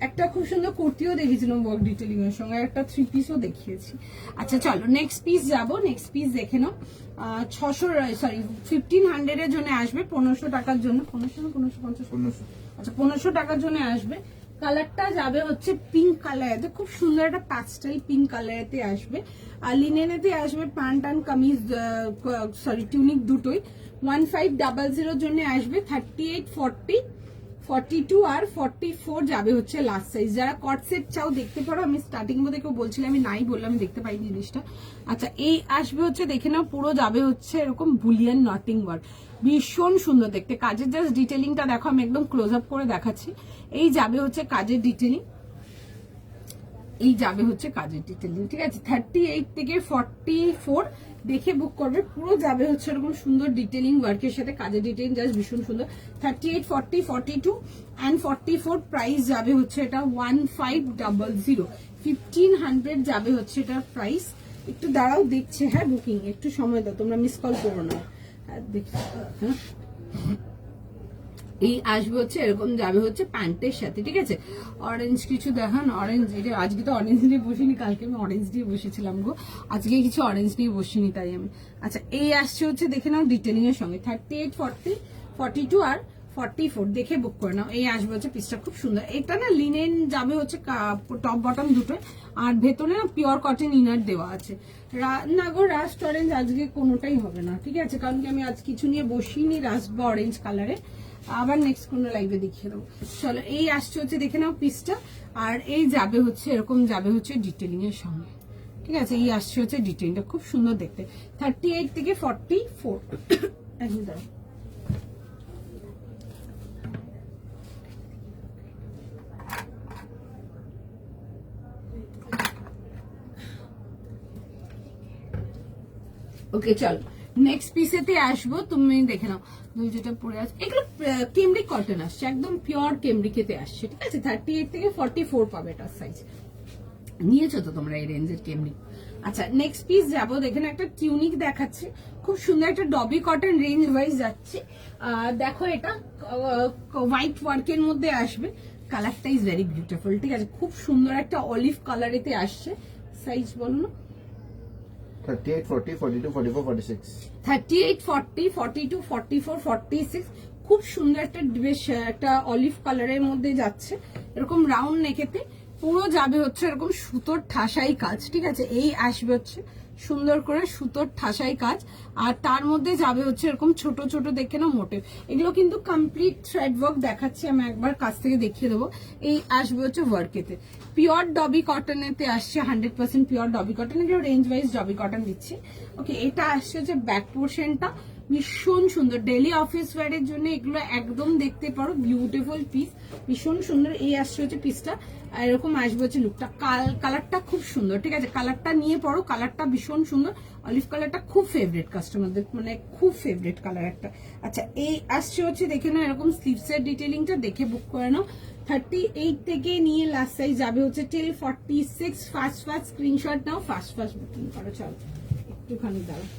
একটা খুব সুন্দর কুর্তিও দেখিয়েছিলাম ওয়ার্ক ডিটেলিং এর সঙ্গে, একটা 3 পিসও দেখিয়েছি। আচ্ছা চলো নেক্সট পিস যাবো, নেক্সট পিস দেখে নাও। 1500 এর জন্য আসবে, 1500 টাকার জন্য, 1500 না 1550, আচ্ছা 1500 টাকার জন্য আসবে। কালারটা যাবে হচ্ছে পিঙ্ক কালারেতে, খুব সুন্দর একটা প্যাস্টেল পিঙ্ক কালারেতে আসবে। আর লিনেনেতে আসবে pant and kameez, sorry tunic দুটোই। 1500 জন্য আসবে 38, 40, 42 আর 44 যাবে হচ্ছে লাস্ট সাইজ। যারা কট সেট চাও দেখতে পারো, আমি স্টার্টিং মধ্যে কেউ বলছিলাম, আমি নাই বললাম, আমি দেখতে পাইনি জিনিসটা। আচ্ছা এই আসবে হচ্ছে দেখে নাও, পুরো যাবে হচ্ছে এরকম বুলিয়ান নটিং ওয়ার্ক, ভীষণ সুন্দর দেখতে। কাজের জাস্ট ডিটেলিংটা দেখো, আমি একদম ক্লোজ আপ করে দেখাচ্ছি। এই যাবে হচ্ছে কাজের ডিটেলিং, এই যাবে হচ্ছে কাজের ডিটেলিং, ঠিক আছে। 38 থেকে 44 দেখে বুক করবে, পুরো যাবে হচ্ছে এরকম সুন্দর ডিটেলিং ওয়ার্কের সাথে, কাজের ডিটেলিং জাস্ট ভীষণ সুন্দর। 38, 40, 42 অ্যান্ড 44 প্রাইস যাবে হচ্ছে এটা 1500, 1500 যাবে হচ্ছে এটার প্রাইস। একটু দাঁড়াও দেখছে, হ্যাঁ বুকিং একটু সময় দাও, তোমরা মিস কল করো না। দেখছি হ্যাঁ, এই আসবে হচ্ছে এরকম যাবে হচ্ছে প্যান্টের সাথে, ঠিক আছে। অরেঞ্জ কিছু দেখান, অরেঞ্জ, এটা আজকে তো অরেঞ্জ নিয়ে বসিনি, কালকে আমি অরেঞ্জ দিয়ে বসেছিলাম গো, আজকে কিছু অরেঞ্জ নিয়ে বসিনি তাই আমি। আচ্ছা এই আসছে হচ্ছে দেখে নাও ডিটেলিং এর সঙ্গে 38, 40, 42 আর 44 দেখে বুক করে নাও। এই আসবে হচ্ছে পিসটা খুব সুন্দর। এটা না লিনেন যাবে হচ্ছে টপ বটম দুটোই, আর ভেতরে না পিওর কটন ইনার দেওয়া আছে। না গো রাস্ট অরেঞ্জ আজকে কোনোটাই হবে না, ঠিক আছে, কারণ কি আমি আজ কিছু নিয়ে বসিনি রাস্ট বা অরেঞ্জ কালারে, আবার নেক্সট কোনো লাইভে দেখিয়ে দেবো। চলো এই আসছে হচ্ছে দেখে নাও পিসটা, আর এই যাবে হচ্ছে এরকম যাবে হচ্ছে ডিটেলিং এর সঙ্গে, ঠিক আছে। এই আসছে হচ্ছে ডিটেলিংটা খুব সুন্দর দেখতে। 38 থেকে 44 একদম দাঁড়াও। ওকে চল নেক্সট পিসেতে আসবো, তুমি দেখে নাও। যেটা পরে আছে এগুলো কেমব্রিক কটন আসছে, একদম পিওর কেমব্রিকেতে আসছে, ঠিক আছে। 38 থেকে 44 পাবে এটার সাইজ। নিয়েছো তো তোমরা এই রেঞ্জের কেমব্রিক। আচ্ছা নেক্সট পিস যাবো, দেখে না একটা টিউনিক দেখাচ্ছে, খুব সুন্দর একটা ডবি কটন রেঞ্জ ওয়াইজ যাচ্ছে। দেখো এটা হোয়াইট ওয়ার্কের মধ্যে আসবে, কালারটা ইজ ভেরি বিউটিফুল, ঠিক আছে, খুব সুন্দর একটা অলিভ কালারেতে আসছে। সাইজ বলো না। 38, 40, 42, 44, 46। 38, 40, 42, 44, 46 খুব সুন্দর একটা বেশ একটা অলিভ কালারের মধ্যে যাচ্ছে, এরকম রাউন্ড নেকেতে, পুরো যাবে হচ্ছে এরকম সুতোর ঠাসাই কাজ, ঠিক আছে। এই আসবে হচ্ছে সুন্দর করে সুতোর ঠাসাই কাজ, আর তার মধ্যে যাবে হচ্ছে এরকম ছোট ছোট দেখে না মোটিভ। এগুলো কিন্তু কমপ্লিট থ্রেড ওয়ার্ক দেখাচ্ছি, আমি একবার কাছ থেকে দেখিয়ে দেবো। এই আসবে হচ্ছে ওয়ার্কেতে, পিওর ডবি কটনেতে আসছে, 100% পিওর ডবি কটন, এগুলো রেঞ্জ ওয়াইজ ডবি কটন দিচ্ছি। ওকে এটা আসছে হচ্ছে ব্যাক পোর্শনটা, ভীষণ সুন্দর ডেলি অফিস ওয়্যারের জন্য এগুলো একদম দেখতে পারো, বিউটিফুল পিস, ভীষণ সুন্দর। এই আসছে হচ্ছে পিসটা, এরকম আসবে হচ্ছে লুকটা। কালারটা খুব সুন্দর, ঠিক আছে, কালারটা নিয়ে পড়ো, কালারটা ভীষণ সুন্দর, অলিভ কালারটা খুব ফেভারিট কাস্টমারদের, মানে খুব ফেভারিট কালার একটা। আচ্ছা এই আসছে হচ্ছে দেখে নাও এরকম স্লিভসের ডিটেলিংটা, দেখে বুক করে নাও। 38 থেকে নিয়ে লাস্ট সাইজ যাবে হচ্ছে টিল 46। ফার্স্ট স্ক্রিনশট নাও, ফার্স্ট বুকিং করো। চলো একটুখানি দাঁড়াও।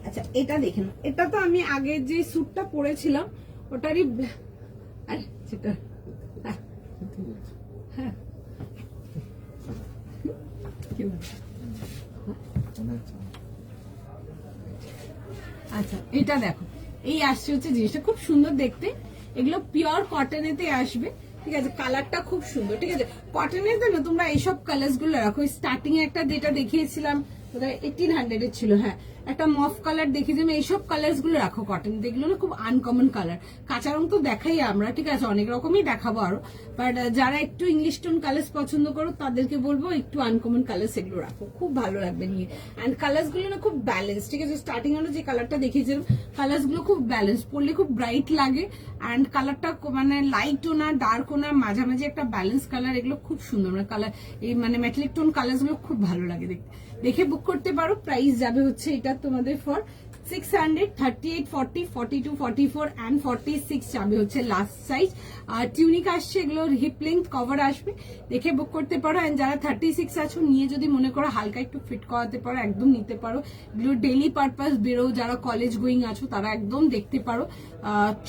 আচ্ছা এটা দেখেন, এটা তো আমি আগে যে স্যুটটা পরেছিলাম ওটারই, আরে সেটা হ্যাঁ আচ্ছা এটা দেখো, এই আসছে হচ্ছে জিনিসটা খুব সুন্দর দেখতে, এগুলো পিওর কটনেতে আসবে, ঠিক আছে, কালারটা খুব সুন্দর, ঠিক আছে। কটনের না তোমরা এইসব কালার্স গুলো রাখো। স্টার্টিং এ একটা যেটা দেখিয়েছিলাম 1800 এর ছিল, হ্যাঁ একটা মফ কালার দেখিয়েছিলাম, এইসব কালার্স গুলো রাখো কটন, দেখলো না খুব আনকমন কালার। কাঁচা রং তো দেখাই আমরা, ঠিক আছে, অনেক রকমই দেখাবো আরো, বাট যারা একটু ইংলিশ টোন কালার্স পছন্দ করো তাদেরকে বলবো একটু আনকমন কালার্স এগুলো রাখো, খুব ভালো লাগবে নিয়ে। অ্যান্ড কালার্স গুলো না খুব ব্যালেন্স, ঠিক আছে, স্টার্টিং এ যে কালারটা দেখিয়েছিলাম কালার্স গুলো খুব ব্যালেন্স, পরলে খুব ব্রাইট লাগে, অ্যান্ড কালারটা মানে লাইটও না ডার্কও না, মাঝামাঝি একটা ব্যালেন্স কালার, এগুলো খুব সুন্দর, মানে কালার এই মানে মেটালিক টোন কালার্স গুলো খুব ভালো লাগে দেখতে, দেখে বুক করতে পারো। প্রাইস যাবে হচ্ছে এটা তোমাদের ফর 600, 38, 40, 42, 44 and 46 যাবে হচ্ছে লাস্ট সাইজ। আর টিউনিক আসছে, এগুলোর হিপ লেন্থ কভার আসবে, দেখে বুক করতে পারো। এন্ড যারা 36 আছো নিয়ে যদি মনে করো হালকা একটু ফিট করাতে পারো, একদম নিতে পারো। এগুলো ডেইলি পারপাস বেরো, যারা কলেজ গোয়িং আছো তারা একদম দেখতে পারো।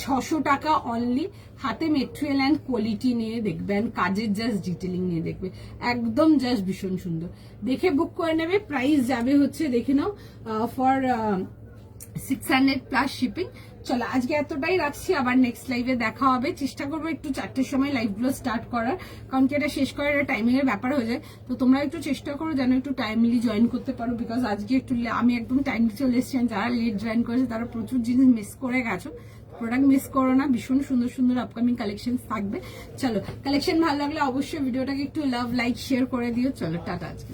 600 টাকা অনলি। হাতে মেটেরিয়াল অ্যান্ড কোয়ালিটি নিয়ে দেখবেন, কাজের জাস্ট ডিটেলিং নিয়ে দেখবে, একদম জাস্ট ভীষণ সুন্দর। দেখে বুক করে নেবে। প্রাইস যাবে হচ্ছে দেখে নাও ফর 600 প্লাস শিপিং। চলো আজকে এতটাই রাখছি, আবার নেক্সট লাইভে দেখা হবে। চেষ্টা করবো একটু 4টের সময় লাইভগুলো স্টার্ট করার, কারণ কি এটা শেষ করার টাইমিং এর ব্যাপার হয়ে যায়। তো তোমরা একটু চেষ্টা করো যেন একটু টাইমলি জয়েন করতে পারো, বিকজ আজকে একটু আমি একদম টাইমলি চলে এসেছি। যারা লেট জয়েন করেছে তারা প্রচুর জিনিস মিস করে গেছো। প্রোডাক্ট মিস করো না, ভীষণ সুন্দর সুন্দর আপকামিং কালেকশন থাকবে। চলো কালেকশন ভালো লাগলে অবশ্যই ভিডিওটাকে একটু লাভ, লাইক, শেয়ার করে দিও। চলো টাটা আজকে।